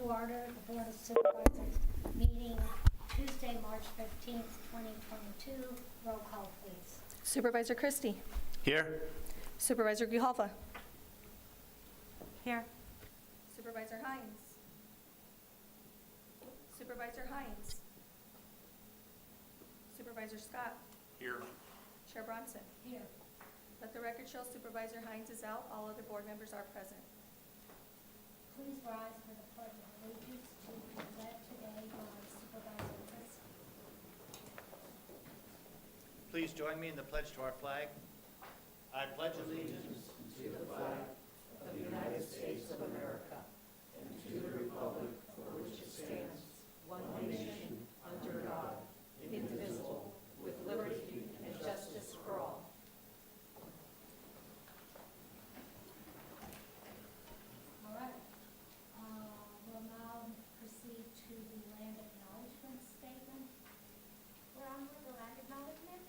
to order the Board of Supervisors meeting Tuesday, March 15th, 2022. Roll call, please. Supervisor Christie. Here. Supervisor Grijalva. Here. Supervisor Hines. Supervisor Hines. Supervisor Scott. Here. Chair Bronson. Here. Let the record show Supervisor Hines is out. All other board members are present. Please rise for the Pledge of Allegiance to be led today by Supervisor Christie. Please join me in the pledge to our flag. I pledge allegiance to the flag of the United States of America and to the republic for which it stands, one nation, under God, indivisible, with liberty and justice for all. All right. We'll now proceed to the land acknowledgement statement. We're on with the land acknowledgement.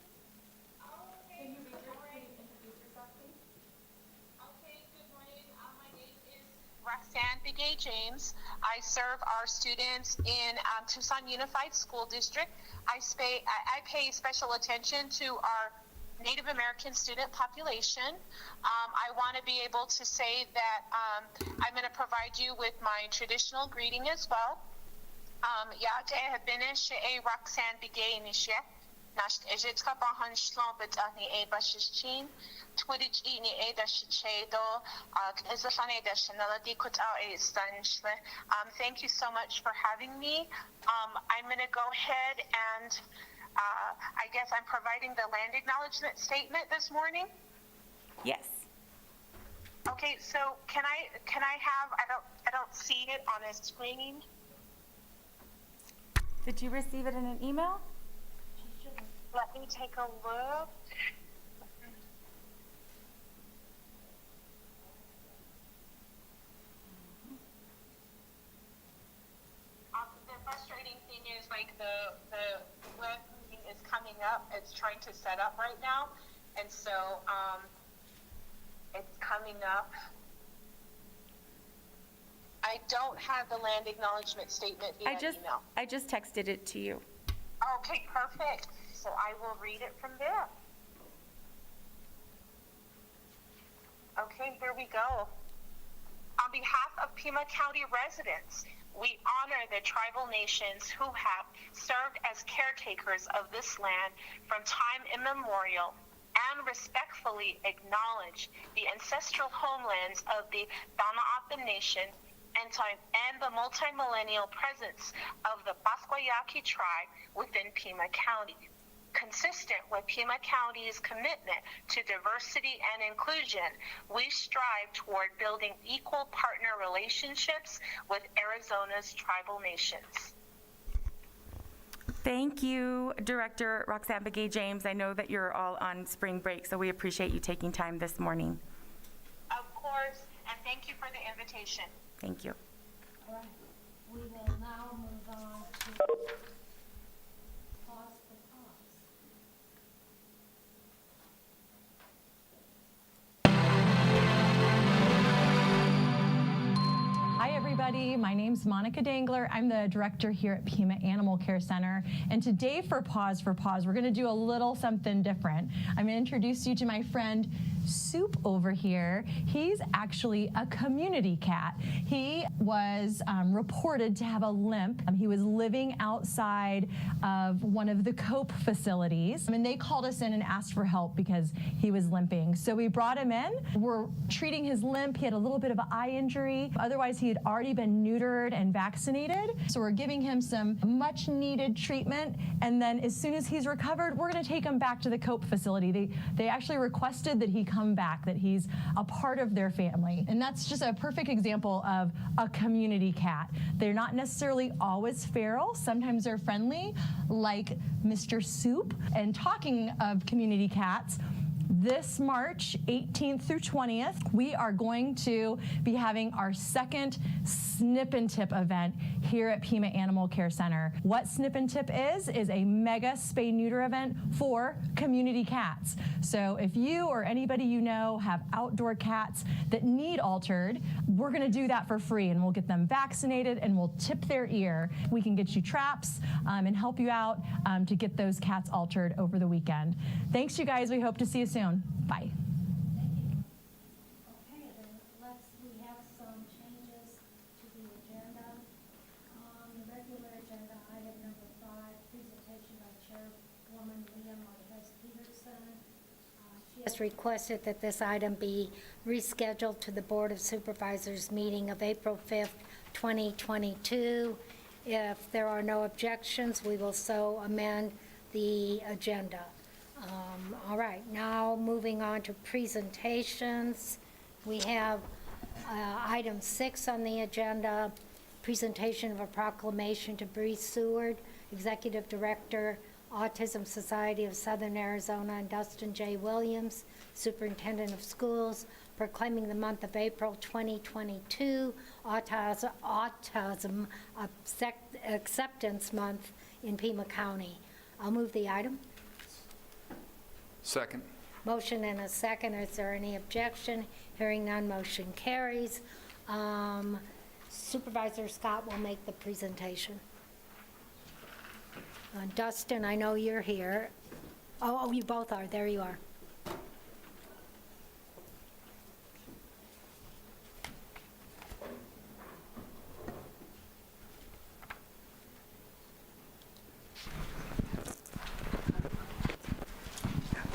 Okay, introduce yourself, please. Okay, good morning. My name is Roxanne Begay James. I serve our students in Tucson Unified School District. I pay special attention to our Native American student population. I want to be able to say that I'm going to provide you with my traditional greeting as well. Roxanne Begay Nishe. Nash ejitka bahan shlom betani e bashichin twidich ini e dashichedo ezafane dashanaladi kutao e stanishme. Thank you so much for having me. I'm going to go ahead and I guess I'm providing the land acknowledgement statement this morning. Yes. Okay, so can I have I don't see it on a screen. Did you receive it in an email? Let me take a look. The frustrating thing is like the web thing is coming up. It's trying to set up right now, and so it's coming up. I don't have the land acknowledgement statement via email. I just texted it to you. Okay, perfect. So I will read it from there. Okay, here we go. On behalf of Pima County residents, we honor the tribal nations who have served as caretakers of this land from time immemorial and respectfully acknowledge the ancestral homelands of the Bana'apin Nation and the multi-millennial presence of the Pasquayaqui tribe within Pima County. Consistent with Pima County's commitment to diversity and inclusion, we strive toward building equal partner relationships with Arizona's tribal nations. Thank you, Director Roxanne Begay James. I know that you're all on spring break, so we appreciate you taking time this morning. Of course, and thank you for the invitation. Thank you. All right. We will now move on to Paws for Paws. Hi everybody, my name's Monica Dangler. I'm the director here at Pima Animal Care Center. And today for Paws, we're gonna do a little something different. I'm gonna introduce you to my friend Soup over here. He's actually a community cat. He was reported to have a limp. He was living outside of one of the COPE facilities. And they called us in and asked for help because he was limping. So we brought him in. We're treating his limp. He had a little bit of an eye injury. Otherwise, he had already been neutered and vaccinated. So we're giving him some much needed treatment. And then as soon as he's recovered, we're gonna take him back to the COPE facility. They actually requested that he come back, that he's a part of their family. And that's just a perfect example of a community cat. They're not necessarily always feral. Sometimes they're friendly, like Mr. Soup. And talking of community cats, this March 18th through 20th, we are going to be having our second Snip and Tip event here at Pima Animal Care Center. What Snip and Tip is a mega spay-neuter event for community cats. So if you or anybody you know have outdoor cats that need altered, we're going to do that for free, and we'll get them vaccinated and we'll tip their ear. We can get you traps and help you out to get those cats altered over the weekend. Thanks, you guys. We hope to see you soon. Bye. Okay, then we have some changes to the agenda. On the regular agenda, item number 5, presentation by Chairwoman Leah Marquez Peterson. She has requested that this item be rescheduled to the Board of Supervisors meeting of April 5th, 2022. If there are no objections, we will so amend the agenda. All right, now moving on to presentations. We have item 6 on the agenda, presentation of a proclamation to Bree Seward, Executive Director, Autism Society of Southern Arizona, and Dustin J. Williams, Superintendent of Schools, proclaiming the month of April 2022 Autism Acceptance Month in Pima County. I'll move the item. Second. Motion and a second. Is there any objection? Hearing none, motion carries. Supervisor Scott will make the presentation. Dustin, I know you're here. Oh, you both are. There you are.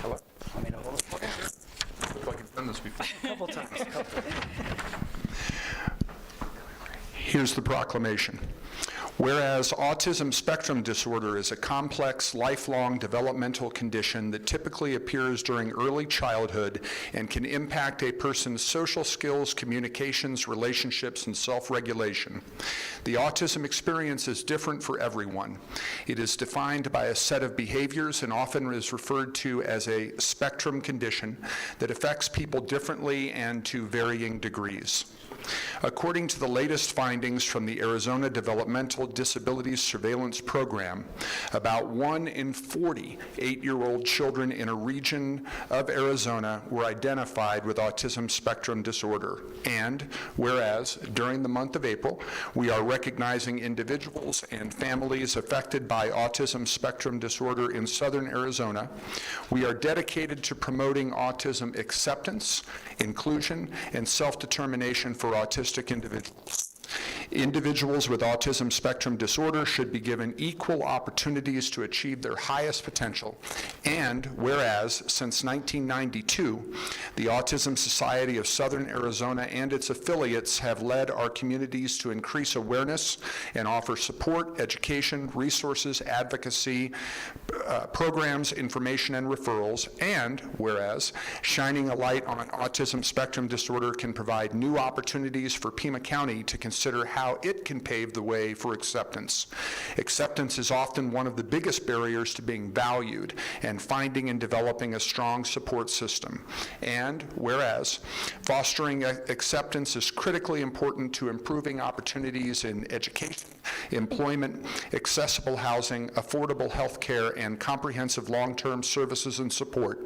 Hello. Want me to hold it for you? Look like I've done this before. A couple times. Here's the proclamation. Whereas autism spectrum disorder is a complex, lifelong developmental condition that typically appears during early childhood and can impact a person's social skills, communications, relationships, and self-regulation. The autism experience is different for everyone. It is defined by a set of behaviors and often is referred to as a spectrum condition that affects people differently and to varying degrees. According to the latest findings from the Arizona Developmental Disabilities Surveillance Program, about 1 in 40 8-year-old children in a region of Arizona were identified with autism spectrum disorder. And whereas during the month of April, we are recognizing individuals and families affected by autism spectrum disorder in southern Arizona, we are dedicated to promoting autism acceptance, inclusion, and self-determination for autistic individuals. Individuals with autism spectrum disorder should be given equal opportunities to achieve their highest potential. And whereas, since 1992, the Autism Society of Southern Arizona and its affiliates have led our communities to increase awareness and offer support, education, resources, advocacy, programs, information, and referrals. And whereas, shining a light on autism spectrum disorder can provide new opportunities for Pima County to consider how it can pave the way for acceptance. Acceptance is often one of the biggest barriers to being valued and finding and developing a strong support system. And whereas fostering acceptance is critically important to improving opportunities in education, employment, accessible housing, affordable health care, and comprehensive long-term services and support.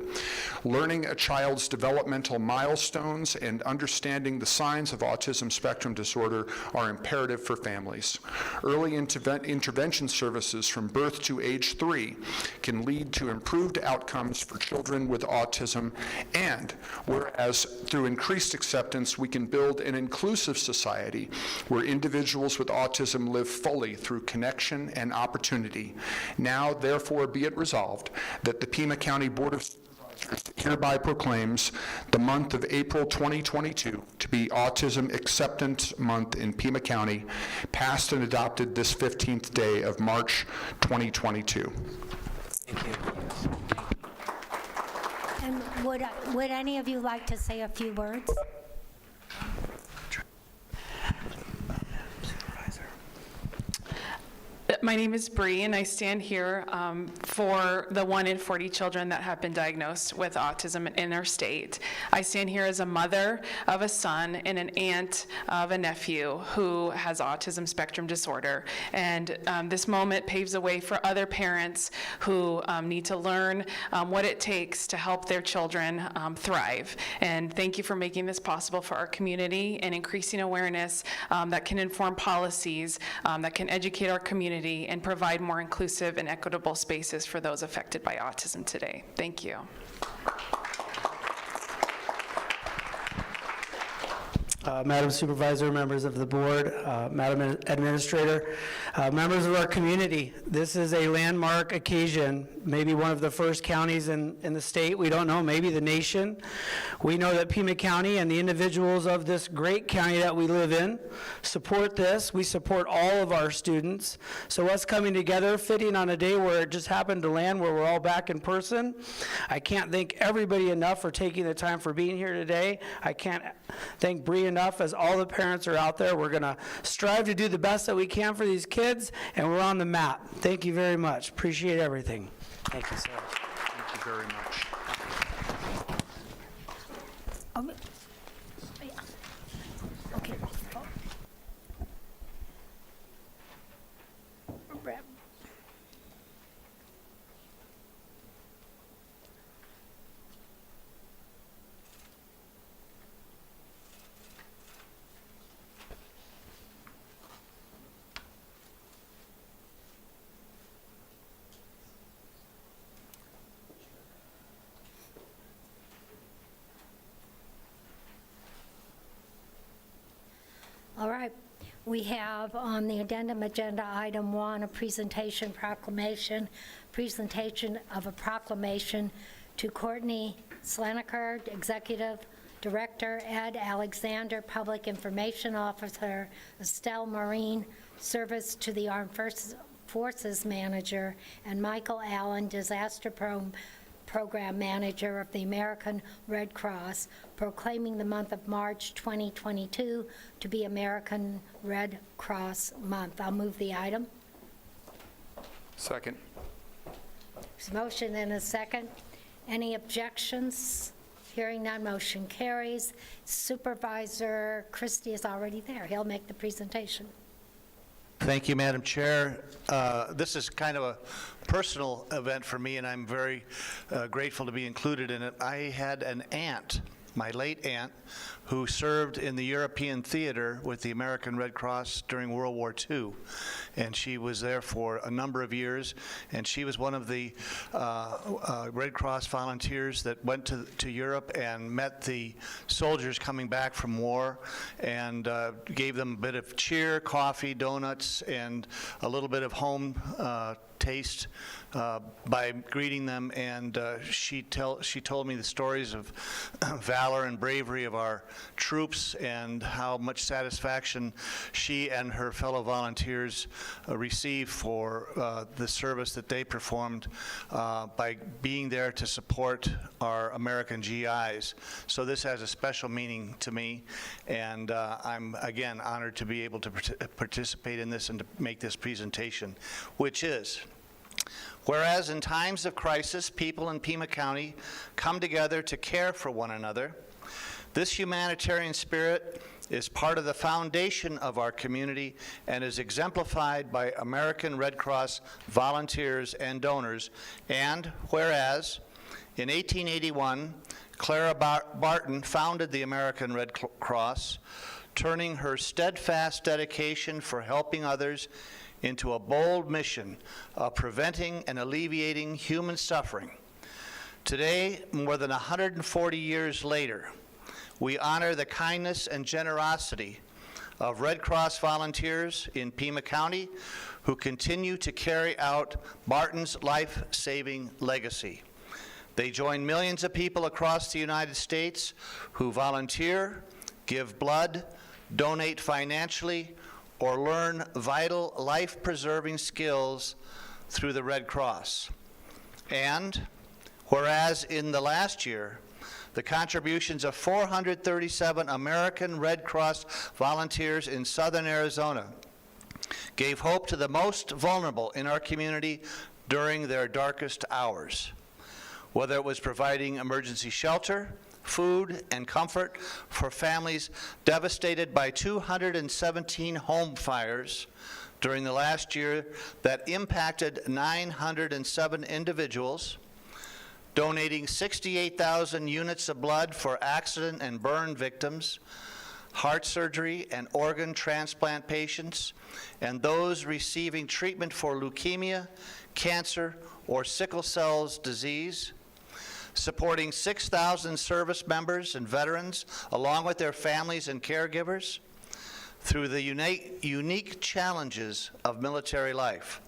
Learning a child's developmental milestones and understanding the signs of autism spectrum disorder are imperative for families. Early intervention services from birth to age 3 can lead to improved outcomes for children with autism, and whereas through increased acceptance we can build an inclusive society where individuals with autism live fully through connection and opportunity. Now, therefore, be it resolved that the Pima County Board of hereby proclaims the month of April 2022 to be Autism Acceptance Month in Pima County, passed and adopted this 15th day of March 2022. Thank you. And would any of you like to say a few words? My name is Bree, and I stand here for the 1 in 40 children that have been diagnosed with autism in our state. I stand here as a mother of a son and an aunt of a nephew who has autism spectrum disorder. And this moment paves the way for other parents who need to learn what it takes to help their children thrive. And thank you for making this possible for our community and increasing awareness that can inform policies, that can educate our community and provide more inclusive and equitable spaces for those affected by autism today. Thank you. Madam Supervisor, members of the board, Madam Administrator, members of our community, this is a landmark occasion, maybe one of the first counties in the state, we don't know, maybe the nation. We know that Pima County and the individuals of this great county that we live in support this. We support all of our students. So us coming together, fitting on a day where it just happened to land, where we're all back in person. I can't thank everybody enough for taking the time for being here today. I can't thank Bree enough, as all the parents are out there. We're going to strive to do the best that we can for these kids, and we're on the map. Thank you very much. Appreciate everything. Thank you, sir. Thank you very much. Okay. All right, we have on the addendum agenda item 1, a presentation of a proclamation to Courtney Slaniker, Executive Director, Ed Alexander, Public Information Officer, Estelle Marine, Service to the Armed Forces Manager, and Michael Allen, Disaster Program Manager of the American Red Cross, proclaiming the month of March 2022 to be American Red Cross Month. I'll move the item. Second. There's a motion and a second. Any objections? Hearing none, motion carries. Supervisor Christie is already there. He'll make the presentation. Thank you, Madam Chair. This is kind of a personal event for me, and I'm very grateful to be included in it. I had an aunt, my late aunt, who served in the European theater with the American Red Cross during World War II. And she was there for a number of years, and she was one of the Red Cross volunteers that went to Europe and met the soldiers coming back from war, and gave them a bit of cheer, coffee, donuts, and a little bit of home taste by greeting them. And she told me the stories of valor and bravery of our troops, and how much satisfaction she and her fellow volunteers received for the service that they performed by being there to support our American GIs. So this has a special meaning to me, and I'm again honored to be able to participate in this and to make this presentation, which is: whereas in times of crisis, people in Pima County come together to care for one another, this humanitarian spirit is part of the foundation of our community and is exemplified by American Red Cross volunteers and donors. And whereas in 1881, Clara Barton founded the American Red Cross, turning her steadfast dedication for helping others into a bold mission of preventing and alleviating human suffering. Today, more than 140 years later, we honor the kindness and generosity of Red Cross volunteers in Pima County who continue to carry out Barton's life-saving legacy. They join millions of people across the United States who volunteer, give blood, donate financially, or learn vital life-preserving skills through the Red Cross. And whereas in the last year, the contributions of 437 American Red Cross volunteers in southern Arizona gave hope to the most vulnerable in our community during their darkest hours. Whether it was providing emergency shelter, food, and comfort for families devastated by 217 home fires during the last year that impacted 907 individuals, donating 68,000 units of blood for accident and burn victims, heart surgery and organ transplant patients, and those receiving treatment for leukemia, cancer, or sickle cell disease, supporting 6,000 service members and veterans, along with their families and caregivers, through the unique challenges of military life,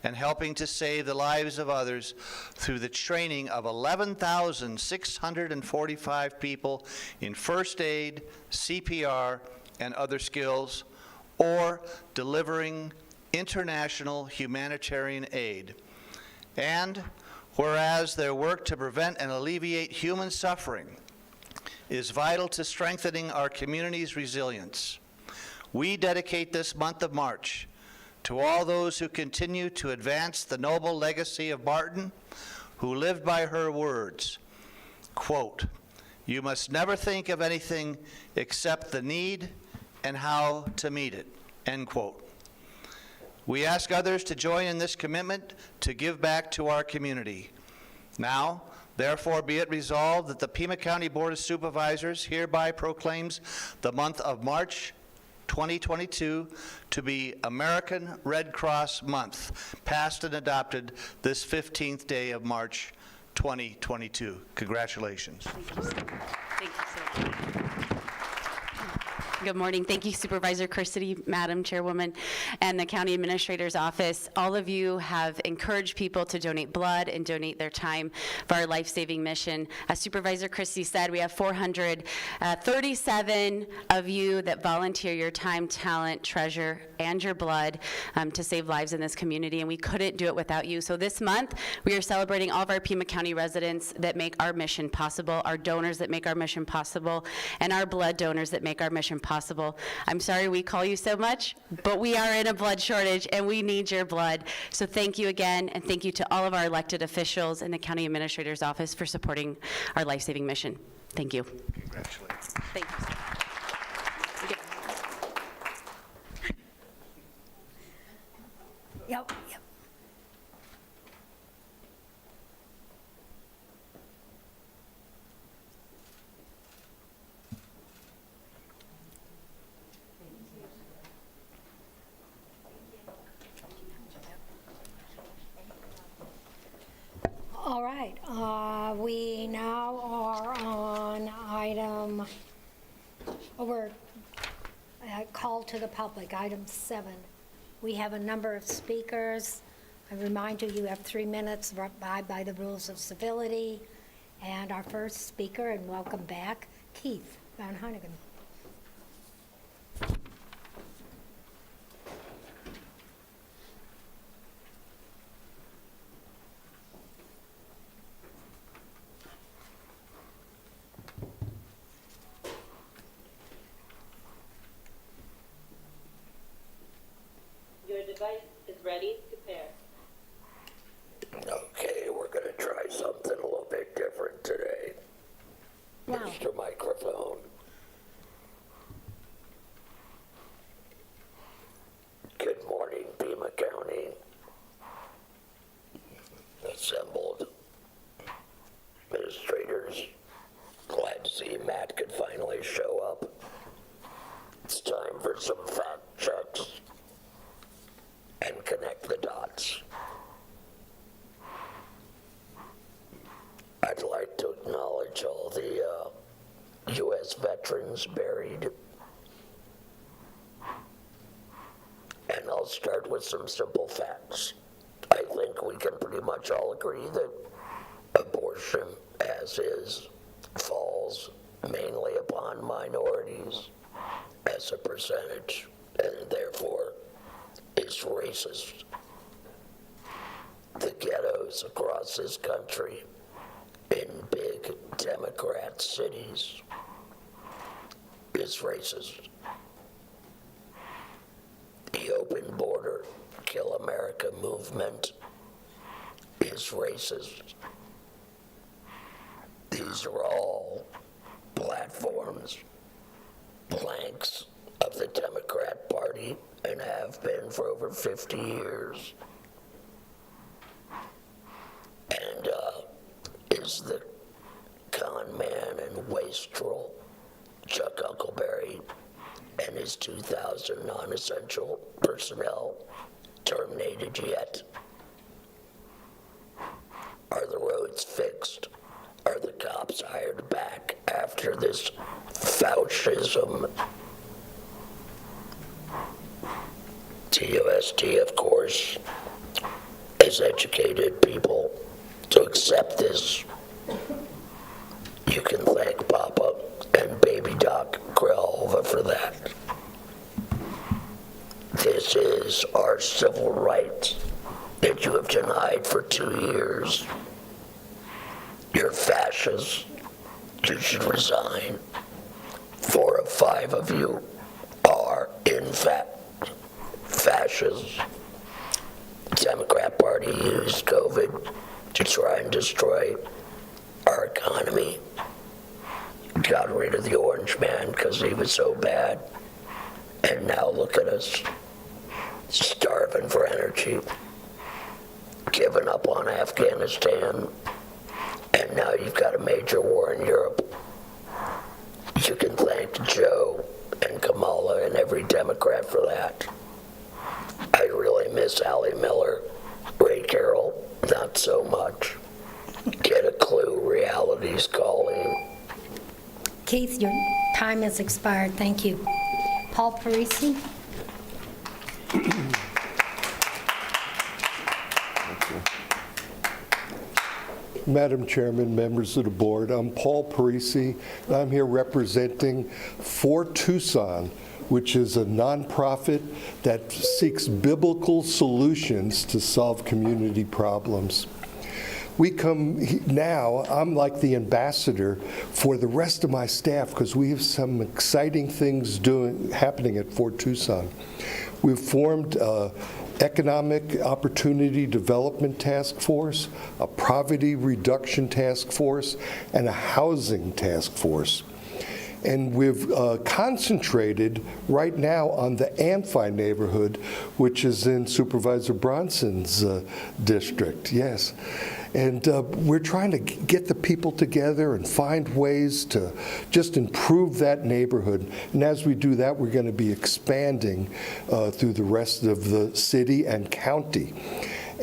and helping to save the lives of others through the training of 11,645 people in first aid, CPR, and other skills, or delivering international humanitarian aid. And whereas their work to prevent and alleviate human suffering is vital to strengthening our community's resilience, we dedicate this month of March to all those who continue to advance the noble legacy of Martin, who lived by her words, quote, "You must never think of anything except the need and how to meet it," end quote. We ask others to join in this commitment to give back to our community. Now, therefore, be it resolved that the Pima County Board of Supervisors hereby proclaims the month of March 2022 to be American Red Cross Month, passed and adopted this 15th day of March 2022. Congratulations. Thank you so much. Good morning. Thank you, Supervisor Kersity, Madam Chairwoman, and the County Administrator's Office. All of you have encouraged people to donate blood and donate their time for our life-saving mission. As Supervisor Kersity said, we have 437 of you that volunteer your time, talent, treasure, and your blood to save lives in this community, and we couldn't do it without you. So this month, we are celebrating all of our Pima County residents that make our mission possible, our donors that make our mission possible, and our blood donors that make our mission possible. I'm sorry we call you so much, but we are in a blood shortage and we need your blood. So thank you again, and thank you to all of our elected officials in the County Administrator's Office for supporting our life-saving mission. Thank you. Congratulations. Thank you. Yep. All right, we now are on item, we're call to the public, item 7. We have a number of speakers. I remind you, you have 3 minutes, abide by the rules of civility. And our first speaker, and welcome back, Keith Van Huynigan. Your device is ready to pair. Okay, we're going to try something a little bit different today. Wow. Mr. Microphone. Good morning, Pima County. Assembled administrators. Glad to see Matt could finally show up. It's time for some fact checks and connect the dots. I'd like to acknowledge all the U.S. veterans buried. And I'll start with some simple facts. I think we can pretty much all agree that abortion, as is, falls mainly upon minorities as a percentage, and therefore is racist. The ghettos across this country in big Democrat cities is racist. The open border, kill America movement is racist. These are all platforms, planks of the Democrat Party, and have been for over 50 years. And is the con man and wastrel Chuck Huckleberry and his 2,000 non-essential personnel terminated yet? Are the roads fixed? Are the cops hired back after this fascism? TUSD, of course, has educated people to accept this. You can thank Papa and Baby Doc Grijalva for that. This is our civil rights that you have denied for 2 years. You're fascists. You should resign. 4 of 5 of you are, in fact, fascists. The Democrat Party used COVID to try and destroy our economy. Got rid of the orange man because he was so bad. And now look at us, starving for energy, giving up on Afghanistan, and now you've got a major war in Europe. You can thank Joe and Kamala and every Democrat for that. I really miss Allie Miller. Ray Carroll, not so much. Get a clue, reality's calling. Keith, your time has expired. Thank you. Paul Parisi? Madam Chairman, members of the board, I'm Paul Parisi, and I'm here representing For Tucson, which is a nonprofit that seeks biblical solutions to solve community problems. We come now, I'm like the ambassador for the rest of my staff because we have some exciting things happening at Fort Tucson. We've formed Economic Opportunity Development Task Force, a Poverty Reduction Task Force, and a Housing Task Force. And we've concentrated right now on the Amphi neighborhood, which is in Supervisor Bronson's district, yes. And we're trying to get the people together and find ways to just improve that neighborhood. And as we do that, we're going to be expanding through the rest of the city and county.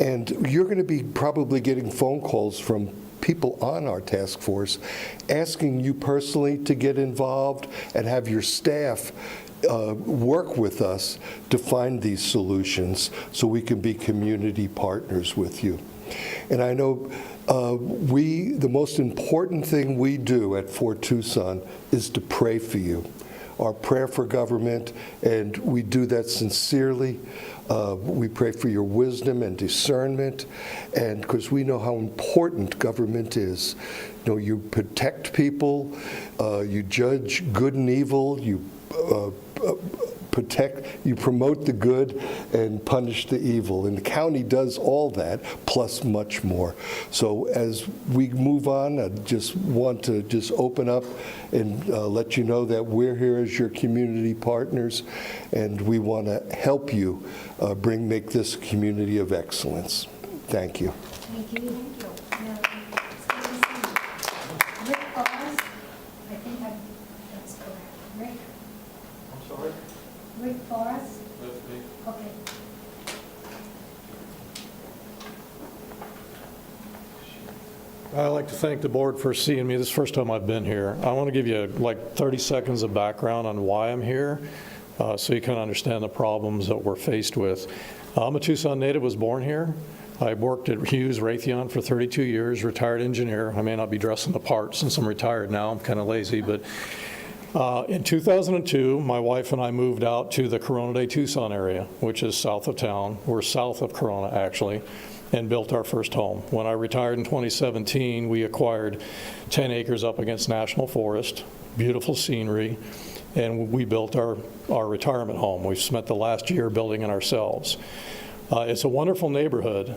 And you're going to be probably getting phone calls from people on our task force asking you personally to get involved and have your staff work with us to find these solutions so we can be community partners with you. And I know the most important thing we do at Fort Tucson is to pray for you, our prayer for government, and we do that sincerely. We pray for your wisdom and discernment, and because we know how important government is. You know, you protect people, you judge good and evil, you you promote the good and punish the evil. And the county does all that, plus much more. So as we move on, I just want to open up and let you know that we're here as your community partners, and we want to help you make this a community of excellence. Thank you. Thank you. Now, Rick Paws, I think that's correct. Rick? I'm sorry? Rick Paws? That's me. Okay. I'd like to thank the board for seeing me. This is the first time I've been here. I want to give you like 30 seconds of background on why I'm here so you can understand the problems that we're faced with. I'm a Tucson native, was born here. I worked at Hughes Raytheon for 32 years, retired engineer. I may not be dressing the part since I'm retired now. I'm kind of lazy, but in 2002, my wife and I moved out to the Corona de Tucson area, which is south of town. We're south of Corona, actually, and built our first home. When I retired in 2017, we acquired 10 acres up against National Forest, beautiful scenery, and we built our retirement home. We've spent the last year building it ourselves. It's a wonderful neighborhood,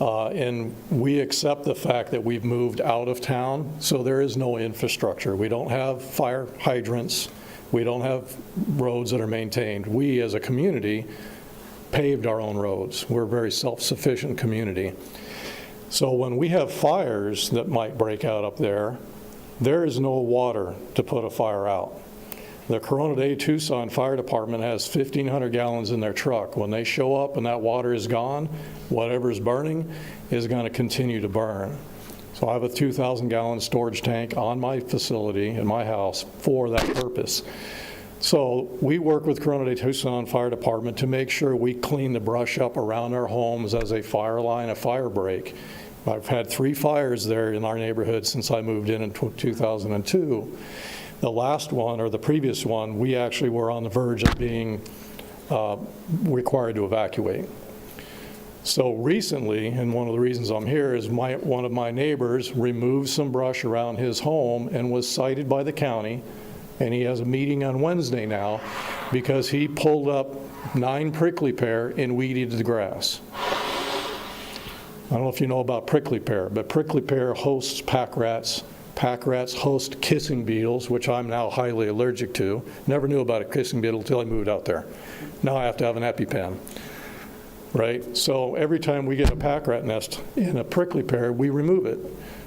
and we accept the fact that we've moved out of town, so there is no infrastructure. We don't have fire hydrants. We don't have roads that are maintained. We, as a community, paved our own roads. We're a very self-sufficient community. So when we have fires that might break out up there, there is no water to put a fire out. The Corona Day Tucson Fire Department has 1,500 gallons in their truck. When they show up and that water is gone, whatever's burning is going to continue to burn. So I have a 2,000-gallon storage tank on my facility in my house for that purpose. So we work with Corona Day Tucson Fire Department to make sure we clean the brush up around our homes as a fire line, a fire break. I've had 3 fires there in our neighborhood since I moved in 2002. The last one, or the previous one, we actually were on the verge of being required to evacuate. So recently, and one of the reasons I'm here is one of my neighbors removed some brush around his home and was cited by the county, and he has a meeting on Wednesday now because he pulled up 9 prickly pear and weeded the grass. I don't know if you know about prickly pear, but prickly pear hosts pack rats. Pack rats host kissing beetles, which I'm now highly allergic to. Never knew about a kissing beetle until I moved out there. Now I have to have an EpiPen, right? So every time we get a pack rat nest in a prickly pear, we remove it.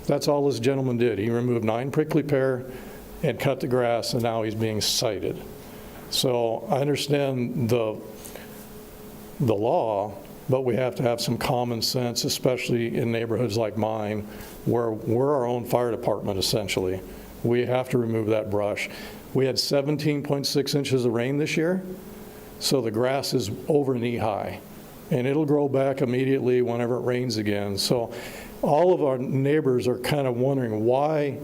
That's all this gentleman did. He removed 9 prickly pear and cut the grass, and now he's being cited. So I understand the law, but we have to have some common sense, especially in neighborhoods like mine, where we're our own fire department, essentially. We have to remove that brush. We had 17.6 inches of rain this year, so the grass is over knee high, and it'll grow back immediately whenever it rains again. So all of our neighbors are kind of wondering, why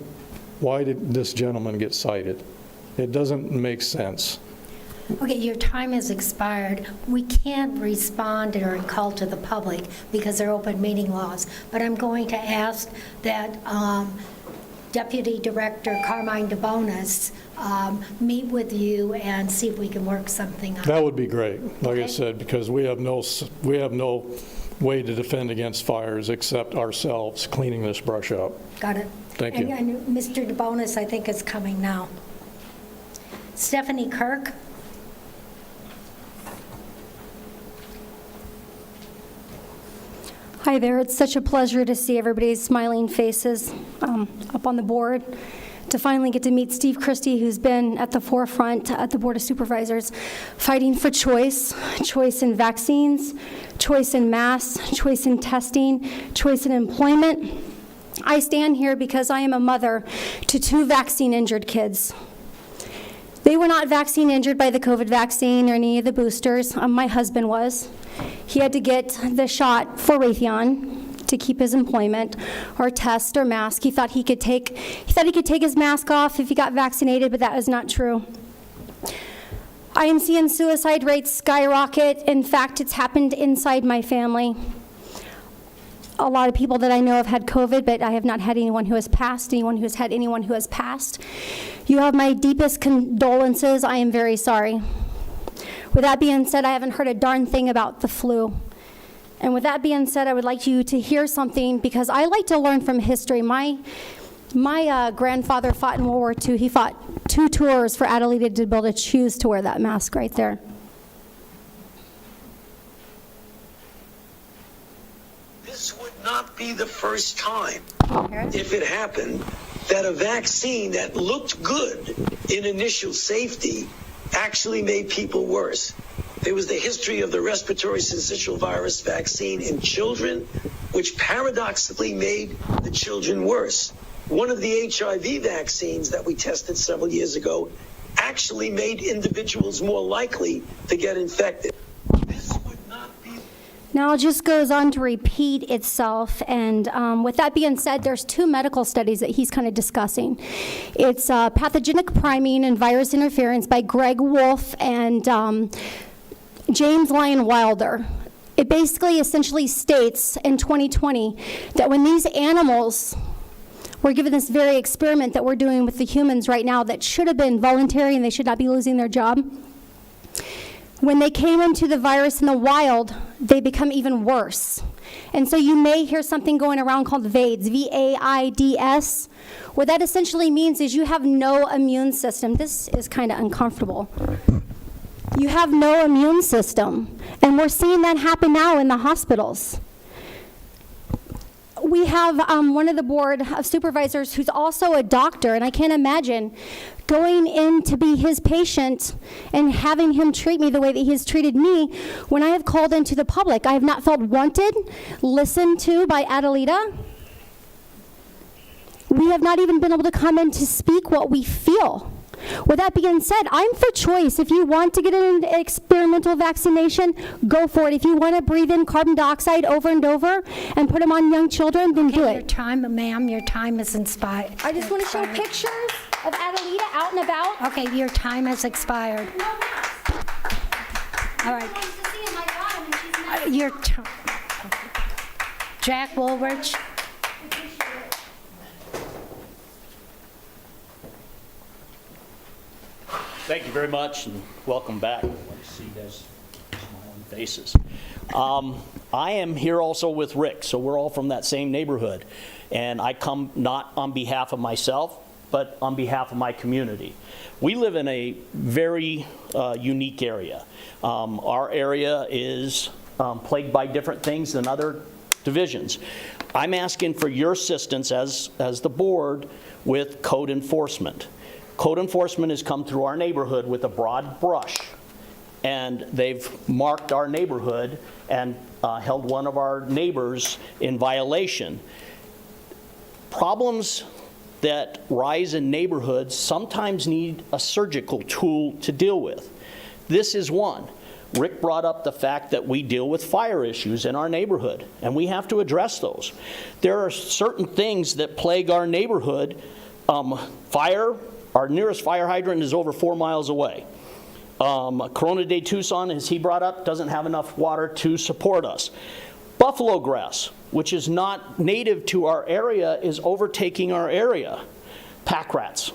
did this gentleman get cited? It doesn't make sense. Okay, your time has expired. We can't respond or call to the public because they're open meeting laws. But I'm going to ask that Deputy Director Carmine DeBonis meet with you and see if we can work something out. That would be great, like Okay. I said, because we have no way to defend against fires except ourselves cleaning this brush up. Got it. Thank you. And Mr. DeBonis, I think, is coming now. Stephanie Kirk. Hi there. It's such a pleasure to see everybody's smiling faces up on the board, to finally get to meet Steve Christie, who's been at the forefront at the Board of Supervisors, fighting for choice in vaccines, choice in masks, choice in testing, choice in employment. I stand here because I am a mother to 2 vaccine-injured kids. They were not vaccine injured by the COVID vaccine or any of the boosters. My husband was. He had to get the shot for Raytheon to keep his employment, or test or mask. He thought he could take his mask off if he got vaccinated, but that is not true. I am seeing suicide rates skyrocket. In fact, it's happened inside my family. A lot of people that I know have had COVID, but I have not had anyone who has passed, anyone who has had anyone who has passed. You have my deepest condolences. I am very sorry. With that being said, I haven't heard a darn thing about the flu. And with that being said, I would like you to hear something, because I like to learn from history. My grandfather fought in World War II. He fought 2 tours for Adelaide to be able to choose to wear that mask right there. This would not be the first time, if it happened, that a vaccine that looked good in initial safety actually made people worse. There was the history of the respiratory syncytial virus vaccine in children, which paradoxically made the children worse. One of the HIV vaccines that we tested several years ago actually made individuals more likely to get infected. Now it just goes on to repeat itself, and with that being said, there's 2 medical studies that he's kind of discussing. It's Pathogenic Priming and Virus Interference by Greg Wolf and James Lyon Wilder. It basically essentially states in 2020 that when these animals we're given this very experiment that we're doing with the humans right now that should have been voluntary and they should not be losing their job. When they came into the virus in the wild, they become even worse. And so you may hear something going around called VAIDS, V-A-I-D-S. What that essentially means is you have no immune system. This is kind of uncomfortable. You have no immune system. And we're seeing that happen now in the hospitals. We have one of the board of supervisors who's also a doctor, and I can't imagine going in to be his patient and having him treat me the way that he has treated me when I have called into the public. I have not felt wanted, listened to by Adelita. We have not even been able to come in to speak what we feel. With that being said, I'm for choice. If you want to get an experimental vaccination, go for it. If you want to breathe in carbon dioxide over and over and put them on young children, then do it. Your time, ma'am, your time is expired. I just want to show pictures of Adelita out and about. Okay, your time has expired. All right. Your time. Jack Woolrich. Thank you very much, and welcome back. I want to see you guys' smiling faces. I am here also with Rick, so we're all from that same neighborhood. And I come not on behalf of myself, but on behalf of my community. We live in a very unique area. Our area is plagued by different things than other divisions. I'm asking for your assistance as the board with code enforcement. Code enforcement has come through our neighborhood with a broad brush, and they've marked our neighborhood and held one of our neighbors in violation. Problems that rise in neighborhoods sometimes need a surgical tool to deal with. This is one. Rick brought up the fact that we deal with fire issues in our neighborhood, and we have to address those. There are certain things that plague our neighborhood. Fire. Our nearest fire hydrant is over 4 miles away. Corona de Tucson, as he brought up, doesn't have enough water to support us. Buffalo grass, which is not native to our area, is overtaking our area. Pack rats,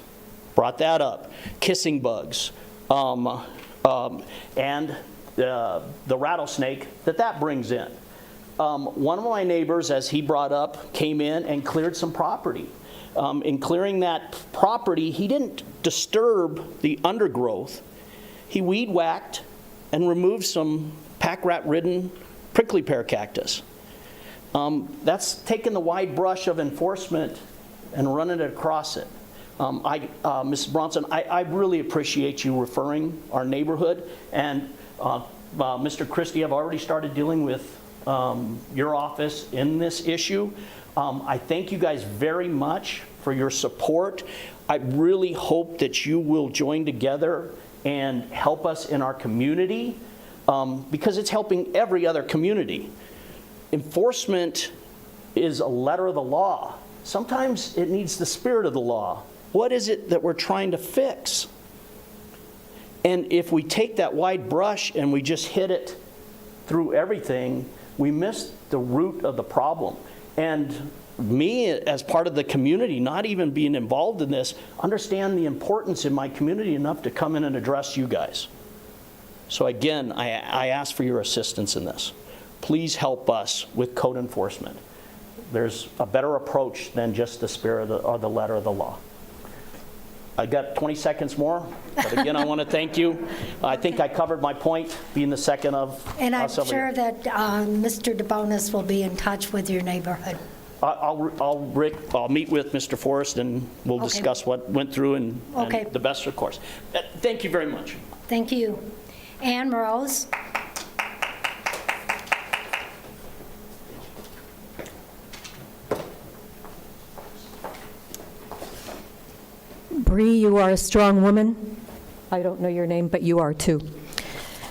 brought that up. Kissing bugs, and the rattlesnake that brings in. One of my neighbors, as he brought up, came in and cleared some property. In clearing that property, he didn't disturb the undergrowth. He weed whacked and removed some pack rat ridden prickly pear cactus. That's taking the wide brush of enforcement and running it across it. Mrs. Bronson, I really appreciate you referring our neighborhood, and Mr. Christie, I've already started dealing with your office in this issue. I thank you guys very much for your support. I really hope that you will join together and help us in our community, because it's helping every other community. Enforcement is a letter of the law. Sometimes it needs the spirit of the law. What is it that we're trying to fix? And if we take that wide brush and we just hit it through everything, we miss the root of the problem. And me, as part of the community, not even being involved in this, understand the importance in my community enough to come in and address you guys. So again, I ask for your assistance in this. Please help us with code enforcement. There's a better approach than just the spirit or the letter of the law. I got 20 seconds more, but again, I want to thank you. I think I covered my point, being the second of And I'm us over sure here. that Mr. DeBonis will be in touch with your neighborhood. Rick, I'll meet with Mr. Forrest and we'll Okay. discuss what went through and Okay. the best, of course. Thank you very much. Thank you. Ann Rose. Bree, you are a strong woman. I don't know your name, but you are too.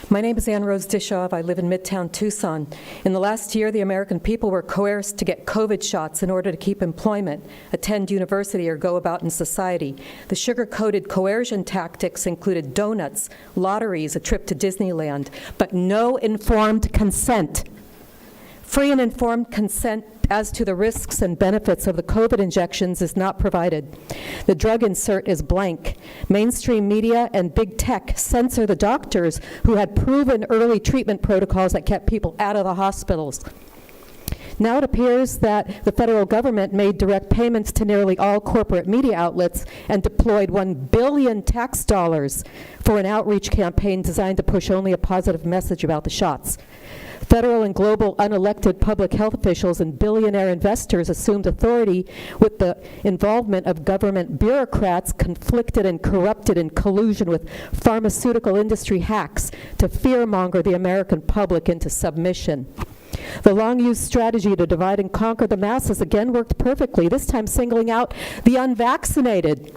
My name is Ann Rose Dishoff. I live in Midtown Tucson. In the last year, the American people were coerced to get COVID shots in order to keep employment, attend university, or go about in society. The sugar-coated coercion tactics included donuts, lotteries, a trip to Disneyland, but no informed consent. Free and informed consent as to the risks and benefits of the COVID injections is not provided. The drug insert is blank. Mainstream media and big tech censor the doctors who had proven early treatment protocols that kept people out of the hospitals. Now it appears that the federal government made direct payments to nearly all corporate media outlets and deployed $1 billion tax dollars for an outreach campaign designed to push only a positive message about the shots. Federal and global unelected public health officials and billionaire investors assumed authority with the involvement of government bureaucrats conflicted and corrupted in collusion with pharmaceutical industry hacks to fearmonger the American public into submission. The long-used strategy to divide and conquer the masses again worked perfectly, this time singling out the unvaccinated.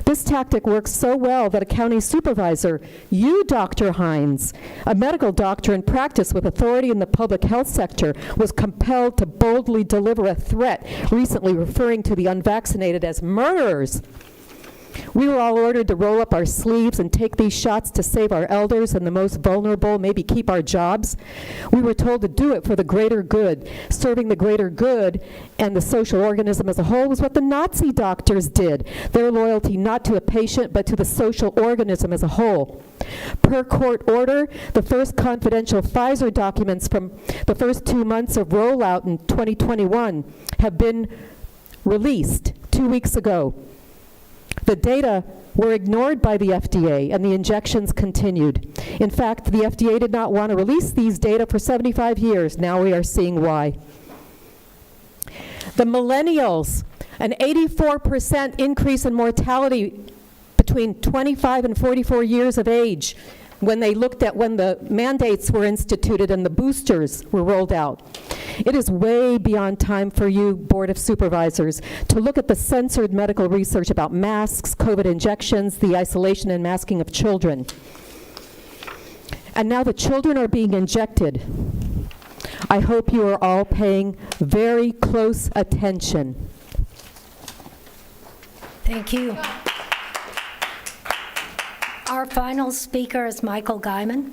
This tactic works so well that a county supervisor, you, Dr. Hines, a medical doctor in practice with authority in the public health sector, was compelled to boldly deliver a threat recently referring to the unvaccinated as murderers. We were all ordered to roll up our sleeves and take these shots to save our elders and the most vulnerable, maybe keep our jobs. We were told to do it for the greater good. Serving the greater good and the social organism as a whole was what the Nazi doctors did. Their loyalty not to a patient, but to the social organism as a whole. Per court order, the first confidential Pfizer documents from the first 2 months of rollout in 2021 have been released 2 weeks ago. The data were ignored by the FDA, and the injections continued. In fact, the FDA did not want to release these data for 75 years. Now we are seeing why. The millennials, an 84% increase in mortality between 25 and 44 years of age when they looked at when the mandates were instituted and the boosters were rolled out. It is way beyond time for you, Board of Supervisors, to look at the censored medical research about masks, COVID injections, the isolation and masking of children. And now the children are being injected. I hope you are all paying very close attention. Thank you. Our final speaker is Michael Guyman.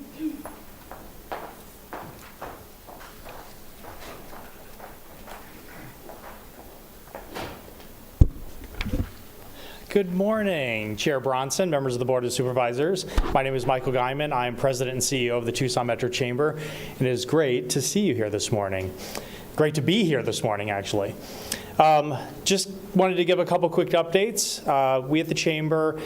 Good morning, Chair Bronson, members of the Board of Supervisors. My name is Michael Guyman. I am President and CEO of the Tucson Metro Chamber, and it is great to see you here this morning. Great to be here this morning, actually. Just wanted to give a couple quick updates. We at the Chamber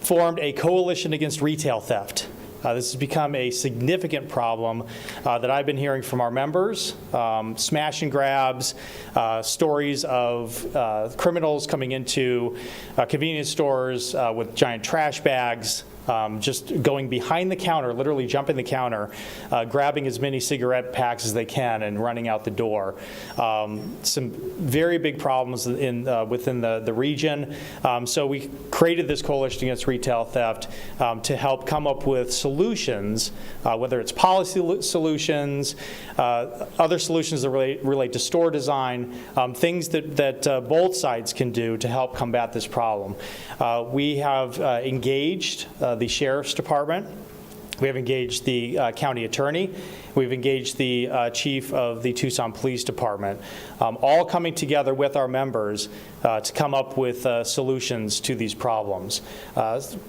formed a coalition against retail theft. This has become a significant problem that I've been hearing from our members. Smash and grabs, stories of criminals coming into convenience stores with giant trash bags, just going behind the counter, literally jumping the counter, grabbing as many cigarette packs as they can and running out the door. Some very big problems within the region. So we created this coalition against retail theft to help come up with solutions, whether it's policy solutions, other solutions that relate to store design, things that both sides can do to help combat this problem. We have engaged the Sheriff's Department. We have engaged the county attorney. We've engaged the chief of the Tucson Police Department, all coming together with our members to come up with solutions to these problems.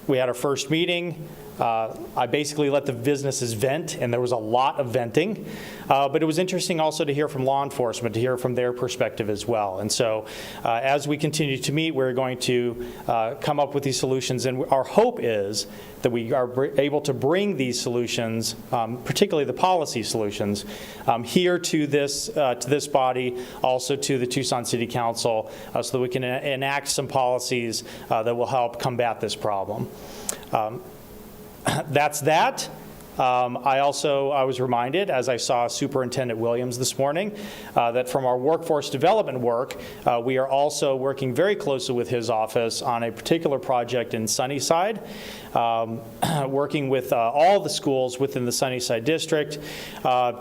We had our first meeting. I basically let the businesses vent, and there was a lot of venting. But it was interesting also to hear from law enforcement, to hear from their perspective as well. And so as we continue to meet, we're going to come up with these solutions. And our hope is that we are able to bring these solutions, particularly the policy solutions, here to this body, also to the Tucson City Council, so that we can enact some policies that will help combat this problem. That's that. I was reminded, as I saw Superintendent Williams this morning, that from our workforce development work, we are also working very closely with his office on a particular project in Sunnyside, working with all the schools within the Sunnyside District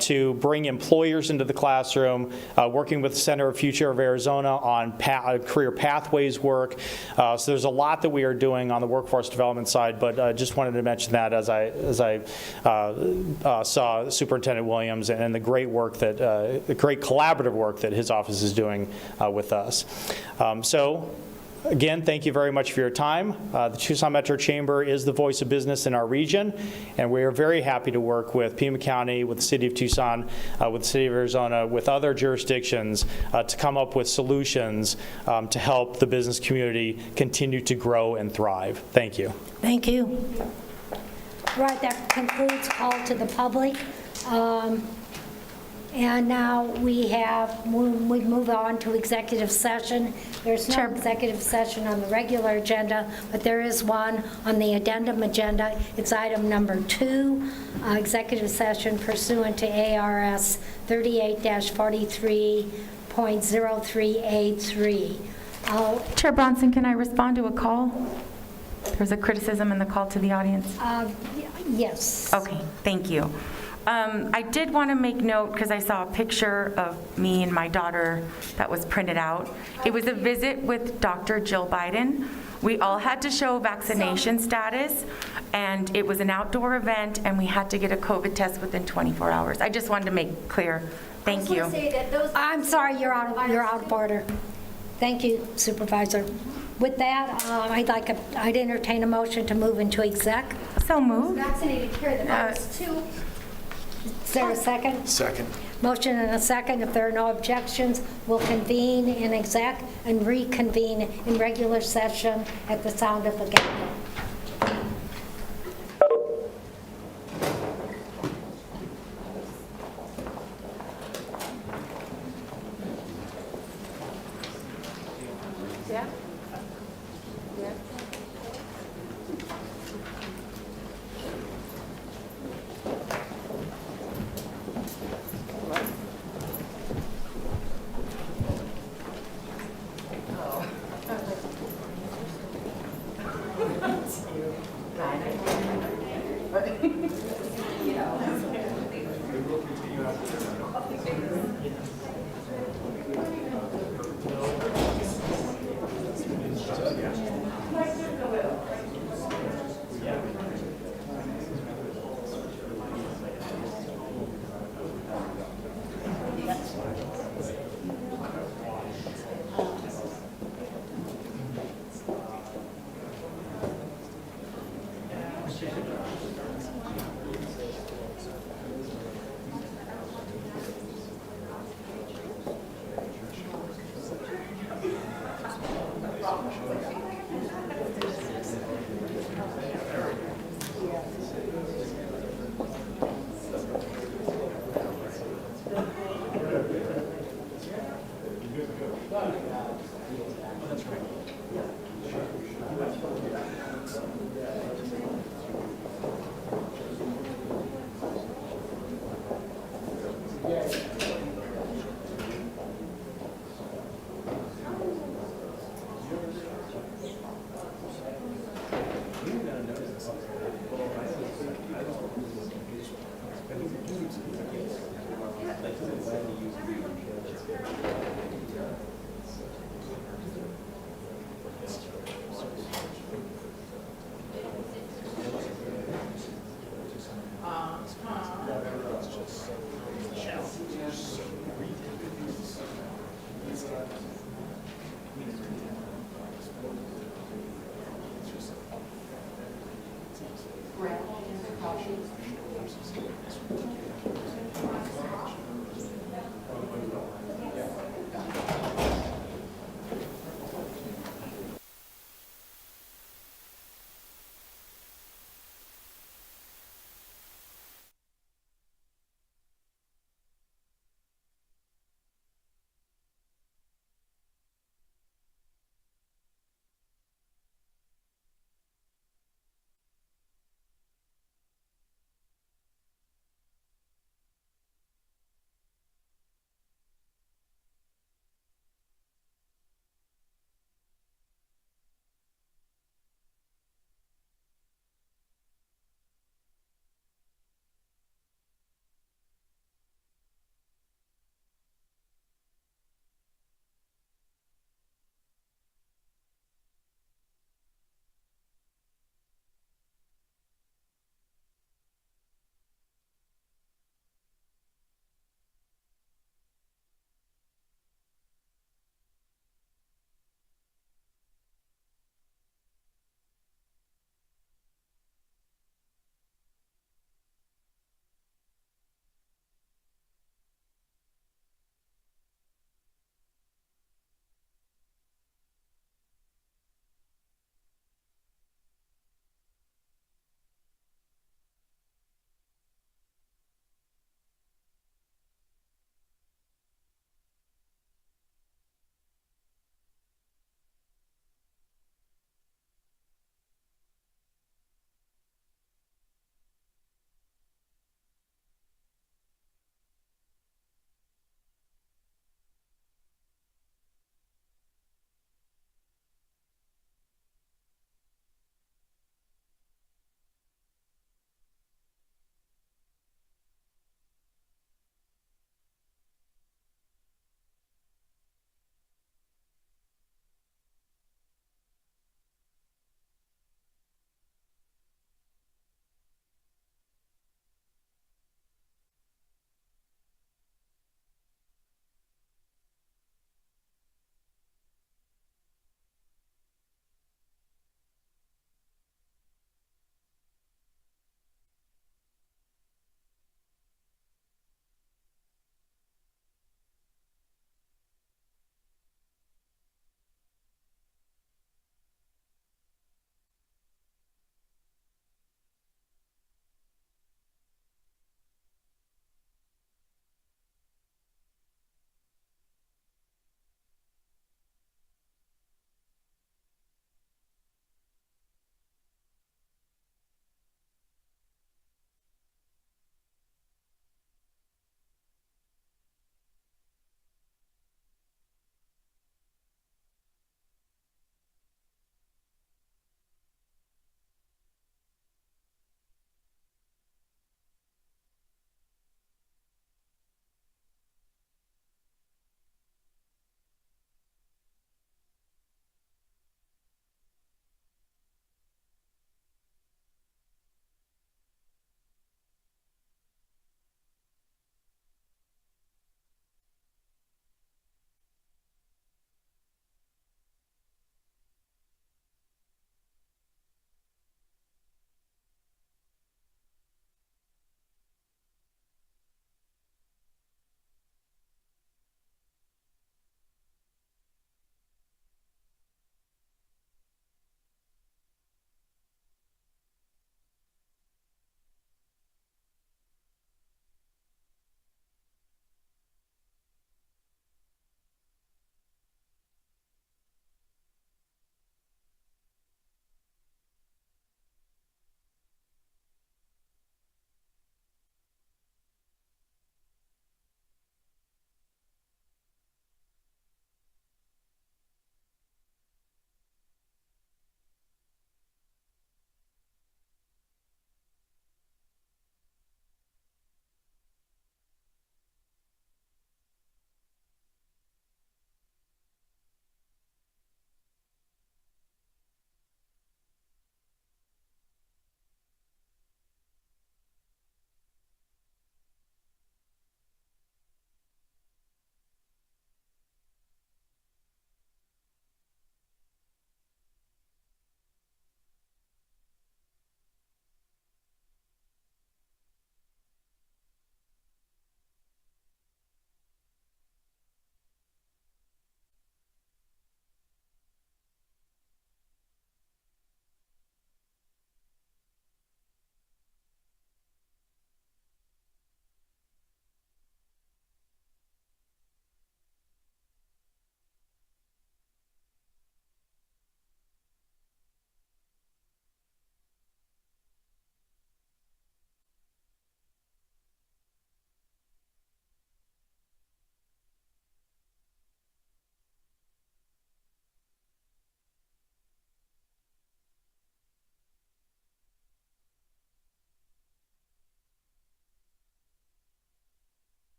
to bring employers into the classroom, working with the Center of Future of Arizona on career pathways work. So there's a lot that we are doing on the workforce development side, but just wanted to mention that as I saw Superintendent Williams and the great work that, the great collaborative work that his office is doing with us. Again, thank you very much for your time. The Tucson Metro Chamber is the voice of business in our region, and we are very happy to work with Pima County, with the City of Tucson, with the City of Arizona, with other jurisdictions to come up with solutions to help the business community continue to grow and thrive. Thank you. Thank you. Right, that concludes call to the public. And now we move on to executive session. There's no executive session on the regular agenda, but there is one on the addendum agenda. It's item number 2, executive session pursuant to ARS 38-43.03A3. Chair Bronson, can I respond to a call? There's a criticism in the call to the audience. Yes. Okay, thank you. I did want to make note, because I saw a picture of me and my daughter that was printed out. It was a visit with Dr. Jill Biden. We all had to show vaccination status, and it was an outdoor event, and we had to get a COVID test within 24 hours. I just wanted to make clear. Thank you. I'm sorry, you're out of order. Thank you, Supervisor. With that, I'd entertain a motion to move into exec. So moved. Vaccinated here, the virus too. Is there a second? Second. Motion and a second. If there are no objections, we'll convene in exec and reconvene in regular session at the sound of the gavel.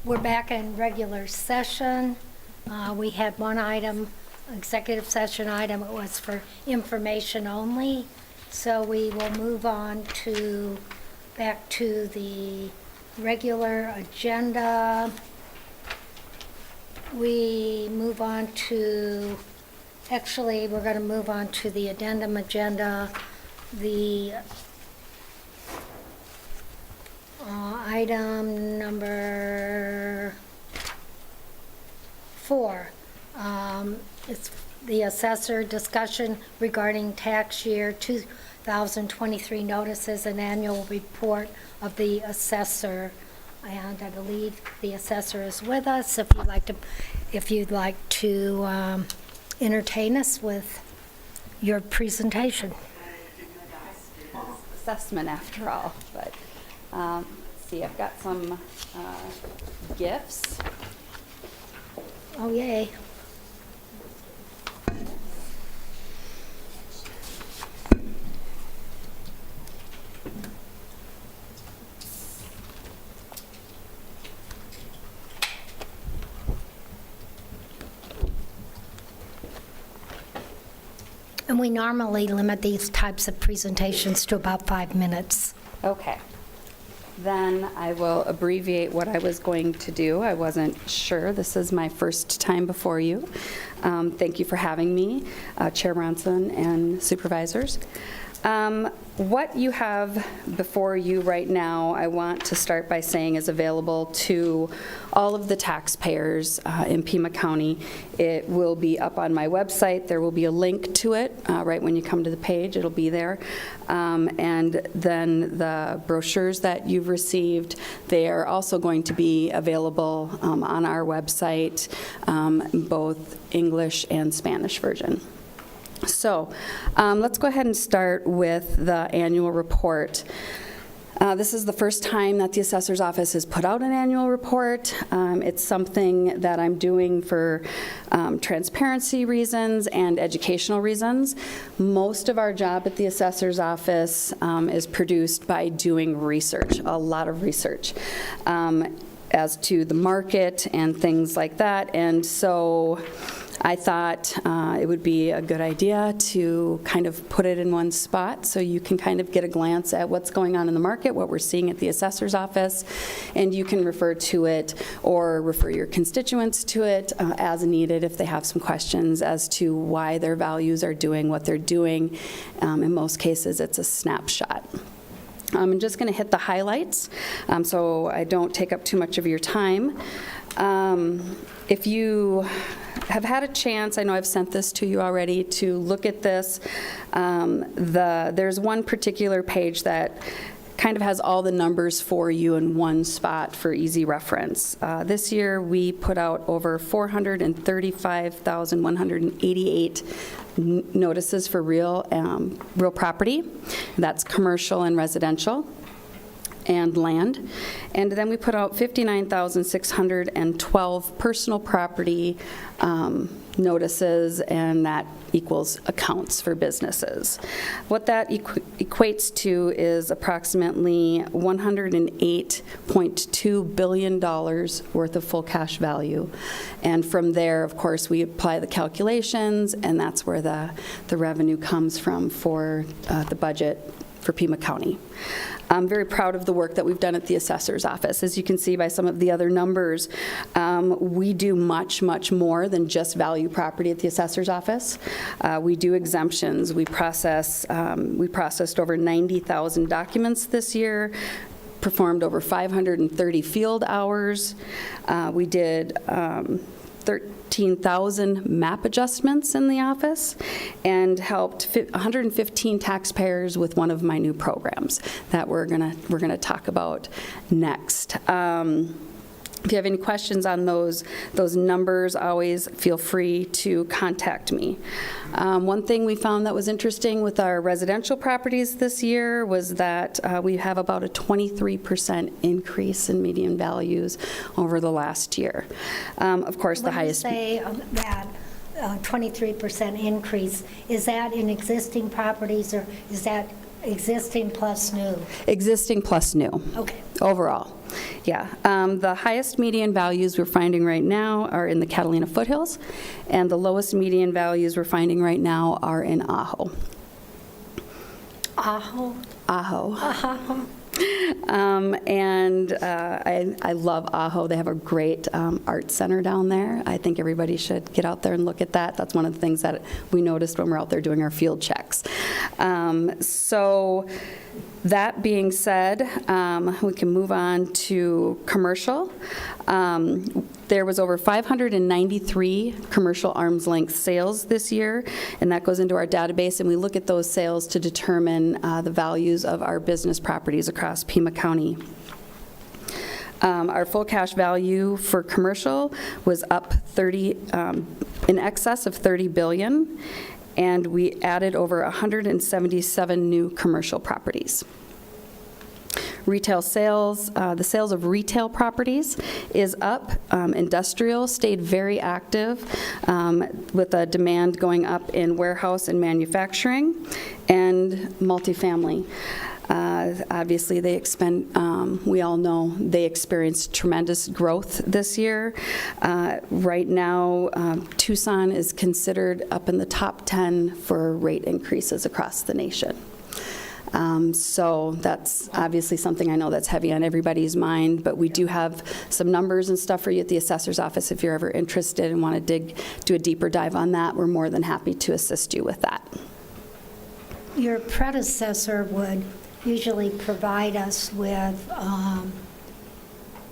We're back in regular session. We had one item, executive session item. It was for information only. So we will move on to, back to the regular agenda. We move on to, actually, we're going to move on to the addendum agenda. The item number 4. It's the assessor discussion regarding tax year 2023 notices and annual report of the assessor. And I believe the assessor is with us. If you'd like to entertain us with your presentation. Assessment after all, but let's see, I've got some gifts. Oh, yay. And we normally limit these types of presentations to about 5 minutes. Okay. Then I will abbreviate what I was going to do. I wasn't sure. This is my first time before you. Thank you for having me, Chair Bronson and supervisors. What you have before you right now, I want to start by saying is available to all of the taxpayers in Pima County. It will be up on my website. There will be a link to it right when you come to the page. It'll be there. And then the brochures that you've received, they are also going to be available on our website, both English and Spanish version. So let's go ahead and start with the annual report. This is the first time that the Assessor's Office has put out an annual report. It's something that I'm doing for transparency reasons and educational reasons. Most of our job at the Assessor's Office is produced by doing research, a lot of research, as to the market and things like that. And so I thought it would be a good idea to kind of put it in one spot so you can kind of get a glance at what's going on in the market, what we're seeing at the Assessor's Office, and you can refer to it or refer your constituents to it as needed if they have some questions as to why their values are doing what they're doing. In most cases, it's a snapshot. I'm just going to hit the highlights so I don't take up too much of your time. If you have had a chance, I know I've sent this to you already, to look at this, there's one particular page that kind of has all the numbers for you in one spot for easy reference. This year we put out over 435,188 notices for real property. That's commercial and residential and land. And then we put out 59,612 personal property notices, and that equals accounts for businesses. What that equates to is approximately $108.2 billion worth of full cash value. And from there, of course, we apply the calculations, and that's where the revenue comes from for the budget for Pima County. I'm very proud of the work that we've done at the Assessor's Office. As you can see by some of the other numbers, we do much, much more than just value property at the Assessor's Office. We do exemptions. We processed over 90,000 documents this year, performed over 530 field hours. We did 13,000 map adjustments in the office and helped 115 taxpayers with one of my new programs that we're gonna talk about next. If you have any questions on those numbers, always feel free to contact me. One thing we found that was interesting with our residential properties this year was that we have about a 23% increase in median values over the last year. Of course, the highest. When you say that 23% increase, is that in existing properties or is that existing plus new? Existing plus new. Okay. Overall. Yeah, the highest median values we're finding right now are in the Catalina foothills, and the lowest median values we're finding right now are in Ajo. Ajo? Ajo. Ajo. I love Ajo. They have a great art center down there. I think everybody should get out there and look at that. That's one of the things that we noticed when we're out there doing our field checks. So that being said, we can move on to commercial. There was over 593 commercial arm's length sales this year, and that goes into our database, and we look at those sales to determine the values of our business properties across Pima County. Our full cash value for commercial was up in excess of $30 billion, and we added over 177 new commercial properties. Retail sales, the sales of retail properties is up. Industrial stayed very active with a demand going up in warehouse and manufacturing, and multifamily. Obviously, we all know they experienced tremendous growth this year. Right now, Tucson is considered up in the top 10 for rate increases across the nation. So that's obviously something I know that's heavy on everybody's mind, but we do have some numbers and stuff for you at the assessor's office if you're ever interested and want to do a deeper dive on that. We're more than happy to assist you with that. Your predecessor would usually provide us with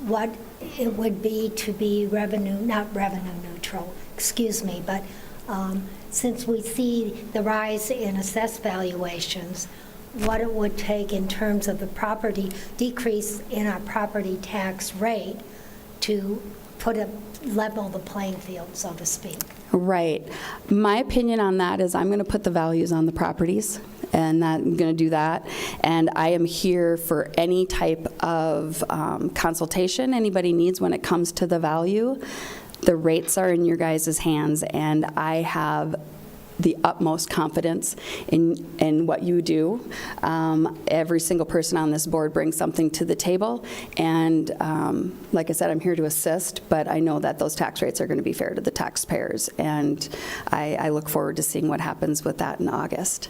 what it would be to be not revenue neutral, excuse me, but since we see the rise in assessed valuations, what it would take in terms of the property decrease in our property tax rate to level the playing field, so to speak. Right. My opinion on that is I'm going to put the values on the properties, and I'm going to do that. And I am here for any type of consultation anybody needs when it comes to the value. The rates are in your guys' hands, and I have the utmost confidence in what you do. Every single person on this board brings something to the table, and like I said, I'm here to assist, but I know that those tax rates are going to be fair to the taxpayers, and I look forward to seeing what happens with that in August.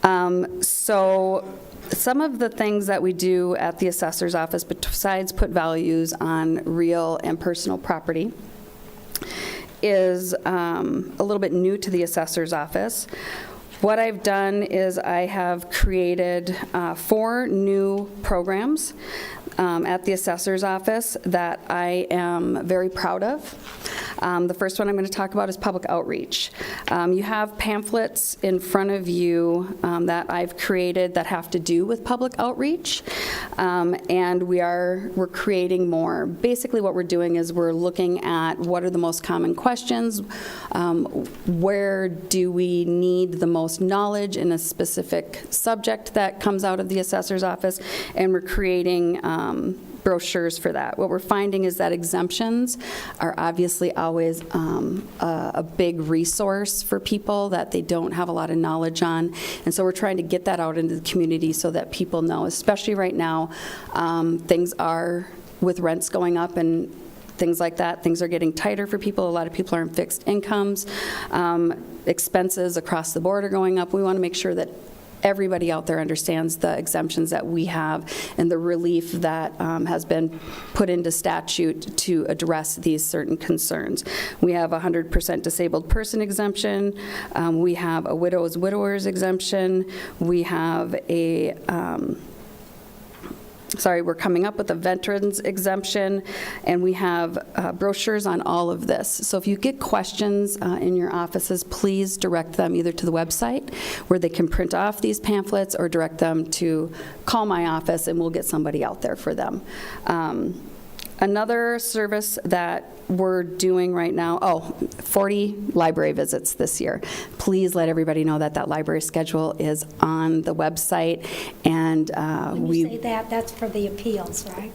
So some of the things that we do at the assessor's office, besides put values on real and personal property, is a little bit new to the assessor's office. What I've done is I have created 4 new programs at the assessor's office that I am very proud of. The first one I'm going to talk about is public outreach. You have pamphlets in front of you that I've created that have to do with public outreach, and we're creating more. Basically what we're doing is we're looking at what are the most common questions, where do we need the most knowledge in a specific subject that comes out of the assessor's office, and we're creating brochures for that. What we're finding is that exemptions are obviously always a big resource for people that they don't have a lot of knowledge on, and so we're trying to get that out into the community so that people know, especially right now, things are, with rents going up and things like that, things are getting tighter for people. A lot of people are on fixed incomes. Expenses across the board are going up. We want to make sure that everybody out there understands the exemptions that we have and the relief that has been put into statute to address these certain concerns. We have a 100% disabled person exemption. We have a widower's exemption. We have a we're coming up with a veterans exemption, and we have brochures on all of this. So if you get questions in your offices, please direct them either to the website where they can print off these pamphlets, or direct them to call my office and we'll get somebody out there for them. Another service that we're doing right now, 40 library visits this year. Please let everybody know that that library schedule is on the website, and When you say that, that's for the appeals, right?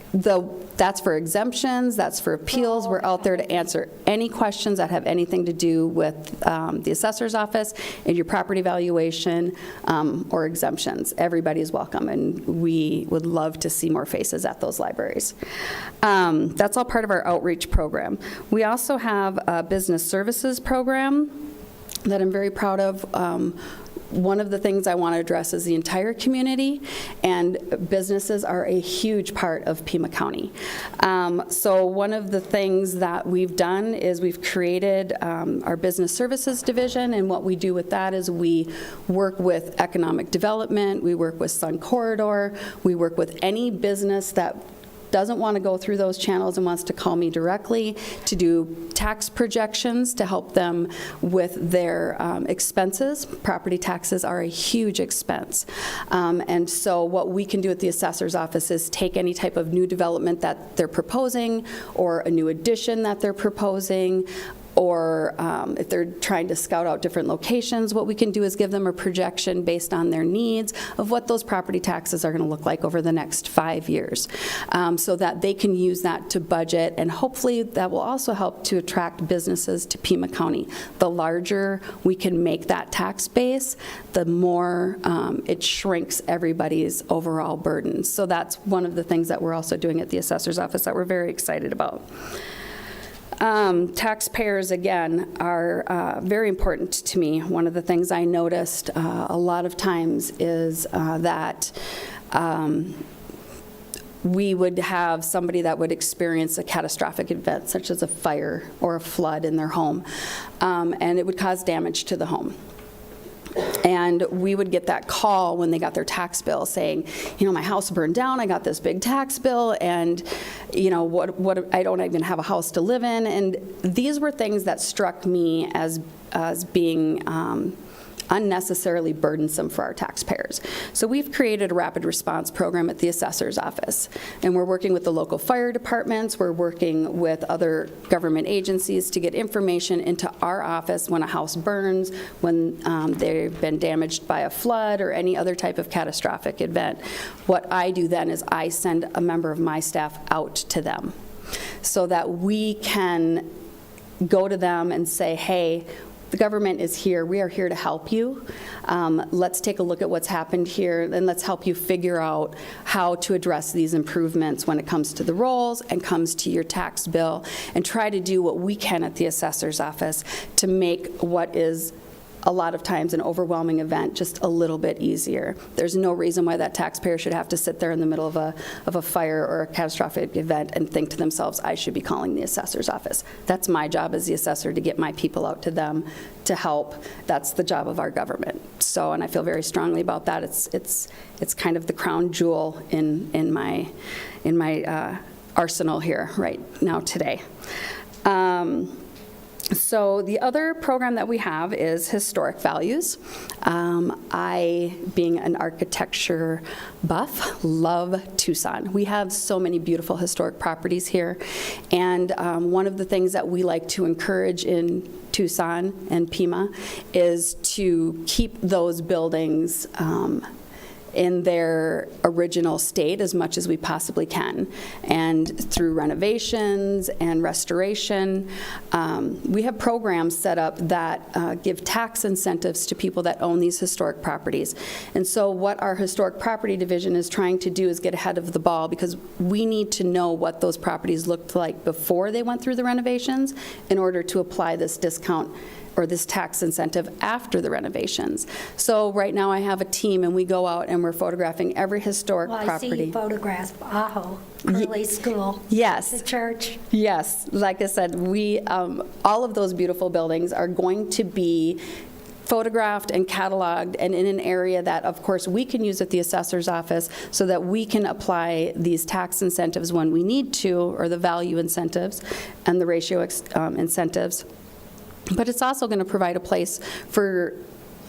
That's for exemptions, that's for appeals. We're out there to answer any questions that have anything to do with the assessor's office and your property valuation or exemptions. Everybody's welcome, and we would love to see more faces at those libraries. That's all part of our outreach program. We also have a business services program that I'm very proud of. One of the things I want to address is the entire community, and businesses are a huge part of Pima County. So one of the things that we've done is we've created our business services division, and what we do with that is we work with economic development, we work with Sun Corridor, we work with any business that doesn't want to go through those channels and wants to call me directly to do tax projections to help them with their expenses. Property taxes are a huge expense. And so what we can do at the assessor's office is take any type of new development that they're proposing or a new addition that they're proposing, or if they're trying to scout out different locations, what we can do is give them a projection based on their needs of what those property taxes are going to look like over the next 5 years, so that they can use that to budget, and hopefully that will also help to attract businesses to Pima County. The larger we can make that tax base, the more it shrinks everybody's overall burden. So that's one of the things that we're also doing at the assessor's office that we're very excited about. Taxpayers, again, are very important to me. One of the things I noticed a lot of times is that we would have somebody that would experience a catastrophic event, such as a fire or a flood in their home, and it would cause damage to the home. And we would get that call when they got their tax bill saying, you know, my house burned down, I got this big tax bill, and, you know, what I don't even have a house to live in. And these were things that struck me as being unnecessarily burdensome for our taxpayers. So we've created a rapid response program at the assessor's office, and we're working with the local fire departments, we're working with other government agencies to get information into our office when a house burns, when they've been damaged by a flood or any other type of catastrophic event. What I do then is I send a member of my staff out to them so that we can go to them and say, hey, the government is here. We are here to help you. Let's take a look at what's happened here, and let's help you figure out how to address these improvements when it comes to the rolls and comes to your tax bill, and try to do what we can at the assessor's office to make what is a lot of times an overwhelming event just a little bit easier. There's no reason why that taxpayer should have to sit there in the middle of a fire or a catastrophic event and think to themselves, I should be calling the assessor's office. That's my job as the assessor, to get my people out to them to help. That's the job of our government. So, and I feel very strongly about that. It's kind of the crown jewel in my arsenal here right now today. So the other program that we have is historic values. I, being an architecture buff, love Tucson. We have so many beautiful historic properties here, and one of the things that we like to encourage in Tucson and Pima is to keep those buildings in their original state as much as we possibly can. And through renovations and restoration, we have programs set up that give tax incentives to people that own these historic properties. And so what our historic property division is trying to do is get ahead of the ball, because we need to know what those properties looked like before they went through the renovations in order to apply this discount or this tax incentive after the renovations. So right now I have a team, and we go out and we're photographing every historic property. I see photographs, Aho, Early School. Yes. The church. Yes, like I said, we, all of those beautiful buildings are going to be photographed and cataloged, and in an area that, of course, we can use at the assessor's office so that we can apply these tax incentives when we need to, or the value incentives and the ratio incentives. But it's also going to provide a place for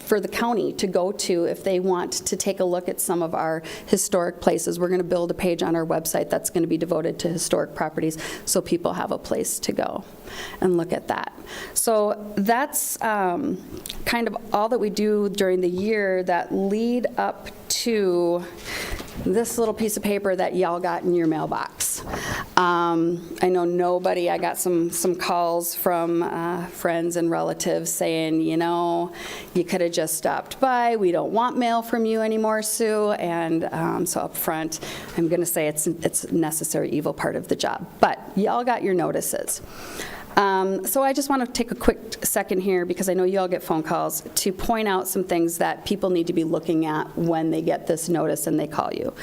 for the county to go to if they want to take a look at some of our historic places. We're going to build a page on our website that's going to be devoted to historic properties so people have a place to go and look at that. So that's kind of all that we do during the year that lead up to this little piece of paper that y'all got in your mailbox. I know nobody, I got some calls from friends and relatives saying, you know, you could have just stopped by. We don't want mail from you anymore, Sue. And so up front, I'm going to say it's a necessary evil part of the job. But y'all got your notices. So I just want to take a quick second here, because I know you all get phone calls, to point out some things that people need to be looking at when they get this notice and they call you.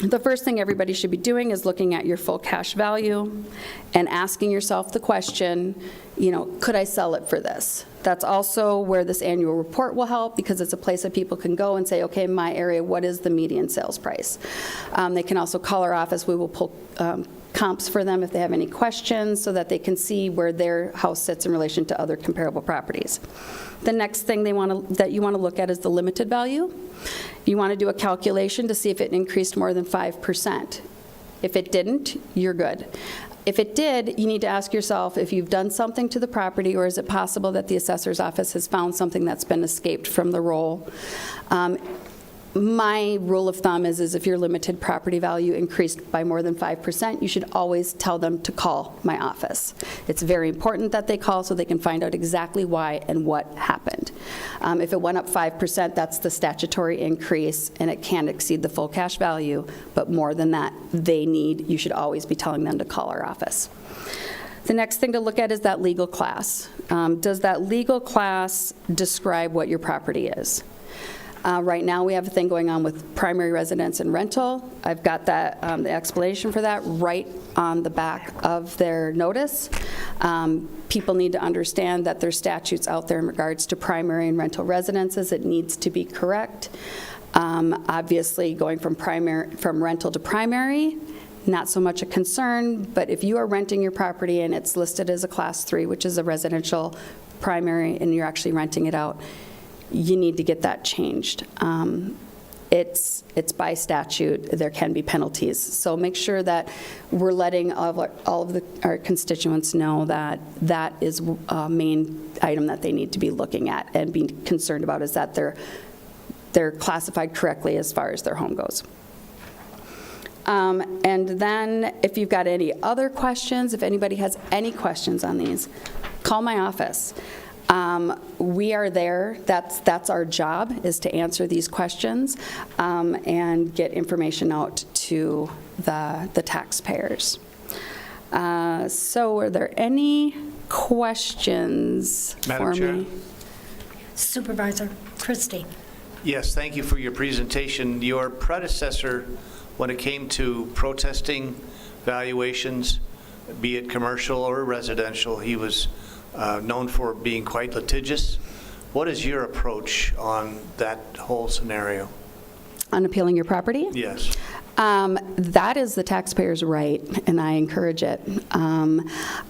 The first thing everybody should be doing is looking at your full cash value and asking yourself the question, you know, could I sell it for this? That's also where this annual report will help, because it's a place that people can go and say, okay, in my area, what is the median sales price? They can also call our office. We will pull comps for them if they have any questions, so that they can see where their house sits in relation to other comparable properties. The next thing that you want to look at is the limited value. You want to do a calculation to see if it increased more than 5%. If it didn't, you're good. If it did, you need to ask yourself if you've done something to the property, or is it possible that the assessor's office has found something that's been escaped from the roll. My rule of thumb is if your limited property value increased by more than 5%, you should always tell them to call my office. It's very important that they call so they can find out exactly why and what happened. If it went up 5%, that's the statutory increase, and it can't exceed the full cash value, but more than that, you should always be telling them to call our office. The next thing to look at is that legal class. Does that legal class describe what your property is? Right now, we have a thing going on with primary residence and rental. I've got that, the explanation for that right on the back of their notice. People need to understand that there's statutes out there in regards to primary and rental residences. It needs to be correct. Obviously, going from rental to primary, not so much a concern, but if you are renting your property and it's listed as a class 3, which is a residential primary, and you're actually renting it out, you need to get that changed. It's by statute. There can be penalties. So make sure that we're letting all of our constituents know that that is a main item that they need to be looking at and be concerned about, is that they're classified correctly as far as their home goes. And then if you've got any other questions, if anybody has any questions on these, call my office. We are there. That's our job, is to answer these questions and get information out to the taxpayers. So are there any questions for me? Supervisor Christie. Yes, thank you for your presentation. Your predecessor, when it came to protesting valuations, be it commercial or residential, he was known for being quite litigious. What is your approach on that whole scenario? On appealing your property? Yes. That is the taxpayer's right, and I encourage it.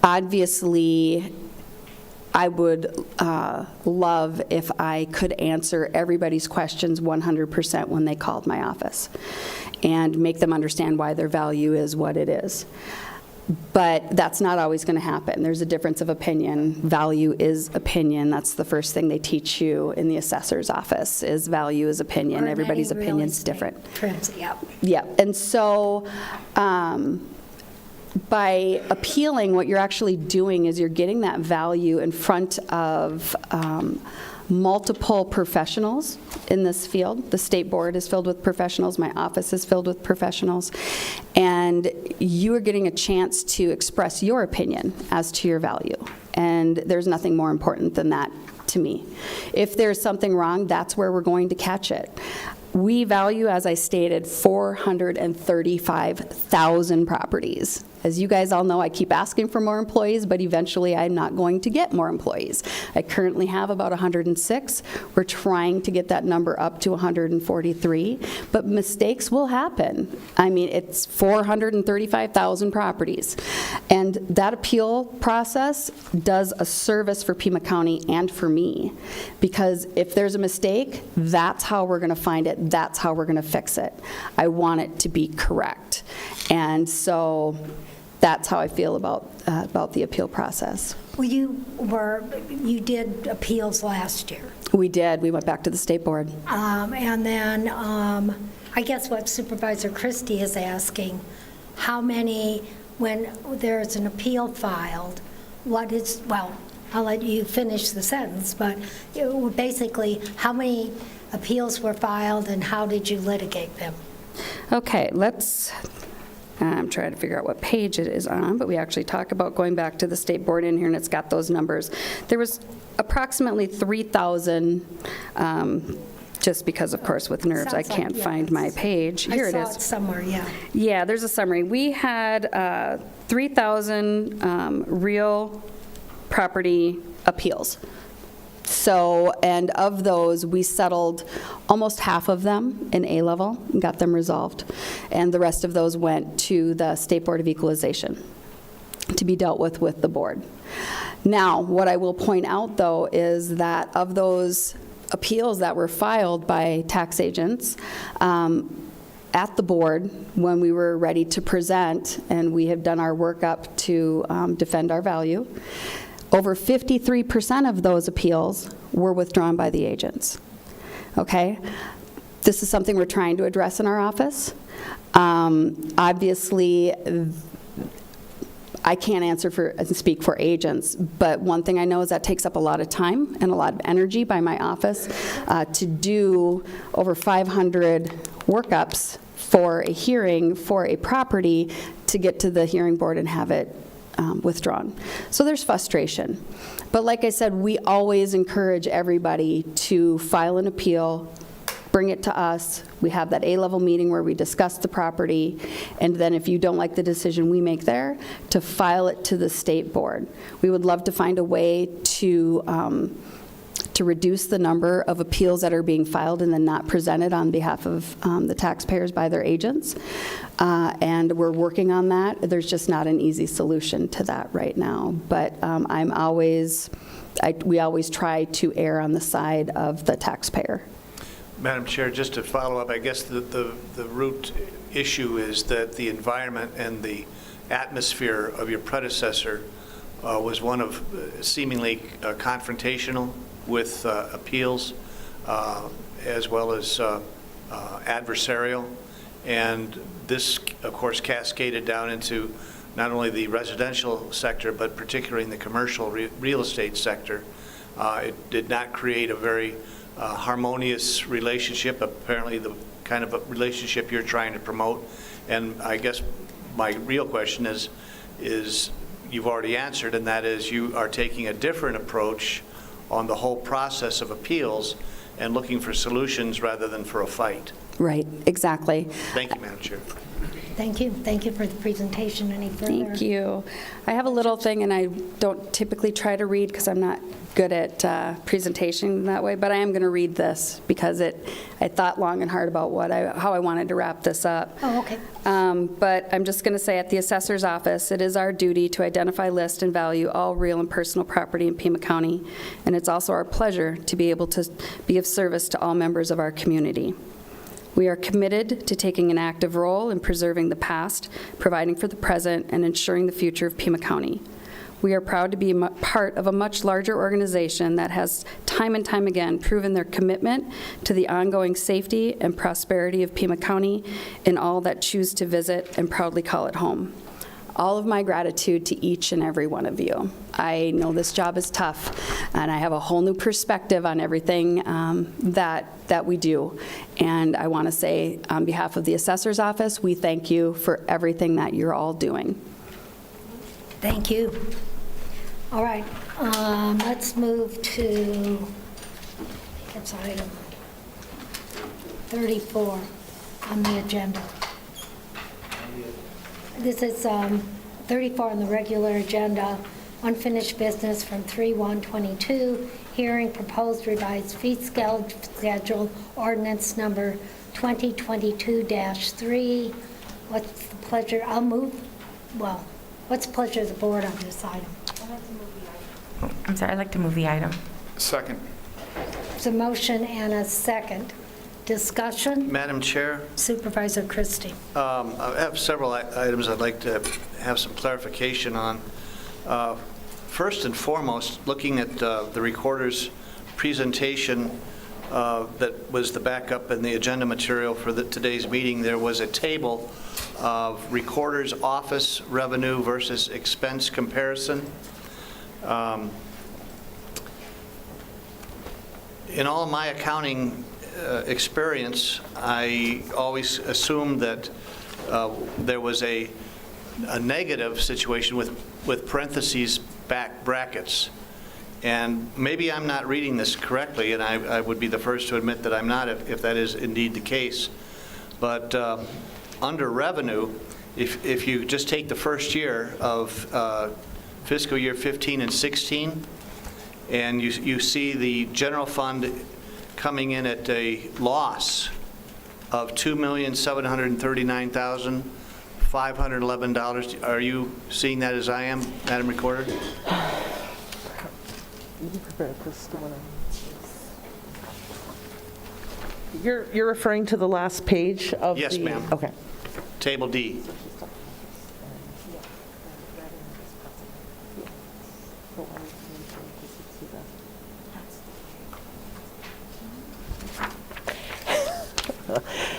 Obviously, I would love if I could answer everybody's questions 100% when they called my office and make them understand why their value is what it is. But that's not always going to happen. There's a difference of opinion. Value is opinion. That's the first thing they teach you in the assessor's office, is value is opinion. Everybody's opinion is different. Yep. And so by appealing, what you're actually doing is you're getting that value in front of multiple professionals in this field. The state board is filled with professionals. My office is filled with professionals. And you are getting a chance to express your opinion as to your value. And there's nothing more important than that to me. If there's something wrong, that's where we're going to catch it. We value, as I stated, 435,000 properties As you guys all know, I keep asking for more employees, but eventually I'm not going to get more employees. I currently have about 106. We're trying to get that number up to 143, but mistakes will happen. I mean, it's 435,000 properties. And that appeal process does a service for Pima County and for me, because if there's a mistake, that's how we're going to find it. That's how we're going to fix it. I want it to be correct. And so that's how I feel about the appeal process. Well, you did appeals last year. We did. We went back to the state board. And then I guess what Supervisor Christie is asking, how many, when there's an appeal filed, what is, well, I'll let you finish the sentence, but basically, how many appeals were filed and how did you litigate them? Okay, I'm trying to figure out what page it is on, but we actually talk about going back to the state board in here, and it's got those numbers. There was approximately 3,000, just because, of course, with nerves, I can't find my page. Here it is. I saw it somewhere, yeah. Yeah, there's a summary. We had 3,000 real property appeals. So, and of those, we settled almost half of them in A-level and got them resolved. And the rest of those went to the State Board of Equalization to be dealt with the board. Now, what I will point out, though, is that of those appeals that were filed by tax agents, at the board, when we were ready to present, and we have done our work up to defend our value, over 53% of those appeals were withdrawn by the agents. Okay? This is something we're trying to address in our office. Obviously, I can't speak for agents, but one thing I know is that takes up a lot of time and a lot of energy by my office to do over 500 workups for a hearing for a property to get to the hearing board and have it withdrawn. So there's frustration. But like I said, we always encourage everybody to file an appeal, bring it to us. We have that A-level meeting where we discuss the property, and then if you don't like the decision we make there, to file it to the state board. We would love to find a way to reduce the number of appeals that are being filed and then not presented on behalf of the taxpayers by their agents. And we're working on that. There's just not an easy solution to that right now. But we always try to err on the side of the taxpayer. Madam Chair, just to follow up, I guess the root issue is that the environment and the atmosphere of your predecessor was one of seemingly confrontational with appeals, as well as adversarial. And this, of course, cascaded down into not only the residential sector, but particularly in the commercial real estate sector. It did not create a very harmonious relationship, apparently the kind of a relationship you're trying to promote. And I guess my real question is you've already answered, and that is you are taking a different approach on the whole process of appeals and looking for solutions rather than for a fight. Right, exactly. Thank you, Madam Chair. Thank you. Thank you for the presentation. Any further? Thank you. I have a little thing, and I don't typically try to read because I'm not good at presentation that way, but I am going to read this because I thought long and hard about how I wanted to wrap this up. Oh, okay. But I'm just going to say, at the Assessor's Office, it is our duty to identify, list, and value all real and personal property in Pima County, and it's also our pleasure to be able to be of service to all members of our community. We are committed to taking an active role in preserving the past, providing for the present, and ensuring the future of Pima County. We are proud to be part of a much larger organization that has time and time again proven their commitment to the ongoing safety and prosperity of Pima County in all that choose to visit and proudly call it home. All of my gratitude to each and every one of you. I know this job is tough, and I have a whole new perspective on everything that we do. And I want to say, on behalf of the Assessor's Office, we thank you for everything that you're all doing. Thank you. All right, let's move to, it's item 34 on the agenda. This is 34 on the regular agenda, unfinished business from 3/1/22, hearing proposed revised fee schedule, ordinance number 2022-3. What's the pleasure? What's the pleasure of the board on this item? I'm sorry, I'd like to move the item. Second. There's a motion and a second. Discussion? Madam Chair, Supervisor Christie. I have several items I'd like to have some clarification on. First and foremost, looking at the recorder's presentation that was the backup in the agenda material for today's meeting, there was a table of recorder's office revenue versus expense comparison. In all my accounting experience, I always assumed that there was a negative situation with parentheses back brackets. And maybe I'm not reading this correctly, and I would be the first to admit that I'm not if that is indeed the case. But under revenue, if you just take the first year of fiscal year 15 and 16, and you see the general fund coming in at a loss of $2,739,511. Are you seeing that as I am, Madam Recorder? You're referring to the last page of the... Yes, ma'am. Okay. Table D.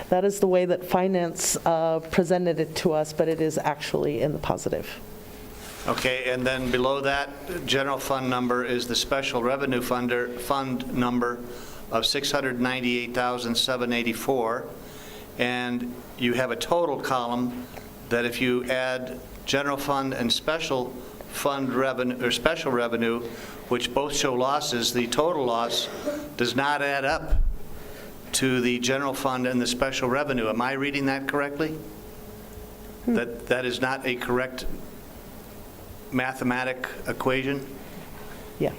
That is the way that finance presented it to us, but it is actually in the positive. Okay, and then below that general fund number is the special revenue fund number of $698,784, and you have a total column that if you add general fund and special fund revenue or special revenue, which both show losses, the total loss does not add up to the general fund and the special revenue. Am I reading that correctly? That is not a correct mathematic equation? Yeah.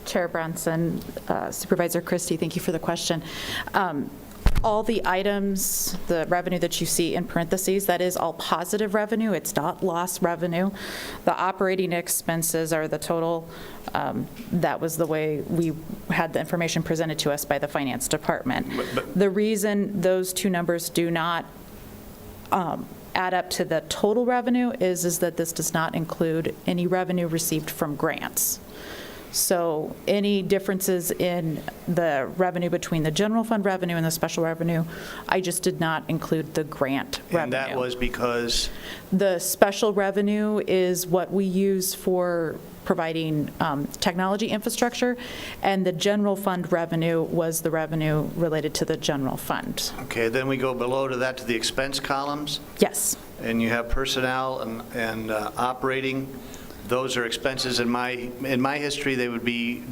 Chair Bronson, Supervisor Christie, thank you for the question. All the items, the revenue that you see in parentheses, that is all positive revenue. It's not lost revenue. The operating expenses are the total. That was the way we had the information presented to us by the finance department. The reason those two numbers do not add up to the total revenue is that this does not include any revenue received from grants. So any differences in the revenue between the general fund revenue and the special revenue, I just did not include the grant revenue. And that was because? The special revenue is what we use for providing technology infrastructure, and the general fund revenue was the revenue related to the general fund. Okay, then we go below to that to the expense columns? Yes. And you have personnel and operating. Those are expenses. In my history, they would be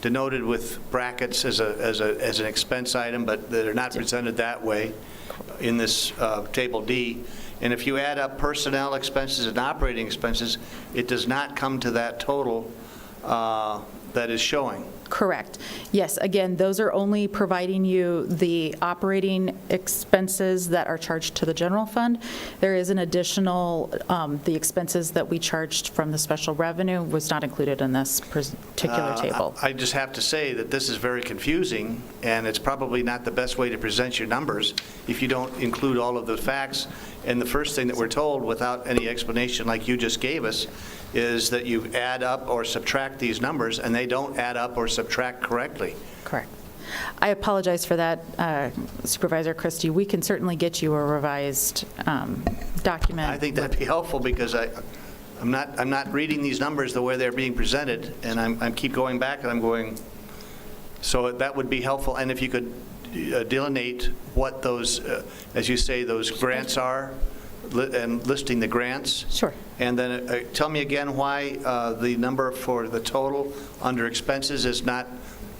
denoted with brackets as an expense item, but they're not presented that way in this table D. And if you add up personnel expenses and operating expenses, it does not come to that total that is showing. Correct. Yes, again, those are only providing you the operating expenses that are charged to the general fund. There is an additional, the expenses that we charged from the special revenue was not included in this particular table. I just have to say that this is very confusing, and it's probably not the best way to present your numbers if you don't include all of the facts. And the first thing that we're told, without any explanation like you just gave us, is that you add up or subtract these numbers, and they don't add up or subtract correctly. Correct. I apologize for that, Supervisor Christie. We can certainly get you a revised document. I think that'd be helpful, because I'm not reading these numbers the way they're being presented, and I keep going back and I'm going. So that would be helpful, and if you could delineate what those, as you say, those grants are, and listing the grants. Sure. And then tell me again why the number for the total under expenses is not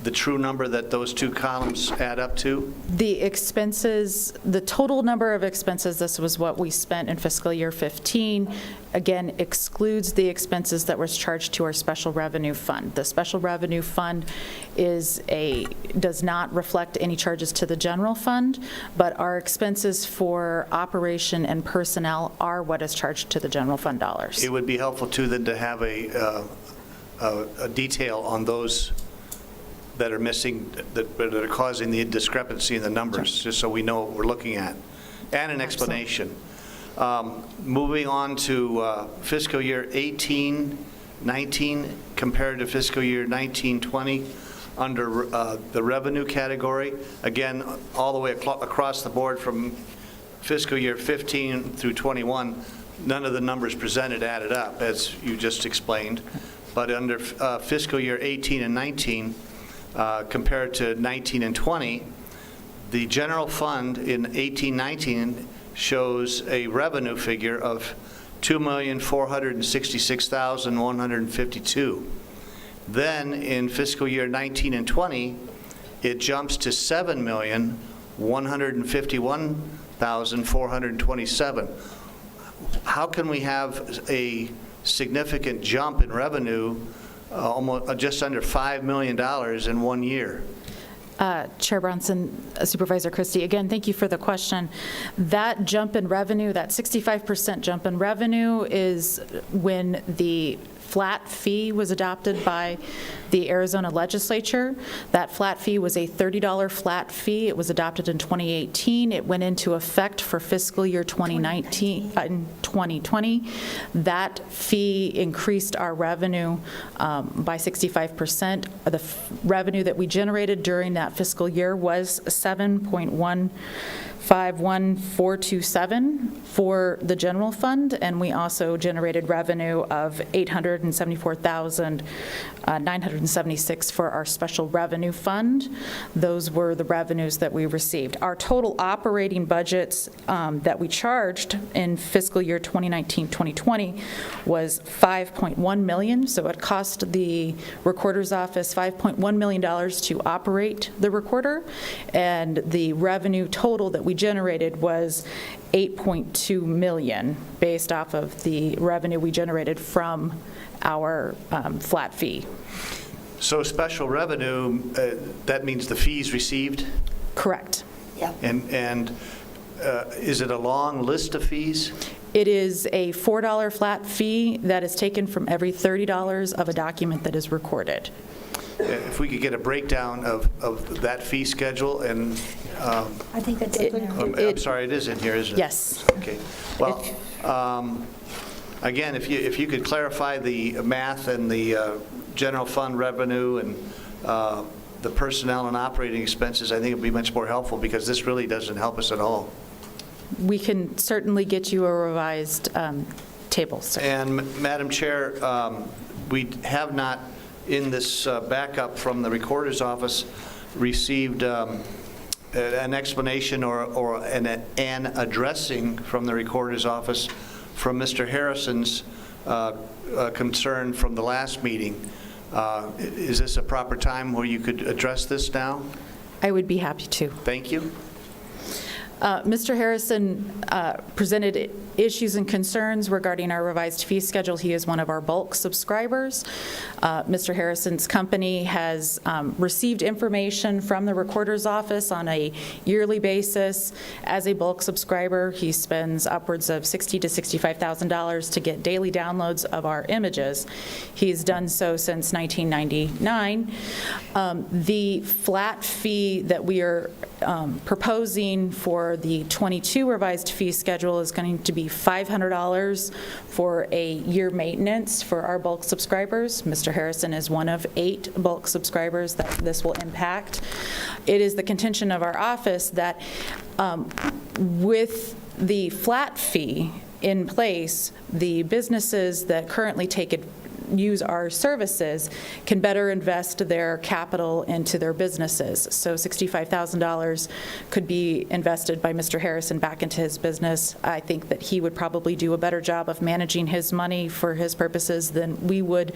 the true number that those two columns add up to? The expenses, the total number of expenses, this was what we spent in fiscal year 15, again, excludes the expenses that was charged to our special revenue fund. The special revenue fund does not reflect any charges to the general fund, but our expenses for operation and personnel are what is charged to the general fund dollars. It would be helpful too then to have a detail on those that are missing, that are causing the discrepancy in the numbers, just so we know what we're looking at, and an explanation. Moving on to fiscal year 18-19 compared to fiscal year 19-20 under the revenue category. Again, all the way across the board from fiscal year 15 through 21, none of the numbers presented added up, as you just explained. But under fiscal year 18 and 19, compared to 19 and 20, the general fund in 18-19 shows a revenue figure of $2,466,152. Then in fiscal year 19 and 20, it jumps to $7,151,427. How can we have a significant jump in revenue, almost just under $5 million in 1 year? Chair Bronson, Supervisor Christie, again, thank you for the question. That jump in revenue, that 65% jump in revenue is when the flat fee was adopted by the Arizona legislature. That flat fee was a $30 flat fee. It was adopted in 2018. It went into effect for fiscal year 2020. That fee increased our revenue by 65%. The revenue that we generated during that fiscal year was $7,151,427 for the general fund, and we also generated revenue of $874,976 for our special revenue fund. Those were the revenues that we received. Our total operating budgets that we charged in fiscal year 2019-2020 was $5.1 million, so it cost the recorder's office $5.1 million to operate the recorder, and the revenue total that we generated was $8.2 million based off of the revenue we generated from our flat fee. So special revenue, that means the fees received? Correct. Yeah. And is it a long list of fees? It is a $4 flat fee that is taken from every $30 of a document that is recorded. If we could get a breakdown of that fee schedule and... I think that's in there. I'm sorry, it is in here, isn't it? Yes. Okay. Well, again, if you could clarify the math and the general fund revenue and the personnel and operating expenses, I think it would be much more helpful, because this really doesn't help us at all. We can certainly get you a revised table, sir. And Madam Chair, we have not, in this backup from the Recorder's Office, received an explanation or an addressing from the Recorder's Office from Mr. Harrison's concern from the last meeting. Is this a proper time where you could address this now? I would be happy to. Thank you. Mr. Harrison presented issues and concerns regarding our revised fee schedule. He is one of our bulk subscribers. Mr. Harrison's company has received information from the Recorder's Office on a yearly basis. As a bulk subscriber, he spends upwards of $60,000 to $65,000 to get daily downloads of our images. He's done so since 1999. The flat fee that we are proposing for the 22 revised fee schedule is going to be $500 for a year maintenance for our bulk subscribers. Mr. Harrison is one of 8 bulk subscribers that this will impact. It is the contention of our office that with the flat fee in place, the businesses that currently take use our services can better invest their capital into their businesses. So $65,000 could be invested by Mr. Harrison back into his business. I think that he would probably do a better job of managing his money for his purposes than we would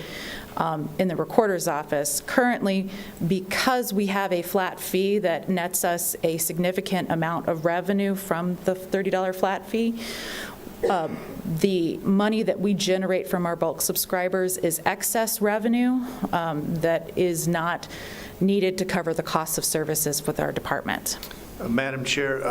in the recorder's office. Currently, because we have a flat fee that nets us a significant amount of revenue from the $30 flat fee, the money that we generate from our bulk subscribers is excess revenue that is not needed to cover the cost of services with our department. Madam Chair,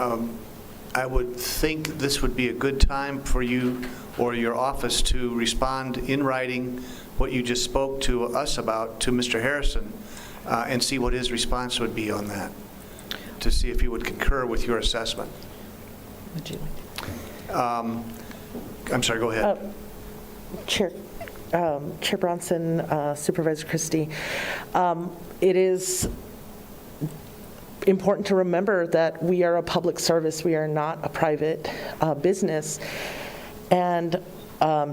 I would think this would be a good time for you or your office to respond in writing what you just spoke to us about to Mr. Harrison and see what his response would be on that, to see if he would concur with your assessment. Would you like I'm sorry, go ahead. Chair Bronson, Supervisor Christie, it is important to remember that we are a public service. We are not a private business. And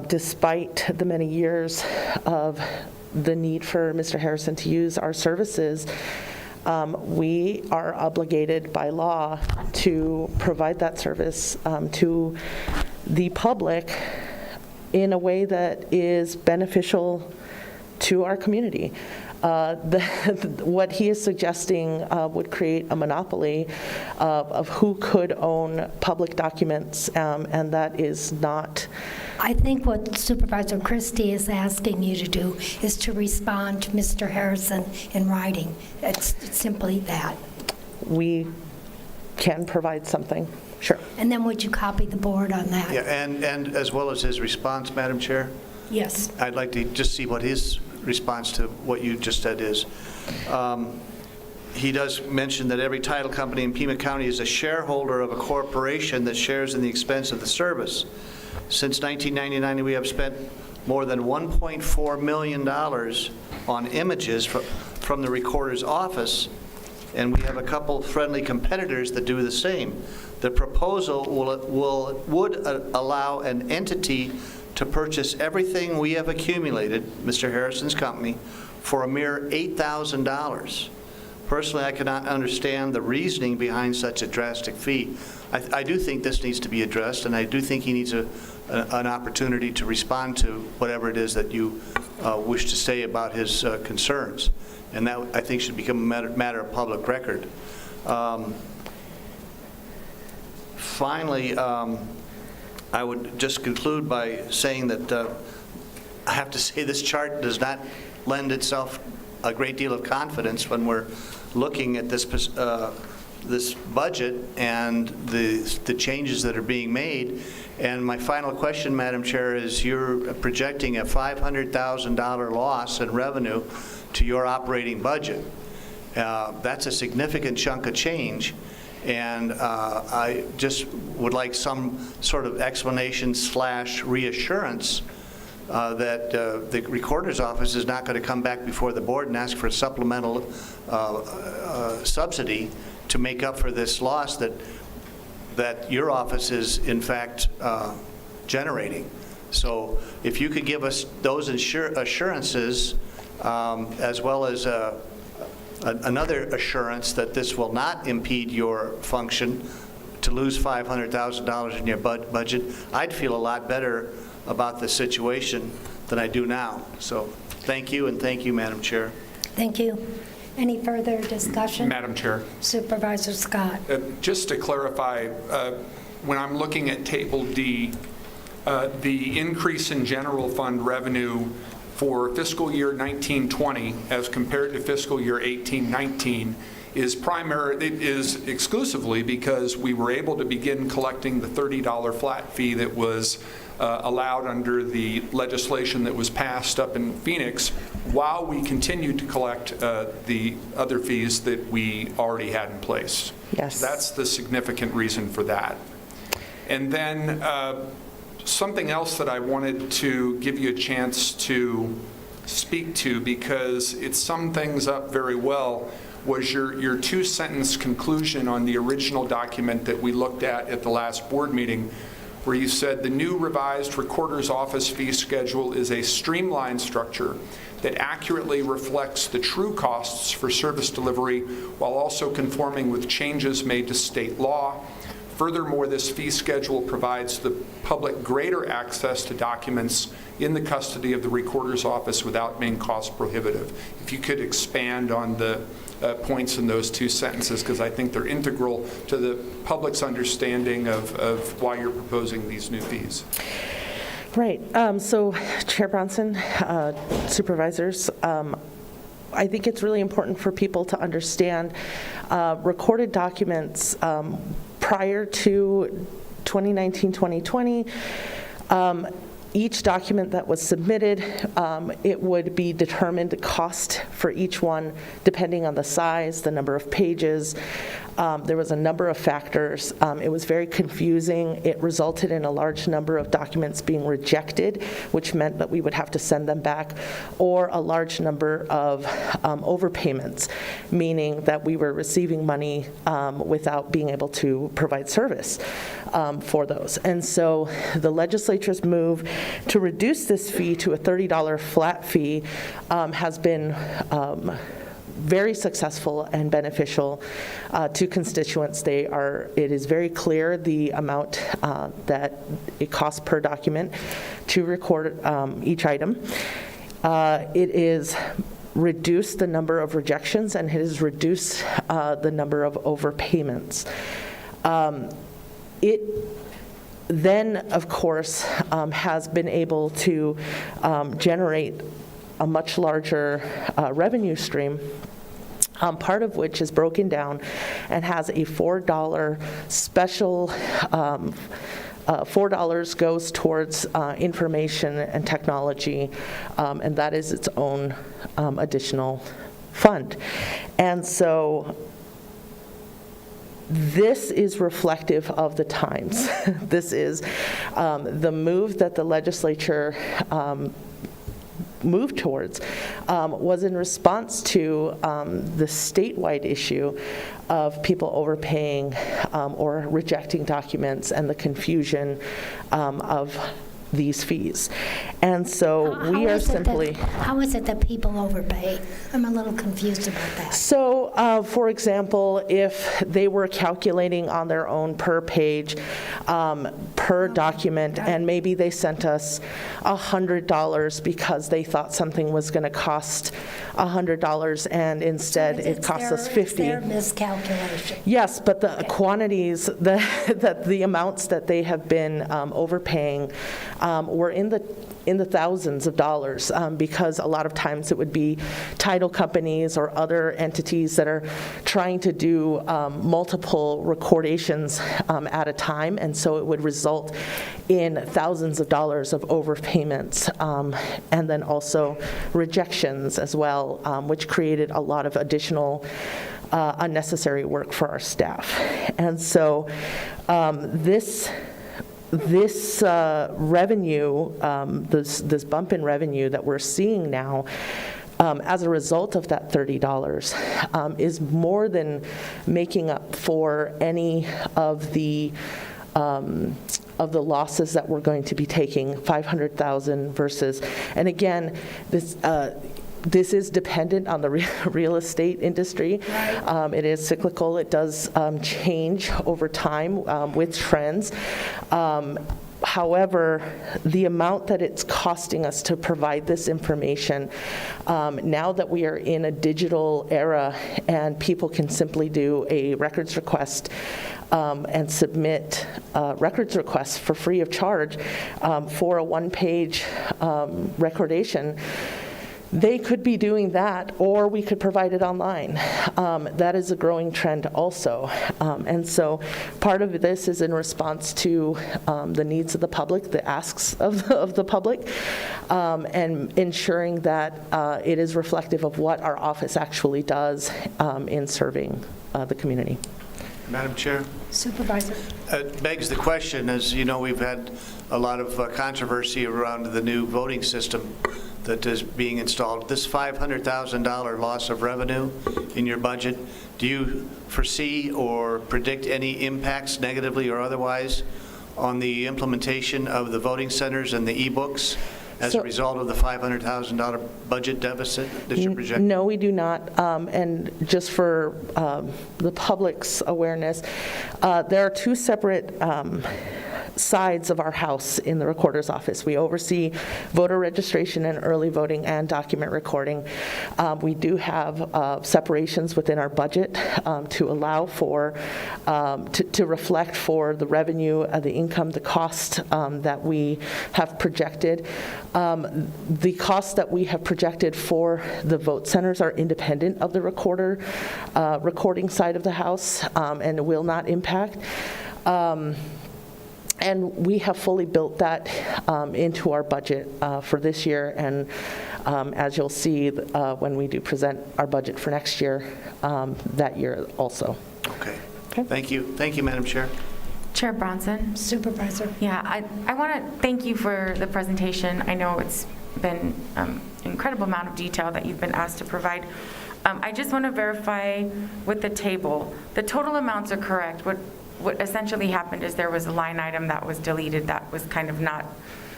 despite the many years of the need for Mr. Harrison to use our services, we are obligated by law to provide that service to the public in a way that is beneficial to our community. What he is suggesting would create a monopoly of who could own public documents, and that is not. I think what Supervisor Christie is asking you to do is to respond to Mr. Harrison in writing. It's simply that. We can provide something, sure. And then would you copy the board on that? Yeah, and as well as his response, Madam Chair? Yes. I'd like to just see what his response to what you just said is. He does mention that every title company in Pima County is a shareholder of a corporation that shares in the expense of the service. Since 1999, we have spent more than $1.4 million on images from the recorder's office, and we have a couple friendly competitors that do the same. The proposal would allow an entity to purchase everything we have accumulated, Mr. Harrison's company, for a mere $8,000. Personally, I cannot understand the reasoning behind such a drastic fee. I do think this needs to be addressed, and I do think he needs an opportunity to respond to whatever it is that you wish to say about his concerns. And that, I think, should become a matter of public record. Finally, I would just conclude by saying that I have to say this chart does not lend itself a great deal of confidence when we're looking at this this budget and the changes that are being made. And my final question, Madam Chair, is you're projecting a $500,000 loss in revenue to your operating budget. That's a significant chunk of change. And I just would like some sort of explanation / reassurance that the recorder's office is not going to come back before the board and ask for a supplemental subsidy to make up for this loss that your office is in fact generating. So if you could give us those assurances as well as another assurance that this will not impede your function to lose $500,000 in your budget, I'd feel a lot better about the situation than I do now. So thank you, and thank you, Madam Chair. Thank you. Any further discussion? Madam Chair. Supervisor Scott. Just to clarify, when I'm looking at Table D, the increase in general fund revenue for fiscal year 1920 as compared to fiscal year 1819 is exclusively because we were able to begin collecting the $30 flat fee that was allowed under the legislation that was passed up in Phoenix, while we continued to collect the other fees that we already had in place. Yes. That's the significant reason for that. And then something else that I wanted to give you a chance to speak to, because it summed things up very well, was your two-sentence conclusion on the original document that we looked at the last board meeting, where you said the new revised recorder's office fee schedule is a streamlined structure that accurately reflects the true costs for service delivery while also conforming with changes made to state law. Furthermore, this fee schedule provides the public greater access to documents in the custody of the recorder's office without being cost prohibitive. If you could expand on the points in those two sentences, because I think they're integral to the public's understanding of why you're proposing these new fees. Right. So, Chair Bronson, supervisors, I think it's really important for people to understand recorded documents prior to 2019-2020. Each document that was submitted, it would be determined the cost for each one depending on the size, the number of pages. There was a number of factors. It was very confusing. It resulted in a large number of documents being rejected, which meant that we would have to send them back, or a large number of overpayments, meaning that we were receiving money without being able to provide service for those. And so the legislature's move to reduce this fee to a $30 flat fee has been very successful and beneficial to constituents. It is very clear the amount that it costs per document to record each item. It is reduced the number of rejections, and it has reduced the number of overpayments. It then, of course, has been able to generate a much larger revenue stream, part of which is broken down and has a $4 special. $4 goes towards information and technology, and that is its own additional fund. And so this is reflective of the times. This is the move that the legislature moved towards was in response to the statewide issue of people overpaying or rejecting documents and the confusion of these fees. And so we are simply... How is it that people overpay? I'm a little confused about that. So, for example, if they were calculating on their own per page, per document, and maybe they sent us $100 because they thought something was going to cost $100, and instead it costs us $50. It's their miscalculation. Yes, but the quantities, the amounts that they have been overpaying were in the thousands of dollars, because a lot of times it would be title companies or other entities that are trying to do multiple recordations at a time, and so it would result in thousands of dollars of overpayments, and then also rejections as well, which created a lot of additional unnecessary work for our staff. And so this revenue, this bump in revenue that we're seeing now, as a result of that $30, is more than making up for any of the losses that we're going to be taking, $500,000 versus, and again, this is dependent on the real estate industry. Right. It is cyclical. It does change over time with trends. However, the amount that it's costing us to provide this information, now that we are in a digital era and people can simply do a records request and submit records requests for free of charge for a one-page recordation, they could be doing that, or we could provide it online. That is a growing trend also. And so part of this is in response to the needs of the public, the asks of the public, and ensuring that it is reflective of what our office actually does in serving the community. Madam Chair? Supervisor. It begs the question, as you know, we've had a lot of controversy around the new voting system that is being installed. This $500,000 loss of revenue in your budget, do you foresee or predict any impacts, negatively or otherwise, on the implementation of the voting centers and the e-books as a So- result of the $500,000 budget deficit that you're projecting? No, we do not. And just for the public's awareness, there are two separate sides of our house in the recorder's office. We oversee voter registration and early voting and document recording. We do have separations within our budget to allow for, to reflect for the revenue, the income, the cost that we have projected. The costs that we have projected for the vote centers are independent of the recording side of the house, and will not impact. And we have fully built that into our budget for this year, and as you'll see when we do present our budget for next year, that year also. Okay. Thank you. Thank you, Madam Chair. Chair Bronson? Supervisor. Yeah, I want to thank you for the presentation. I know it's been an incredible amount of detail that you've been asked to provide. I just want to verify with the table, the total amounts are correct. What essentially happened is there was a line item that was deleted that was kind of not,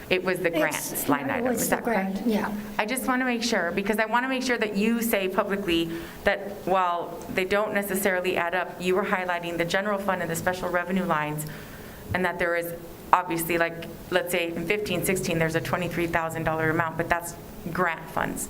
it was the grants line item. Is that correct? Yeah. I just want to make sure, because I want to make sure that you say publicly that while they don't necessarily add up, you were highlighting the general fund and the special revenue lines, and that there is obviously, like, let's say in 15, 16, there's a $23,000 amount, but that's grant funds.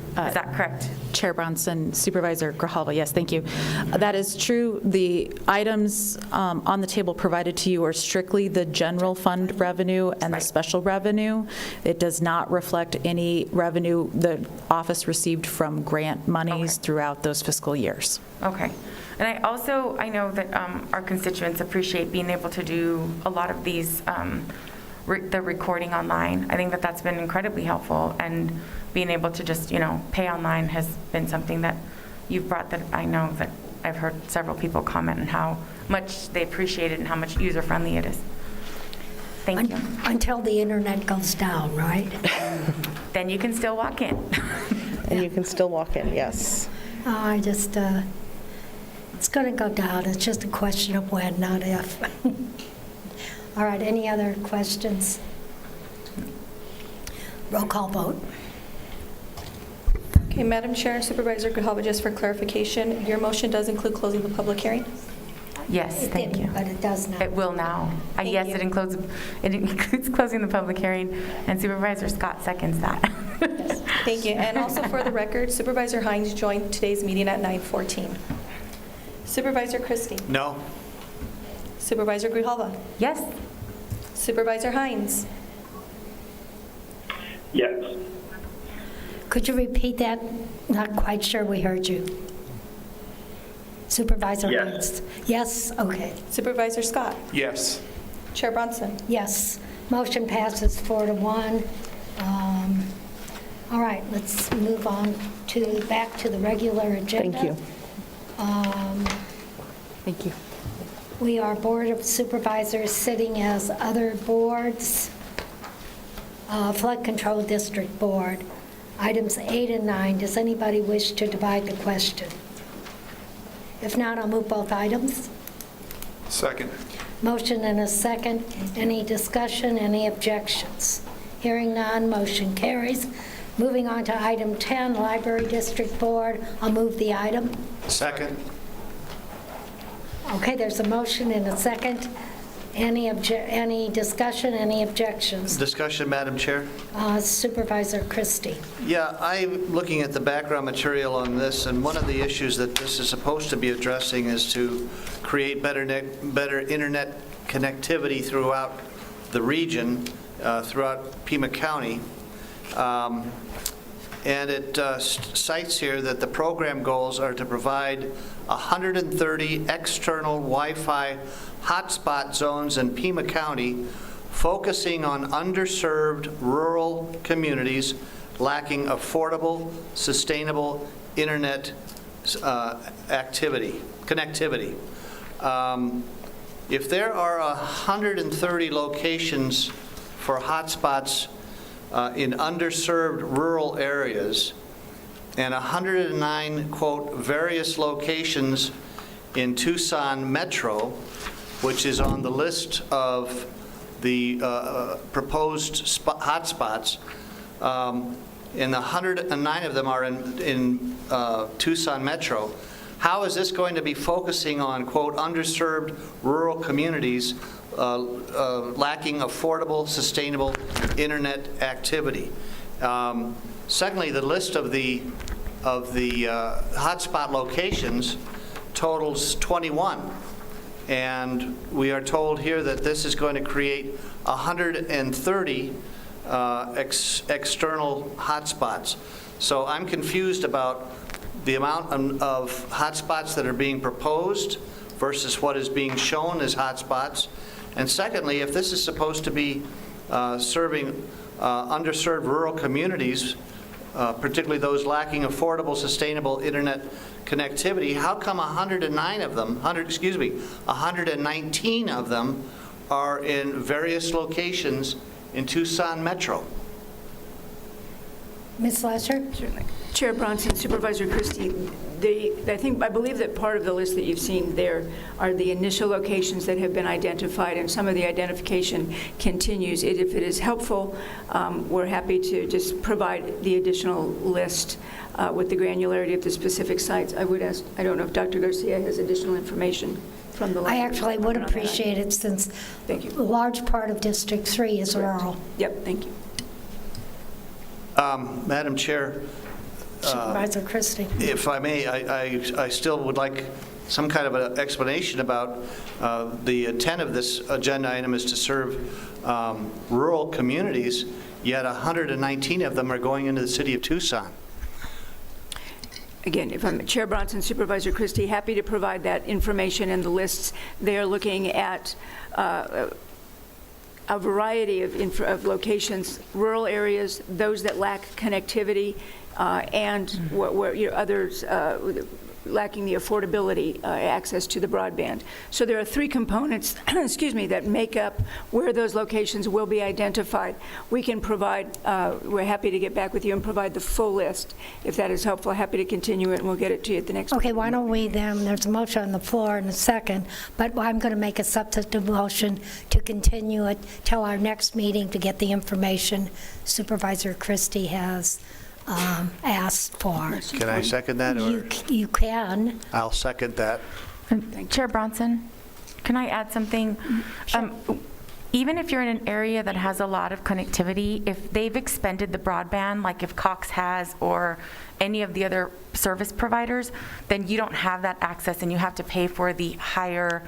Is that correct? Chair Bronson, Supervisor Grijalva, yes, thank you. That is true. The items on the table provided to you are strictly the general fund revenue and the special revenue. It does not reflect any revenue the office received from grant monies throughout those fiscal years. Okay. And I know that our constituents appreciate being able to do a lot of these, the recording online. I think that that's been incredibly helpful, and being able to just, pay online has been something that you've brought, that I know that I've heard several people comment on how much they appreciate it and how much user-friendly it is. Thank you. Until the internet goes down, right? Then you can still walk in. And you can still walk in, yes. I just, it's going to go down. It's just a question of when, not if. All right, any other questions? Roll call vote. Okay, Madam Chair, Supervisor Grijalva, just for clarification, your motion does include closing the public hearing? Yes, thank you. But it does now. It will now. Yes, it includes closing the public hearing, and Supervisor Scott seconds that. Yes, thank you. And also for the record, Supervisor Hines joined today's meeting at 9:14. Supervisor Christie? No. Supervisor Grijalva? Yes. Supervisor Hines? Yes. Could you repeat that? Not quite sure we heard you. Supervisor Yes. Hines? Yes, okay. Supervisor Scott? Yes. Chair Bronson? Yes. Motion passes 4-1. All right, let's move on back to the regular agenda. Thank you. Thank you. We are Board of Supervisors sitting as other boards. Flood Control District Board. Items 8 and 9. Does anybody wish to divide the question? If not, I'll move both items. Second. Motion and a second. Any discussion, any objections? Hearing none, motion carries. Moving on to item 10, Library District Board. I'll move the item. Second. Okay, there's a motion and a second. Any discussion, any objections? Discussion, Madam Chair? Supervisor Christie. Yeah, I'm looking at the background material on this, and one of the issues that this is supposed to be addressing is to create better internet connectivity throughout the region, throughout Pima County. And it cites here that the program goals are to provide 130 external Wi-Fi hotspot zones in Pima County, focusing on underserved rural communities lacking affordable, sustainable internet connectivity. If there are 130 locations for hotspots in underserved rural areas, and 109, quote, various locations in Tucson Metro, which is on the list of the proposed hotspots, and 109 of them are in Tucson Metro. How is this going to be focusing on, quote, underserved rural communities lacking affordable, sustainable internet activity? Secondly, the list of the hotspot locations totals 21. And we are told here that this is going to create 130 external hotspots. So I'm confused about the amount of hotspots that are being proposed versus what is being shown as hotspots. And secondly, if this is supposed to be serving underserved rural communities, particularly those lacking affordable, sustainable internet connectivity, how come 119 of them are in various locations in Tucson Metro? Ms. Lesher? Certainly. Chair Bronson, Supervisor Christie, I believe that part of the list that you've seen there are the initial locations that have been identified, and some of the identification continues. If it is helpful, we're happy to just provide the additional list with the granularity of the specific sites. I would ask, I don't know if Dr. Garcia has additional information from the I actually would appreciate it, since a large part of District 3 is rural. Yep, thank you. Madam Chair, Supervisor Christie. if I may, I still would like some kind of an explanation about the intent of this agenda item is to serve rural communities, yet 119 of them are going into the city of Tucson. Again, if I'm Chair Bronson, Supervisor Christie, happy to provide that information and the lists. They are looking at a variety of locations, rural areas, those that lack connectivity, and where others lacking the affordability access to the broadband. So there are three components, excuse me, that make up where those locations will be identified. We can provide, we're happy to get back with you and provide the full list. If that is helpful, happy to continue it, and we'll get it to you at the next Okay, why don't we then, there's a motion on the floor in a second, but I'm going to make a substitute motion to continue it till our next meeting to get the information Supervisor Christie has asked for. Can I second that? Or? You can. I'll second that. Chair Bronson, can I add something? Sure. Even if you're in an area that has a lot of connectivity, if they've expended the broadband, like if Cox has or any of the other service providers, then you don't have that access and you have to pay for the higher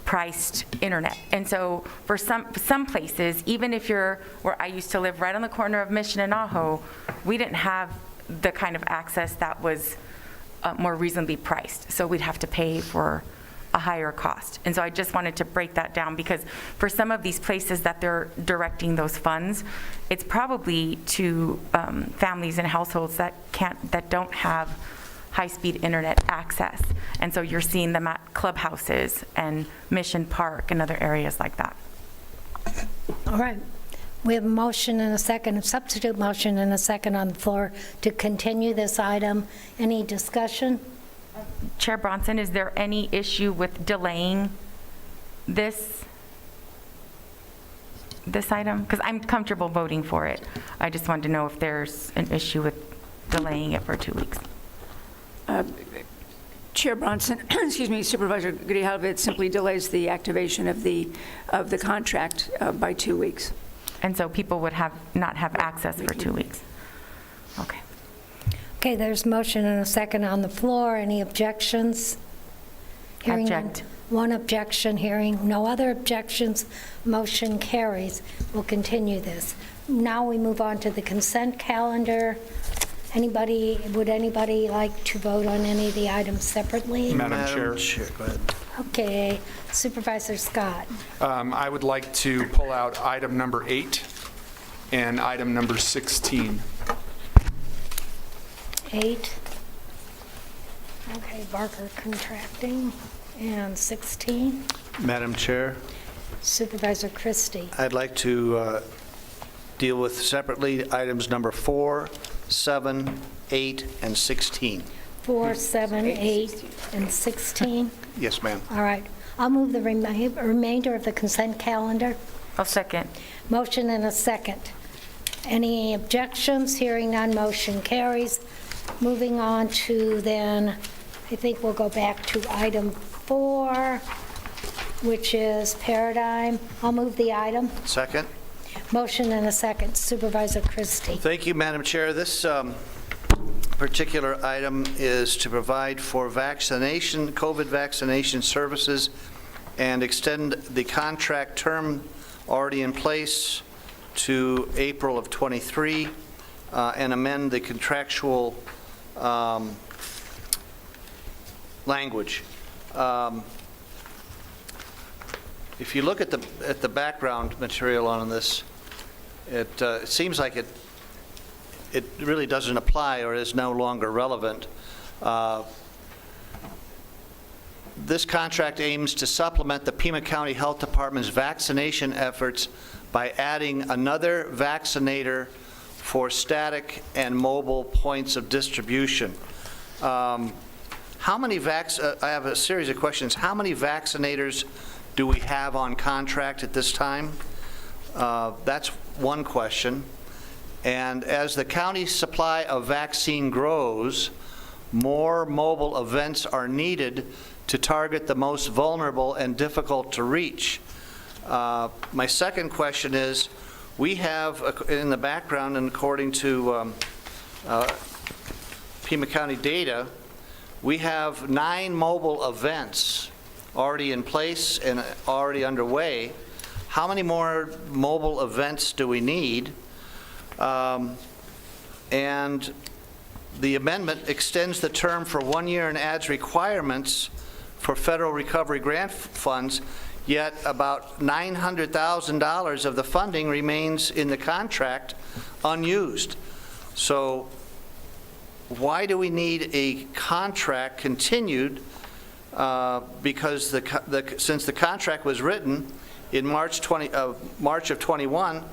priced internet. And so for some places, even if you're where I used to live, right on the corner of Mission and Ajo, we didn't have the kind of access that was more reasonably priced. So we'd have to pay for a higher cost. And so I just wanted to break that down, because for some of these places that they're directing those funds, it's probably to families and households that don't have high-speed internet access. And so you're seeing them at clubhouses and Mission Park and other areas like that. All right. We have a motion and a second, a substitute motion and a second on the floor to continue this item. Any discussion? Chair Bronson, is there any issue with delaying this item? Because I'm comfortable voting for it. I just wanted to know if there's an issue with delaying it for 2 weeks. Chair Bronson, excuse me, Supervisor Grijalva, it simply delays the activation of the contract by 2 weeks. And so people would not have access for 2 weeks. Okay. Okay, there's motion and a second on the floor. Any objections? Hearing none. Object. One objection, hearing no other objections, motion carries. We'll continue this. Now we move on to the consent calendar. Would anybody like to vote on any of the items separately? Madam Chair. Go ahead. Okay, Supervisor Scott. I would like to pull out item number 8 and item number 16. 8. Okay, Barker Contracting. And 16. Madam Chair, Supervisor Christie. I'd like to deal with separately items number 4, 7, 8, and 16. 4, 7, 8, and 16. Yes, ma'am. All right. I'll move the remainder of the consent calendar. I'll second. Motion and a second. Any objections? Hearing none, motion carries. Moving on to then, I think we'll go back to item 4, which is Paradigm. I'll move the item. Second. Motion and a second. Supervisor Christie. Thank you, Madam Chair. This particular item is to provide for vaccination, COVID vaccination services, and extend the contract term already in place to April of '23, and amend the contractual language. If you look at the background material on this, it seems like it really doesn't apply or is no longer relevant. This contract aims to supplement the Pima County Health Department's vaccination efforts by adding another vaccinator for static and mobile points of distribution. How many I have a series of questions. How many vaccinators do we have on contract at this time? That's one question. And as the county's supply of vaccine grows, more mobile events are needed to target the most vulnerable and difficult to reach. My second question is, we have in the background, and according to Pima County data, we have 9 mobile events already in place and already underway. How many more mobile events do we need? And the amendment extends the term for 1 year and adds requirements for federal recovery grant funds, yet about $900,000 of the funding remains in the contract unused. So why do we need a contract continued? Because since the contract was written in March of 21,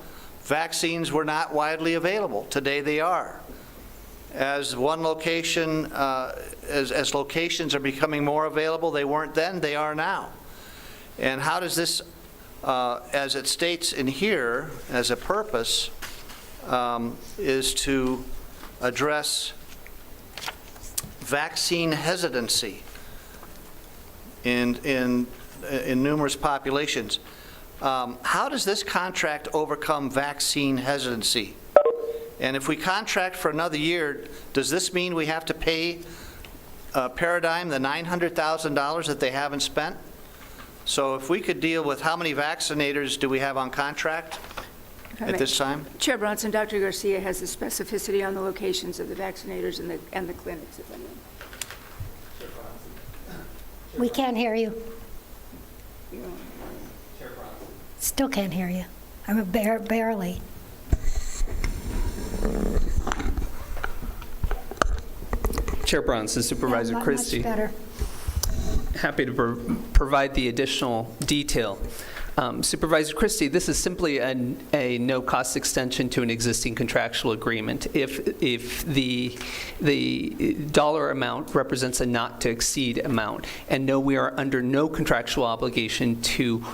vaccines were not widely available. Today they are. As one location, as locations are becoming more available, they weren't then, they are now. And how does this, as it states in here, as a purpose, is to address vaccine hesitancy in numerous populations. How does this contract overcome vaccine hesitancy? And if we contract for another year, does this mean we have to pay Paradigm the $900,000 that they haven't spent? So if we could deal with how many vaccinators do we have on contract at this time? Chair Bronson, Dr. Garcia has the specificity on the locations of the vaccinators and the clinics, if I may. We can't hear you. Still can't hear you. I'm barely. Chair Bronson, Supervisor Christie. Much better. Happy to provide the additional detail. Supervisor Christie, this is simply a no-cost extension to an existing contractual agreement. If the dollar amount represents a not-to-exceed amount, and no, we are under no contractual obligation to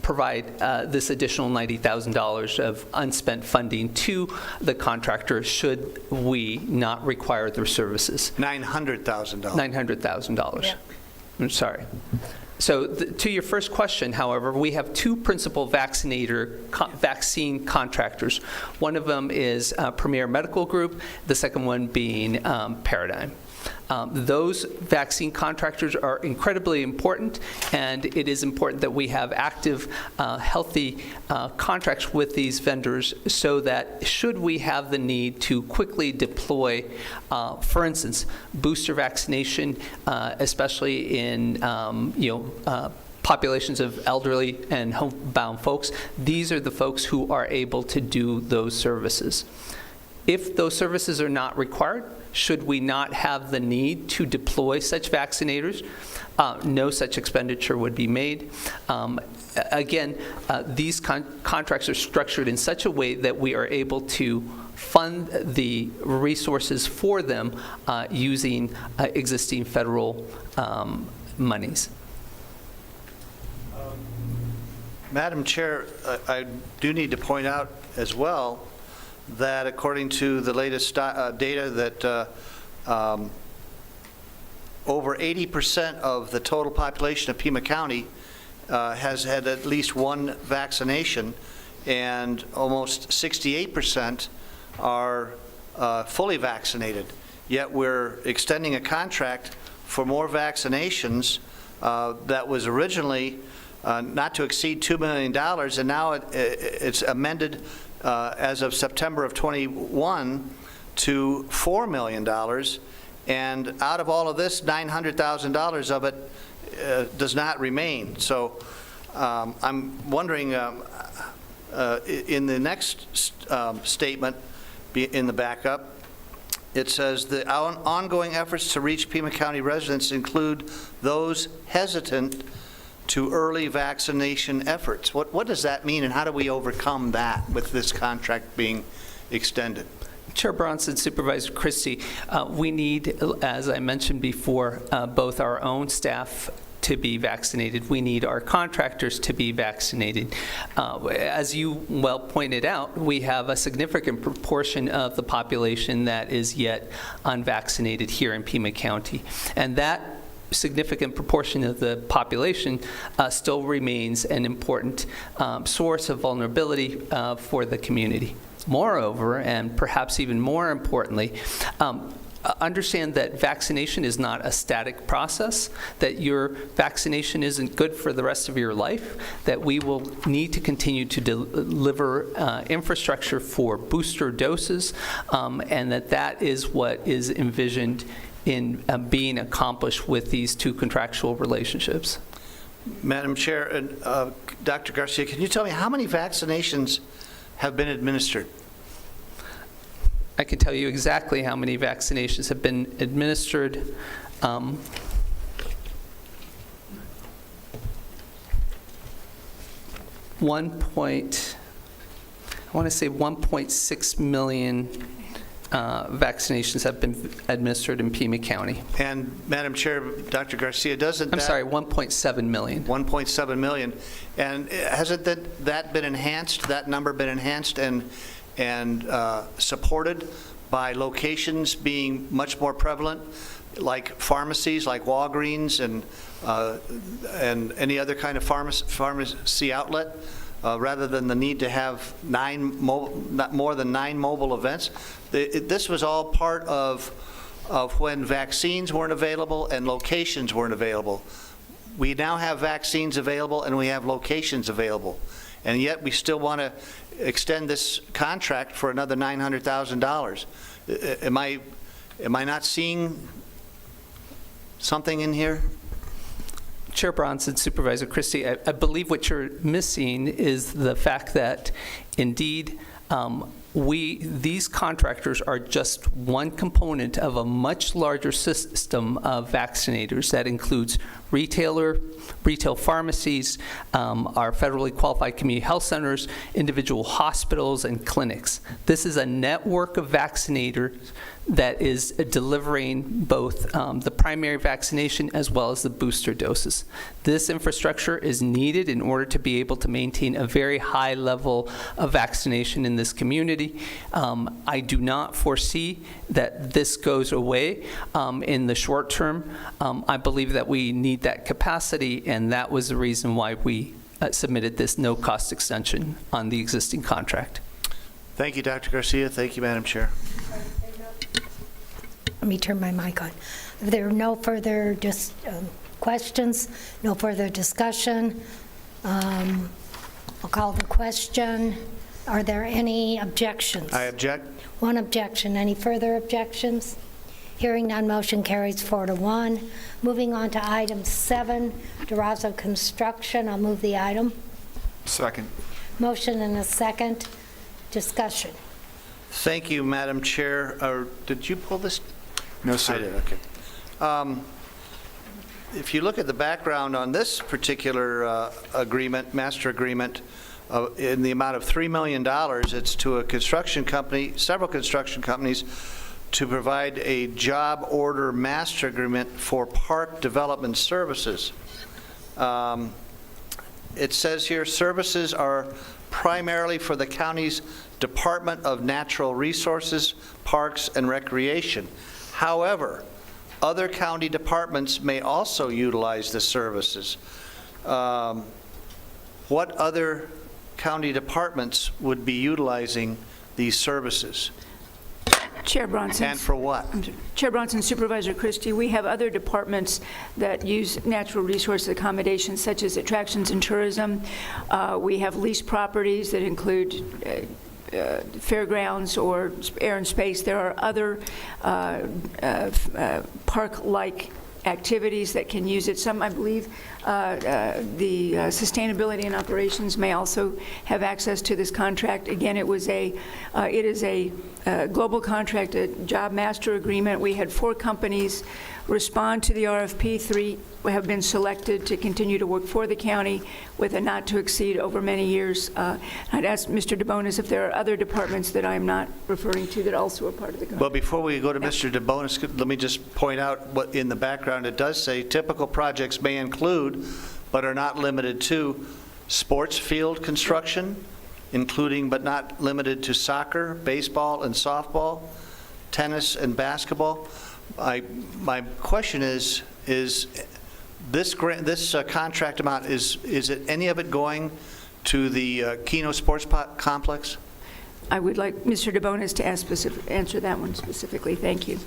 provide this additional $90,000 of unspent funding to the contractor should we not require their services. $900,000. $900,000. Yeah. I'm sorry. So to your first question, however, we have 2 principal vaccine contractors. One of them is Premier Medical Group, the second one being Paradigm. Those vaccine contractors are incredibly important, and it is important that we have active, healthy contracts with these vendors so that should we have the need to quickly deploy, for instance, booster vaccination, especially in populations of elderly and homebound folks, these are the folks who are able to do those services. If those services are not required, should we not have the need to deploy such vaccinators, no such expenditure would be made. Again, these contracts are structured in such a way that we are able to fund the resources for them using existing federal monies. Madam Chair, I do need to point out as well that according to the latest data that over 80% of the total population of Pima County has had at least one vaccination, and almost 68% are fully vaccinated. Yet we're extending a contract for more vaccinations that was originally not to exceed $2 million, and now it's amended as of September of 21 to $4 million. And out of all of this, $900,000 of it does not remain. So I'm wondering, in the next statement in the backup, it says the ongoing efforts to reach Pima County residents include those hesitant to early vaccination efforts. What does that mean, and how do we overcome that with this contract being extended? Chair Bronson, Supervisor Christie, we need, as I mentioned before, both our own staff to be vaccinated. We need our contractors to be vaccinated. As you well pointed out, we have a significant proportion of the population that is yet unvaccinated here in Pima County. And that significant proportion of the population still remains an important source of vulnerability for the community. Moreover, and perhaps even more importantly, understand that vaccination is not a static process, that your vaccination isn't good for the rest of your life, that we will need to continue to deliver infrastructure for booster doses, and that is what is envisioned in being accomplished with these two contractual relationships. Madam Chair, and Dr. Garcia, can you tell me how many vaccinations have been administered? I can tell you exactly how many vaccinations have been administered. I want to say 1.6 million vaccinations have been administered in Pima County. And Madam Chair, Dr. Garcia, I'm sorry, 1.7 million. 1.7 million. And hasn't that been enhanced, that number been enhanced and supported by locations being much more prevalent, like pharmacies, like Walgreens and any other kind of pharmacy outlet, rather than the need to have not more than 9 mobile events? This was all part of when vaccines weren't available and locations weren't available. We now have vaccines available and we have locations available, and yet we still want to extend this contract for another $900,000. Am I not seeing something in here? Chair Bronson, Supervisor Christie, I believe what you're missing is the fact that indeed these contractors are just one component of a much larger system of vaccinators that includes retail pharmacies, our federally qualified community health centers, individual hospitals, and clinics. This is a network of vaccinators that is delivering both the primary vaccination as well as the booster doses. This infrastructure is needed in order to be able to maintain a very high level of vaccination in this community. I do not foresee that this goes away in the short term. I believe that we need that capacity, and that was the reason why we submitted this no-cost extension on the existing contract. Thank you, Dr. Garcia. Thank you, Madam Chair. Let me turn my mic on. If there are no further questions, no further discussion, I'll call the question. Are there any objections? I object. One objection. Any further objections? Hearing none, motion carries 4-1. Moving on to item 7, Durazo Construction. I'll move the item. Second. Motion and a second. Discussion. Thank you, Madam Chair. Did you pull this? No, sir. I did, okay. If you look at the background on this particular agreement, master agreement, in the amount of $3 million, it's to a construction company, several construction companies, to provide a job order master agreement for park development services. It says here, services are primarily for the county's Department of Natural Resources, Parks, and Recreation. However, other county departments may also utilize the services. What other county departments would be utilizing these services? Chair Bronson. And for what? Chair Bronson, Supervisor Christie, we have other departments that use natural resource accommodations such as attractions and tourism. We have leased properties that include fairgrounds or air and space. There are other park-like activities that can use it. Some, I believe, the sustainability and operations may also have access to this contract. Again, it is a global contract, a job master agreement. We had 4 companies respond to the RFP. 3 have been selected to continue to work for the county with a not to exceed over many years. I'd ask Mr. DeBonis if there are other departments that I'm not referring to that also are part of the contract. Well, before we go to Mr. DeBonis, let me just point out what in the background it does say. Typical projects may include, but are not limited to, sports field construction, including but not limited to soccer, baseball, and softball, tennis, and basketball. My question is this contract amount, is it any of it going to the Keno Sports Complex? I would like Mr. DeBonis to answer that one specifically. Thank you.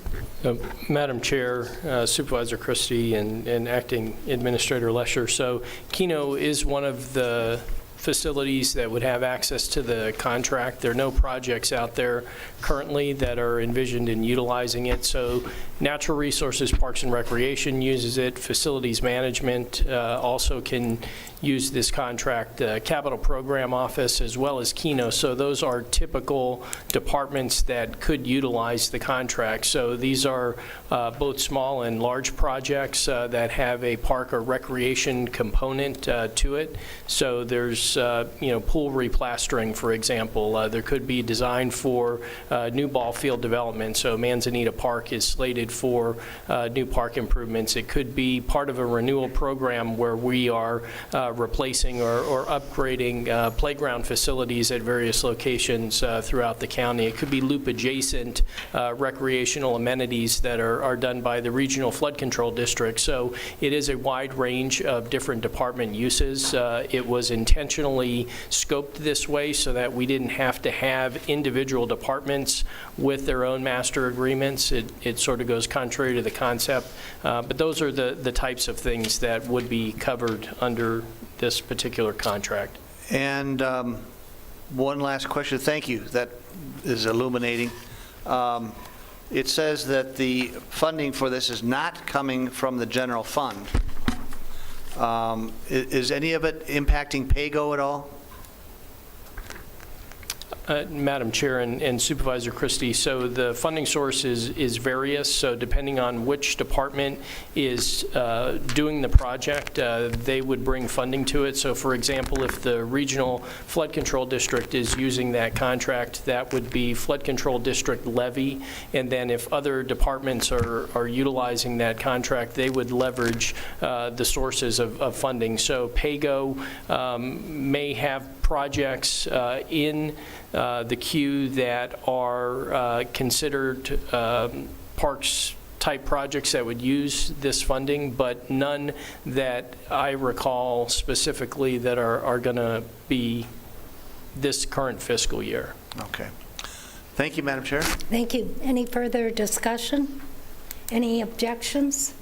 Madam Chair, Supervisor Christie, and Acting Administrator Lesher. So Keno is one of the facilities that would have access to the contract. There are no projects out there currently that are envisioned in utilizing it. So Natural Resources, Parks and Recreation uses it. Facilities Management also can use this contract. Capital Program Office as well as Keno. So those are typical departments that could utilize the contract. So these are both small and large projects that have a park or recreation component to it. So there's pool replastering, for example. There could be design for new ball field development. So Manzanita Park is slated for new park improvements. It could be part of a renewal program where we are replacing or upgrading playground facilities at various locations throughout the county. It could be loop adjacent recreational amenities that are done by the regional flood control district. So it is a wide range of different department uses. It was intentionally scoped this way so that we didn't have to have individual departments with their own master agreements. It sort of goes contrary to the concept, but those are the types of things that would be covered under this particular contract. And one last question. Thank you. That is illuminating. It says that the funding for this is not coming from the general fund. Is any of it impacting PAYGO at all? Madam Chair and Supervisor Christie, so the funding source is various. So depending on which department is doing the project, they would bring funding to it. So for example, if the regional flood control district is using that contract, that would be flood control district levy. And then if other departments are utilizing that contract, they would leverage the sources of funding. So PAYGO may have projects in the queue that are considered parks type projects that would use this funding, but none that I recall specifically that are going to be this current fiscal year. Okay. Thank you, Madam Chair. Thank you. Any further discussion? Any objections?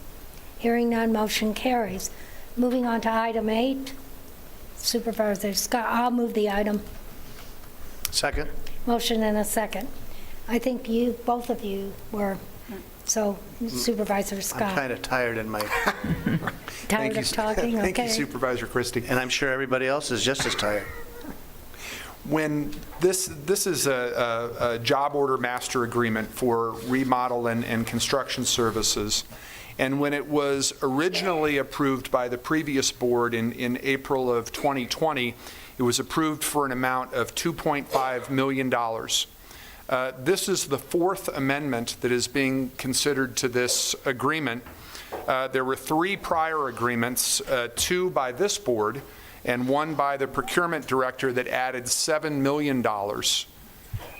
Hearing none, motion carries. Moving on to item 8. Supervisor Scott, I'll move the item. Second. Motion and a second. I think both of you were, so Supervisor Scott. I'm kind of tired in my... Tired of talking? Thank Okay. you, Supervisor Christie. And I'm sure everybody else is just as tired. When this is a job order master agreement for remodel and construction services, and when it was originally approved by the previous board in April of 2020, it was approved for an amount of $2.5 million. This is the 4th amendment that is being considered to this agreement. There were 3 prior agreements, 2 by this board and one by the procurement director that added $7 million.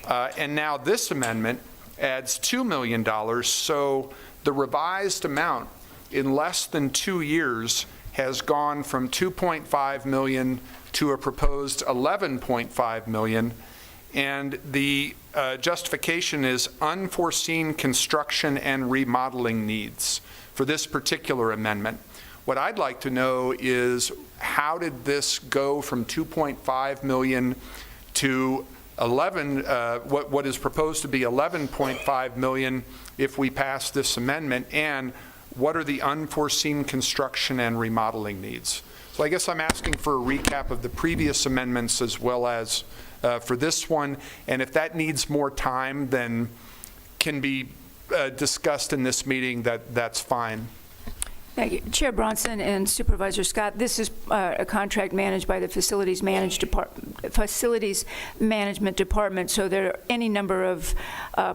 And now this amendment adds $2 million, so the revised amount in less than 2 years has gone from $2.5 million to a proposed $11.5 million, and the justification is unforeseen construction and remodeling needs for this particular amendment. What I'd like to know is, how did this go from $2.5 million to what is proposed to be $11.5 million if we pass this amendment, and what are the unforeseen construction and remodeling needs? So I guess I'm asking for a recap of the previous amendments as well as for this one, and if that needs more time then can be discussed in this meeting, that's fine. Thank you. Chair Bronson and Supervisor Scott, this is a contract managed by the Facilities Management Department, so there are any number of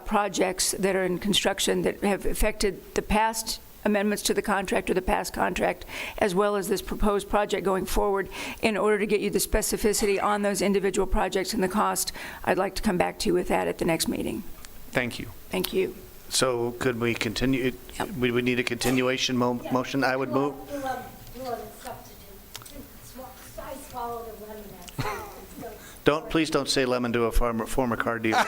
projects that are in construction that have affected the past amendments to the contract or the past contract, as well as this proposed project going forward. In order to get you the specificity on those individual projects and the cost, I'd like to come back to you with that at the next meeting. Thank you. Thank you. So could we continue? Yep. We would need a continuation motion. I would move. Do a substitute. I swallowed a lemon. Please don't say lemon to a former car dealer.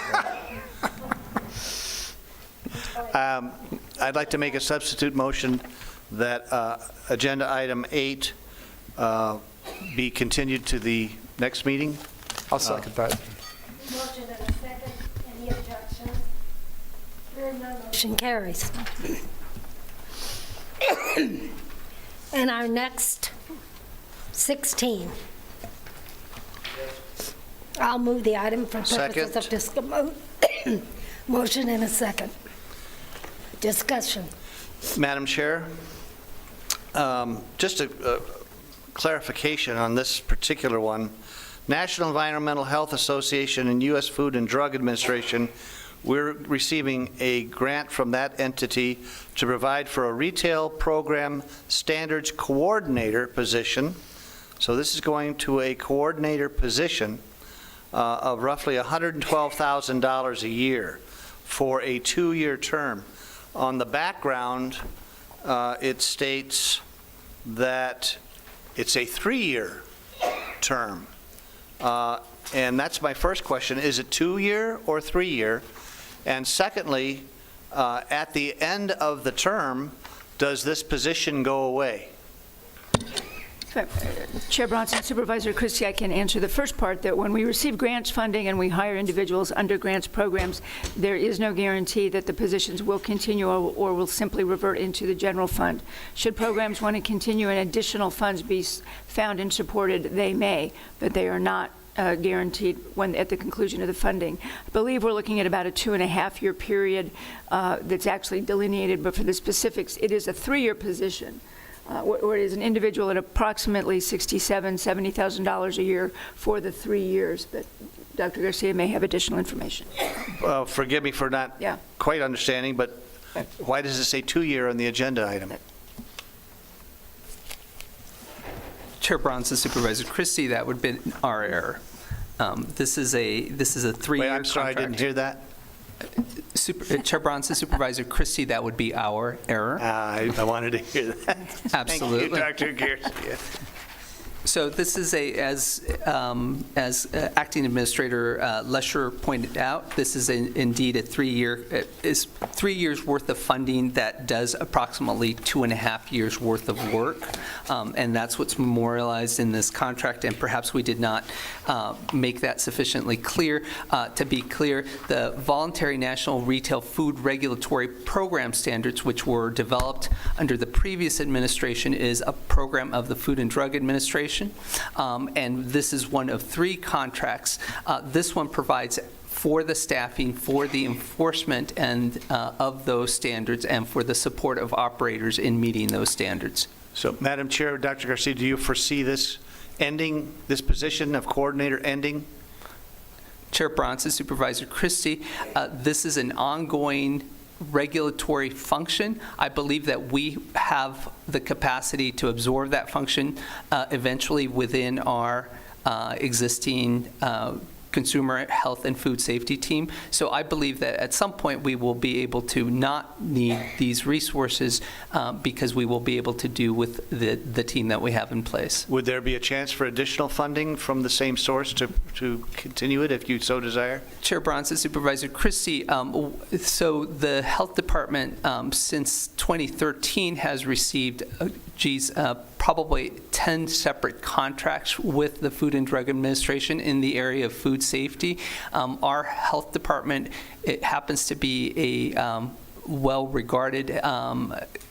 I'd like to make a substitute motion that agenda item 8 be continued to the next meeting. I'll second that. Motion and a second. Any objections? Hearing none, motion carries. And our next 16. I'll move the item for purposes of discussion. Motion and a second. Discussion. Madam Chair, just a clarification on this particular one. National Environmental Health Association and U.S. Food and Drug Administration, we're receiving a grant from that entity to provide for a retail program standards coordinator position. So this is going to a coordinator position of roughly $112,000 a year for a 2-year term. On the background, it states that it's a 3-year term. And that's my first question. Is it 2-year or 3-year? And secondly, at the end of the term, does this position go away? Chair Bronson, Supervisor Christie, I can answer the first part, that when we receive grants funding and we hire individuals under grants programs, there is no guarantee that the positions will continue or will simply revert into the general fund. Should programs want to continue and additional funds be found and supported, they may, but they are not guaranteed when at the conclusion of the funding. I believe we're looking at about a 2.5-year period that's actually delineated, but for the specifics, it is a 3-year position. Or it is an individual at approximately $67,000, $70,000 a year for the 3 years, but Dr. Garcia may have additional information. Forgive me for not quite understanding, but why does it say 2-year on the agenda item? Chair Bronson, Supervisor Christie, that would be our error. This is a 3-year contract. Wait, I'm sorry, I didn't hear that. Chair Bronson, Supervisor Christie, that would be our error. I wanted to hear that. Absolutely. Thank you, Dr. Garcia. So this is as Acting Administrator Lesher pointed out, this is indeed a 3 years worth of funding that does approximately 2.5 years worth of work, and that's what's memorialized in this contract. And perhaps we did not make that sufficiently clear. To be clear, the Voluntary National Retail Food Regulatory Program Standards, which were developed under the previous administration, is a program of the Food and Drug Administration. And this is one of 3 contracts. This one provides for the staffing, for the enforcement and of those standards, and for the support of operators in meeting those standards. So, Madam Chair, Dr. Garcia, do you foresee this ending, this position of coordinator ending? Chair Bronson, Supervisor Christie, this is an ongoing regulatory function. I believe that we have the capacity to absorb that function eventually within our existing consumer health and food safety team. So I believe that at some point we will be able to not need these resources because we will be able to do with the team that we have in place. Would there be a chance for additional funding from the same source to continue it if you so desire? Chair Bronson, Supervisor Christie, so the health department since 2013 has received probably 10 separate contracts with the Food and Drug Administration in the area of food safety. Our health department, it happens to be a well-regarded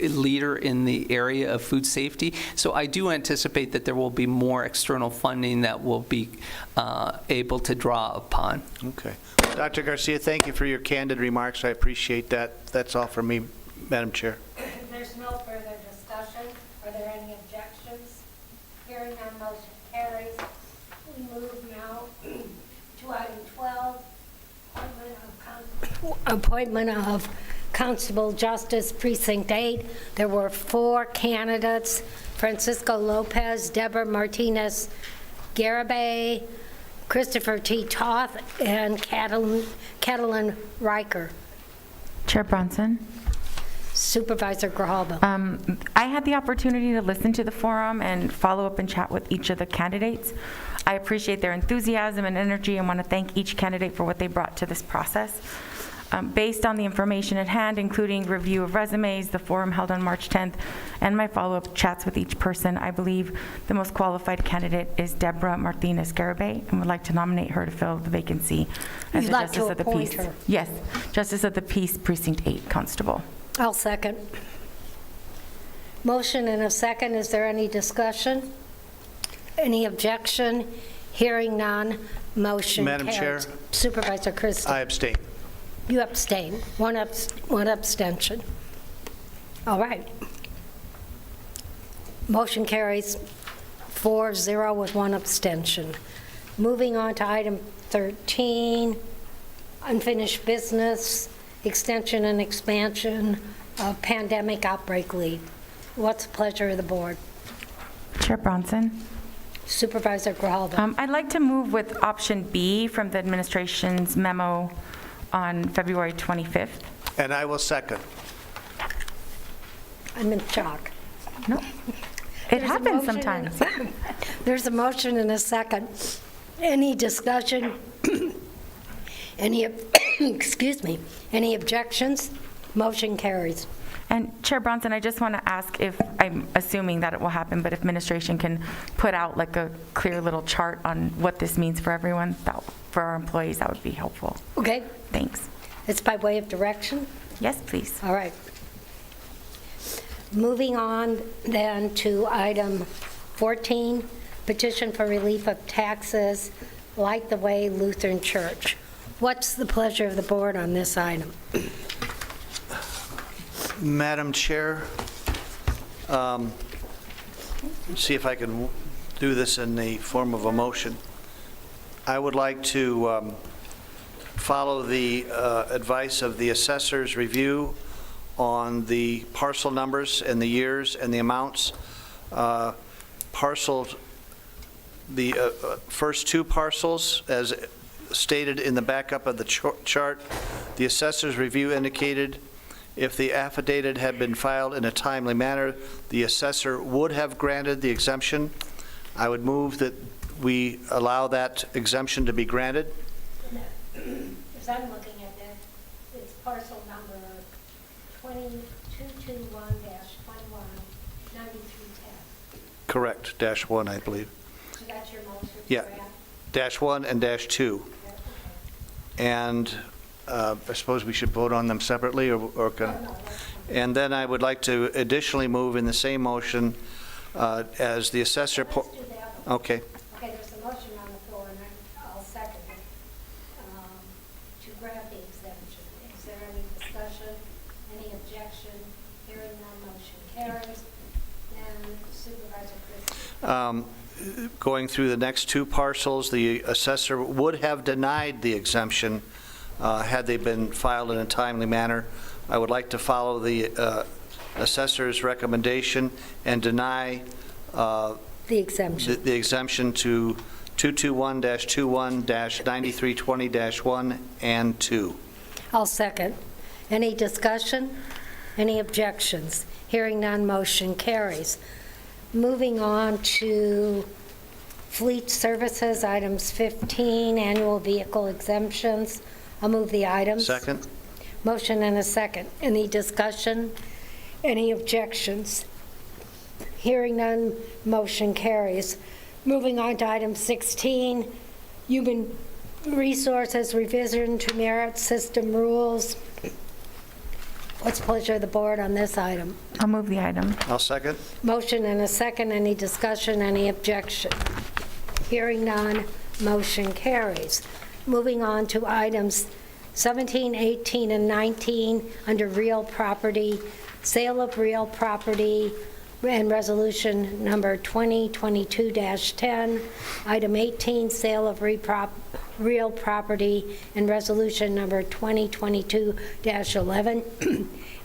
leader in the area of food safety. So I do anticipate that there will be more external funding that will be able to draw upon. Okay. Dr. Garcia, thank you for your candid remarks. I appreciate that. That's all from me, Madam Chair. If there's no further discussion, are there any objections? Hearing none, motion carries. We move now to item 12, appointment of Constable Justice Precinct 8. There were 4 candidates: Francisco Lopez, Deborah Martinez Garibay, Christopher T. Toth, and Catalin Riker. Chair Bronson. Supervisor Grijalba. I had the opportunity to listen to the forum and follow up and chat with each of the candidates. I appreciate their enthusiasm and energy and want to thank each candidate for what they brought to this process. Based on the information at hand, including review of resumes, the forum held on March 10th, and my follow-up chats with each person, I believe the most qualified candidate is Deborah Martinez Garibay, and would like to nominate her to fill the vacancy as the Justice of the Peace. Her. Yes, Justice of the Peace, Precinct 8, Constable. I'll second. Motion and a second. Is there any discussion? Any objection? Hearing none, motion Madam carries. Chair. Supervisor Christie. I abstain. You abstain. One abstention. All right. Motion carries 4-0 with 1 abstention. Moving on to item 13, unfinished business, extension and expansion of pandemic outbreak leave. What's the pleasure of the board? Chair Bronson. Supervisor Grijalba. I'd like to move with option B from the administration's memo on February 25th. And I will second. I'm in shock. No, it happens sometimes. There's a motion and a second. Any discussion? Any, excuse me, any objections? Motion carries. And Chair Bronson, I just want to ask if, I'm assuming that it will happen, but if administration can put out like a clear little chart on what this means for everyone, for our employees, that would be helpful. Okay. Thanks. It's by way of direction? Yes, please. All right. Moving on then to item 14, petition for relief of taxes, Light the Way Lutheran Church. What's the pleasure of the board on this item? Madam Chair, see if I can do this in the form of a motion. I would like to follow the advice of the assessor's review on the parcel numbers and the years and the amounts. The first 2 parcels, as stated in the backup of the chart, the assessor's review indicated if the affidavit had been filed in a timely manner, the assessor would have granted the exemption. I would move that we allow that exemption to be granted. As I'm looking at that, it's parcel number 2221-21-9310. Correct, -1, I believe. So that's your motion? Yeah, -1 and -2. And I suppose we should vote on them separately, or and then I would like to additionally move in the same motion as the assessor. Let's do that one. Okay. Okay, there's a motion on the floor, and I'll second it, to grant the exemption. Is there any discussion, any objection? Hearing none, motion carries. And Supervisor Christie. Going through the next 2 parcels, the assessor would have denied the exemption had they been filed in a timely manner. I would like to follow the assessor's recommendation and deny The exemption. the exemption to 221-21-9320-1 and 2. I'll second. Any discussion? Any objections? Hearing none, motion carries. Moving on to fleet services, items 15, annual vehicle exemptions. I'll move the items. Second. Motion and a second. Any discussion? Any objections? Hearing none, motion carries. Moving on to item 16, human resources revision to merit system rules. What's the pleasure of the board on this item? I'll move the item. I'll second. Motion and a second. Any discussion? Any objection? Hearing none, motion carries. Moving on to items 17, 18, and 19 under real property, sale of real property, and resolution number 2022-10. Item 18, sale of real property, and resolution number 2022-11.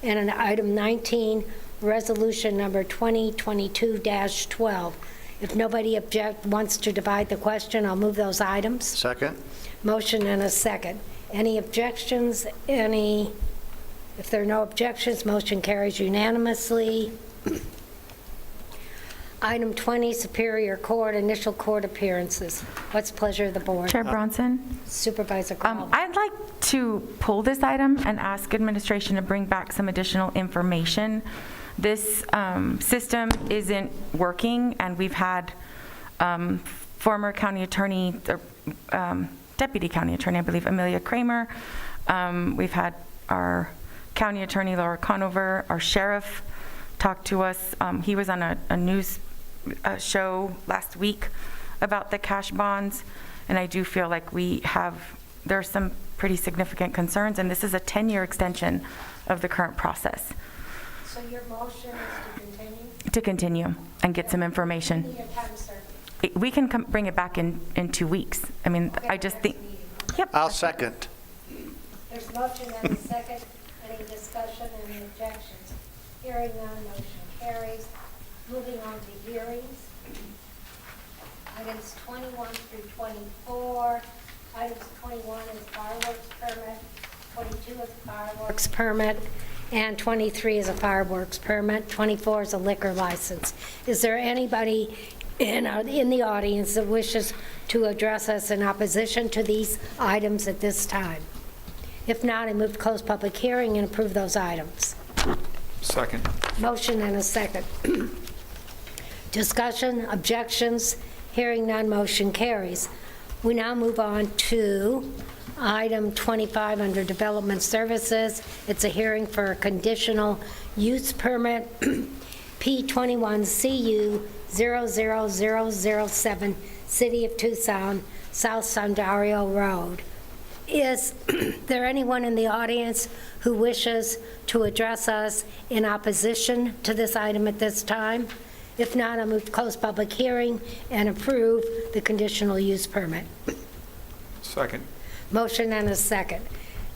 And an item 19, resolution number 2022-12. If nobody wants to divide the question, I'll move those items. Second. Motion and a second. Any objections? If there are no objections, motion carries unanimously. Item 20, Superior Court, initial court appearances. What's the pleasure of the board? Chair Bronson? Supervisor Call. I'd like to pull this item and ask administration to bring back some additional information. This system isn't working, and we've had former county attorney, deputy county attorney, I believe, Amelia Kramer. We've had our county attorney, Laura Conover, our sheriff talk to us. He was on a news show last week about the cash bonds, and I do feel like there are some pretty significant concerns, and this is a 10-year extension of the current process. So your motion is to continue? To continue and get some information. Give me your time, sir. We can bring it back in 2 weeks. I mean, I just think, yep. I'll second. There's motion and a second. Any discussion, any objections? Hearing none, motion carries. Moving on to hearings. Items 21 through 24. Items 21 is fireworks permit, 22 is fireworks permit, and 23 is a fireworks permit, 24 is a liquor license. Is there anybody in the audience that wishes to address us in opposition to these items at this time? If not, I move to close public hearing and approve those items. Second. Motion and a second. Discussion, objections, hearing none, motion carries. We now move on to item 25 under development services. It's a hearing for a conditional use permit, P21CU 00007, City of Tucson, South Sandario Road. Is there anyone in the audience who wishes to address us in opposition to this item at this time? If not, I'll move to close public hearing and approve the conditional use permit. Second. Motion and a second.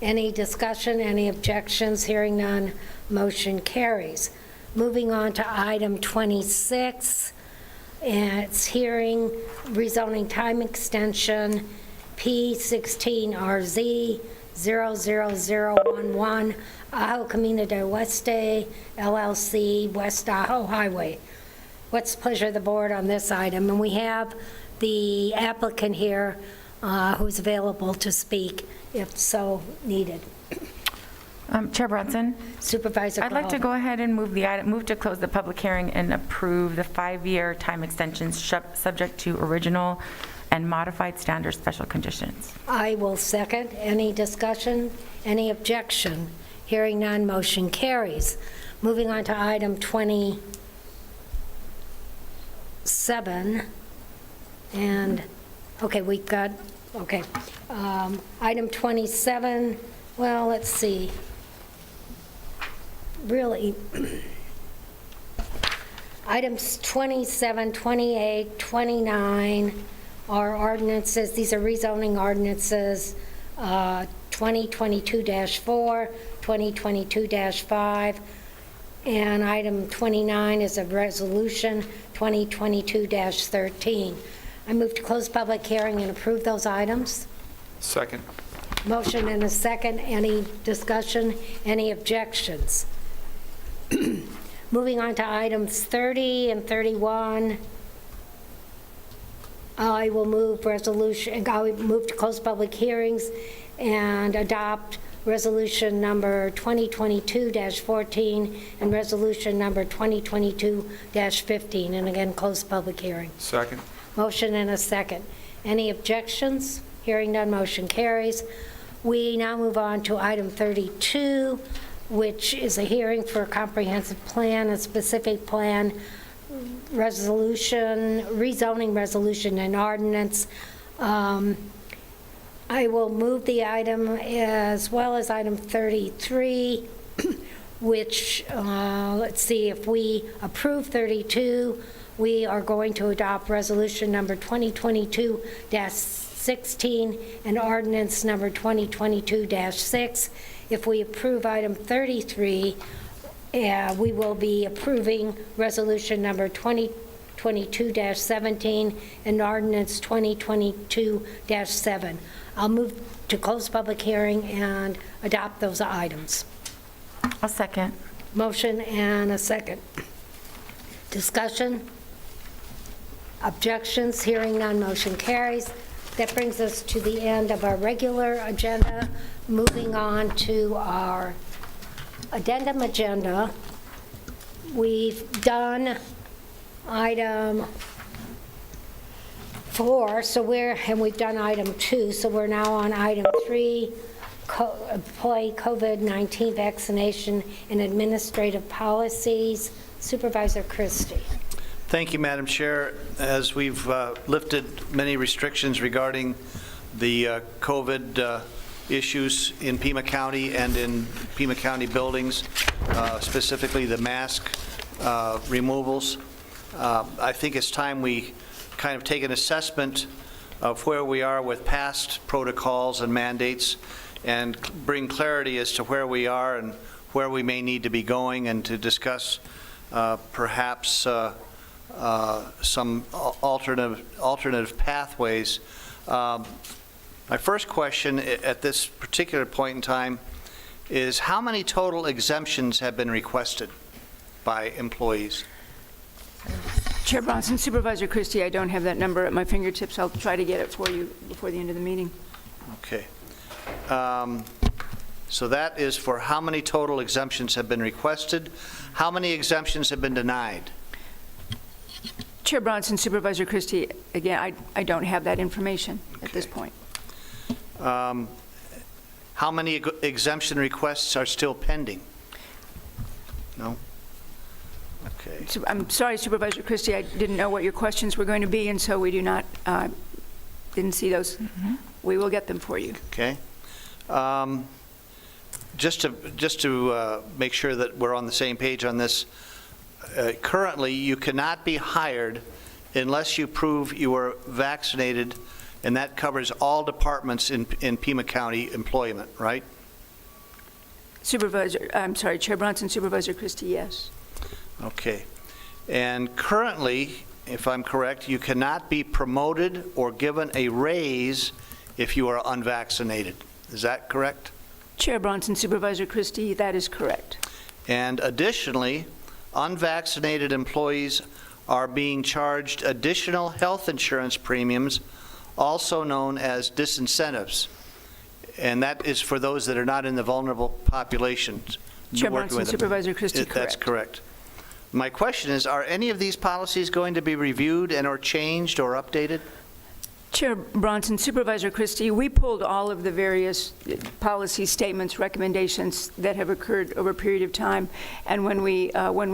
Any discussion, any objections? Hearing none, motion carries. Moving on to item 26, and it's hearing rezoning time extension, P16RZ 00011, Ajo Camino del Oeste, LLC, West Ajo Highway. What's the pleasure of the board on this item? And we have the applicant here who's available to speak if so needed. Chair Bronson? Supervisor I'd like to Call. go ahead and move to close the public hearing and approve the 5-year time extensions subject to original and modified standard special conditions. I will second. Any discussion? Any objection? Hearing none, motion carries. Moving on to item 27. And, okay, we've got, okay. Item 27, well, let's see. Really, items 27, 28, 29 are ordinances. These are rezoning ordinances. 28 2022-4, 2022-5, and item 29 is a resolution 2022-13. I move to close public hearing and approve those items. Second. Motion and a second. Any discussion? Any objections? Moving on to items 30 and 31. I will move to close public hearings and adopt resolution number 2022-14 and resolution number 2022-15, and again, close public hearing. Second. Motion and a second. Any objections? Hearing none, motion carries. We now move on to item 32, which is a hearing for a comprehensive plan, a specific plan, resolution, rezoning resolution and ordinance. I will move the item as well as item 33, which, let's see, if we approve 32, we are going to adopt resolution number 2022-16 and ordinance number 2022-6. If we approve item 33, we will be approving resolution number 2022-17 and ordinance 2022-7. I'll move to close public hearing and adopt those items. I'll second. Motion and a second. Discussion? Objections? Hearing none, motion carries. That brings us to the end of our regular agenda. Moving on to our addendum agenda. We've done item 4, and we've done item 2, so we're now on item 3, employee COVID-19 vaccination and administrative policies. Supervisor Christie. Thank you, Madam Chair. As we've lifted many restrictions regarding the COVID issues in Pima County and in Pima County buildings, specifically the mask removals, I think it's time we kind of take an assessment of where we are with past protocols and mandates and bring clarity as to where we are and where we may need to be going, and to discuss perhaps some alternative pathways. My first question at this particular point in time is, how many total exemptions have been requested by employees? Chair Bronson, Supervisor Christie, I don't have that number at my fingertips. I'll try to get it for you before the end of the meeting. Okay. So that is for how many total exemptions have been requested. How many exemptions have been denied? Chair Bronson, Supervisor Christie, again, I don't have that information at this point. How many exemption requests are still pending? No? Okay. So, I'm sorry, Supervisor Christie, I didn't know what your questions were going to be, and so we do not, didn't see those. We will get them for you. Okay. Just to make sure that we're on the same page on this, currently you cannot be hired unless you prove you are vaccinated, and that covers all departments in Pima County employment, right? I'm sorry, Chair Bronson, Supervisor Christie, yes. Okay. And currently, if I'm correct, you cannot be promoted or given a raise if you are unvaccinated. Is that correct? Chair Bronson, Supervisor Christie, that is correct. And additionally, unvaccinated employees are being charged additional health insurance premiums, also known as disincentives. And that is for those that are not in the vulnerable populations. Chair Bronson, Supervisor Christie, correct. That's correct. My question is, are any of these policies going to be reviewed and or changed or updated? Chair Bronson, Supervisor Christie, we pulled all of the various policy statements, recommendations that have occurred over a period of time, and when we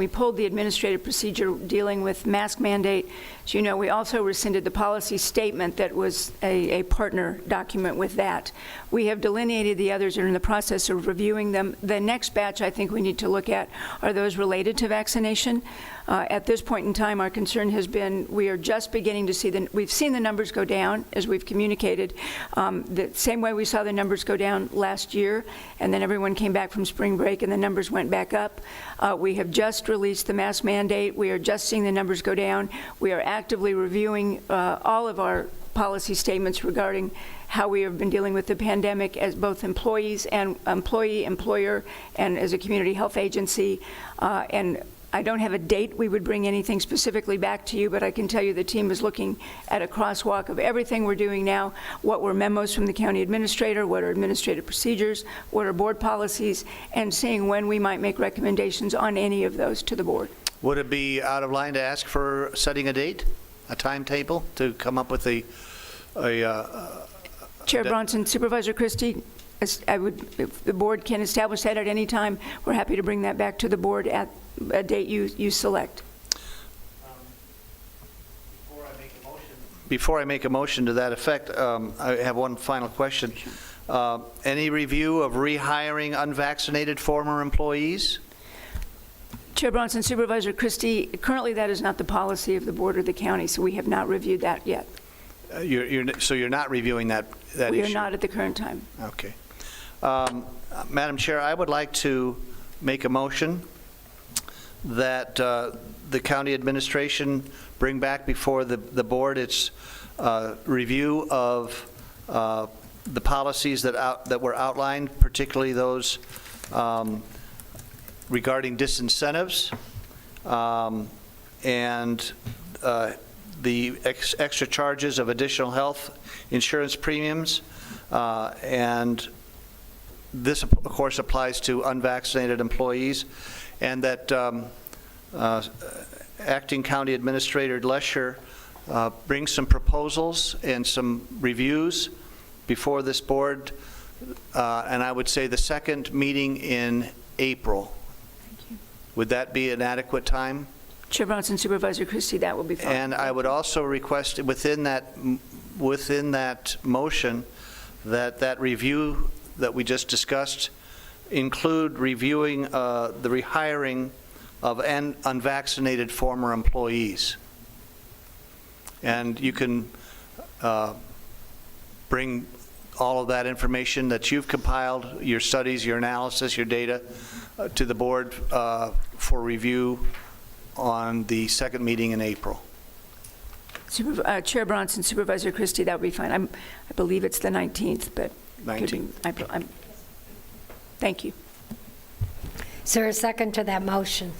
pulled the administrative procedure dealing with mask mandate, as you know, we also rescinded the policy statement that was a partner document with that. We have delineated the others and are in the process of reviewing them. The next batch I think we need to look at are those related to vaccination. At this point in time, our concern has been we are just beginning to see we've seen the numbers go down. down, as we've communicated. The same way we saw the numbers go down last year, and then everyone came back from spring break and the numbers went back up. We have just released the mask mandate. We are just seeing the numbers go down. We are actively reviewing all of our policy statements regarding how we have been dealing with the pandemic as both employees and employer, and as a community health agency. And I don't have a date we would bring anything specifically back to you, but I can tell you the team is looking at a crosswalk of everything we're doing now, what were memos from the county administrator, what are administrative procedures, what are board policies, and seeing when we might make recommendations on any of those to the board. Would it be out of line to ask for setting a date, a timetable, to come up with a Chair Bronson, Supervisor Christie, if the board can establish that at any time, we're happy to bring that back to the board at a date you select. Before I make a motion to that effect, I have one final question. Any review of rehiring unvaccinated former employees? Chair Bronson, Supervisor Christie, currently that is not the policy of the board or the county, so we have not reviewed that yet. So you're not reviewing that issue? We are not at the current time. Okay. Madam Chair, I would like to make a motion that the county administration bring back before the board its review of the policies that were outlined, particularly those regarding disincentives and the extra charges of additional health insurance premiums, and this, of course, applies to unvaccinated employees, and that Acting County Administrator Lesher brings some proposals and some reviews before this board, and I would say the second meeting in April. Would that be an adequate time? Chair Bronson, Supervisor Christie, that will be fine. And I would also request within that motion that review that we just discussed include reviewing the rehiring of unvaccinated former employees. And you can bring all of that information that you've compiled, your studies, your analysis, your data, to the board for review on the second meeting in April. Chair Bronson, Supervisor Christie, that would be fine. I believe it's the 19th, but 19th. Thank you. Is there a second to that motion?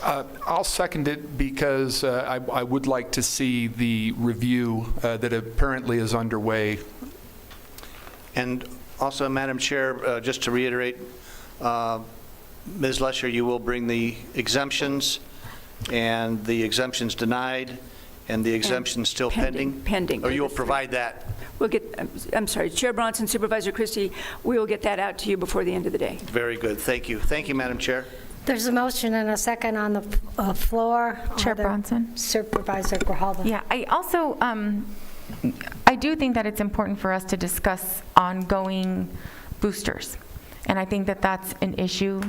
I'll second it because I would like to see the review that apparently is underway. And also, Madam Chair, just to reiterate, Ms. Lesher, you will bring the exemptions and the exemptions denied and the exemptions still pending? Pending. Or you'll provide that? We'll get, I'm sorry, Chair Bronson, Supervisor Christie, we will get that out to you before the end of the day. Very good. Thank you. Thank you, Madam Chair. There's a motion and a second on the floor. Chair Bronson? Supervisor Grijalva. Yeah, I also, I do think that it's important for us to discuss ongoing boosters. And I think that that's an issue.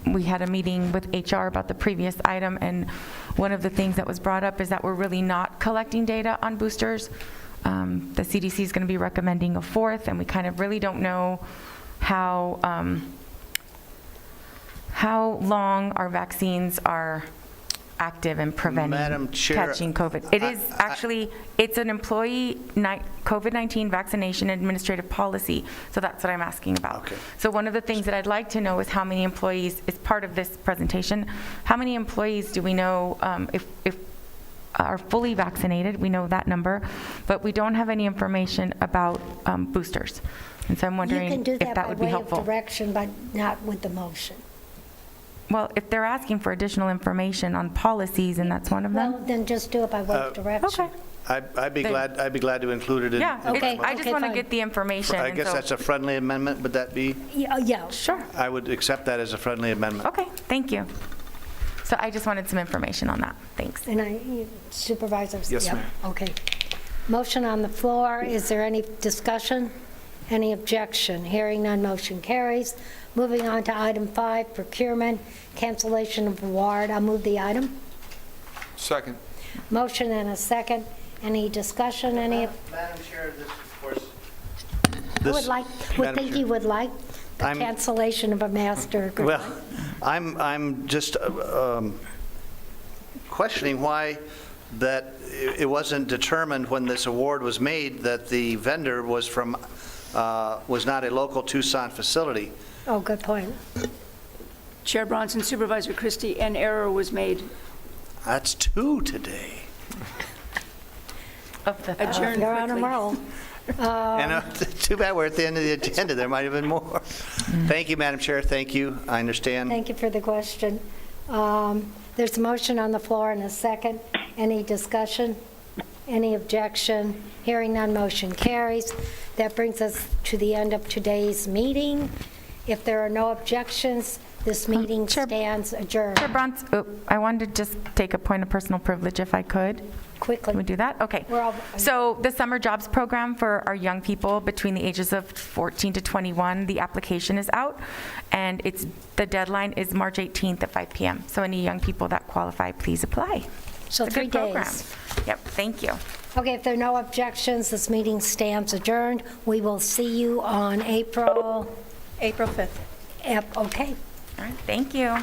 We had a meeting with HR about the previous item, and one of the things that was brought up is that we're really not collecting data on boosters. The CDC is going to be recommending a fourth, and we kind of really don't know how long our vaccines are active in preventing Madam Chair, catching COVID. It is actually, it's an employee COVID-19 vaccination administrative policy, so that's what I'm asking about. Okay. So one of the things that I'd like to know is how many employees, is part of this presentation, how many employees do we know if are fully vaccinated? We know that number, but we don't have any information about boosters. And so I'm wondering if that would be helpful. You can do that by way of direction, but not with the motion. Well, if they're asking for additional information on policies, and that's one of them? Well, then just do it by way of direction. Okay. I'd be glad to include it in. Yeah, Okay. I just want to get the information. I guess that's a friendly amendment. Would that be? Yeah. Sure. I would accept that as a friendly amendment. Okay, thank you. So I just wanted some information on that. Thanks. And Supervisors? Yes, Yep. ma'am. Okay. Motion on the floor. Is there any discussion? Any objection? Hearing none, motion carries. Moving on to item 5, procurement, cancellation of award. I'll move the item. Second. Motion and a second. Any discussion, any? Madam Chair, this, of course. Would think you would like the I'm- cancellation of a master agreement. Well, I'm just questioning why that it wasn't determined when this award was made that the vendor was from, was not a local Tucson facility. Oh, good point. Chair Bronson, Supervisor Christie, an error was made. That's 2 today. Adjourned You're on a quickly. roll. And too bad we're at the end of the agenda. There might have been more. Thank you, Madam Chair. Thank you. I understand. Thank you for the question. There's a motion on the floor and a second. Any discussion? Any objection? Hearing none, motion carries. That brings us to the end of today's meeting. If there are no objections, this meeting stands adjourned. Chair Bronson, I wanted to just take a point of personal privilege if I could. Quickly. Can we do that? Okay. So the summer jobs program for our young people between the ages of 14 to 21, the application is out, and the deadline is March 18th at 5 p.m. So any young people that qualify, please apply. So It's a 3 good program. days. Yep, thank you. Okay, if there are no objections, this meeting stands adjourned. We will see you on April 5th. Okay. All right, thank you.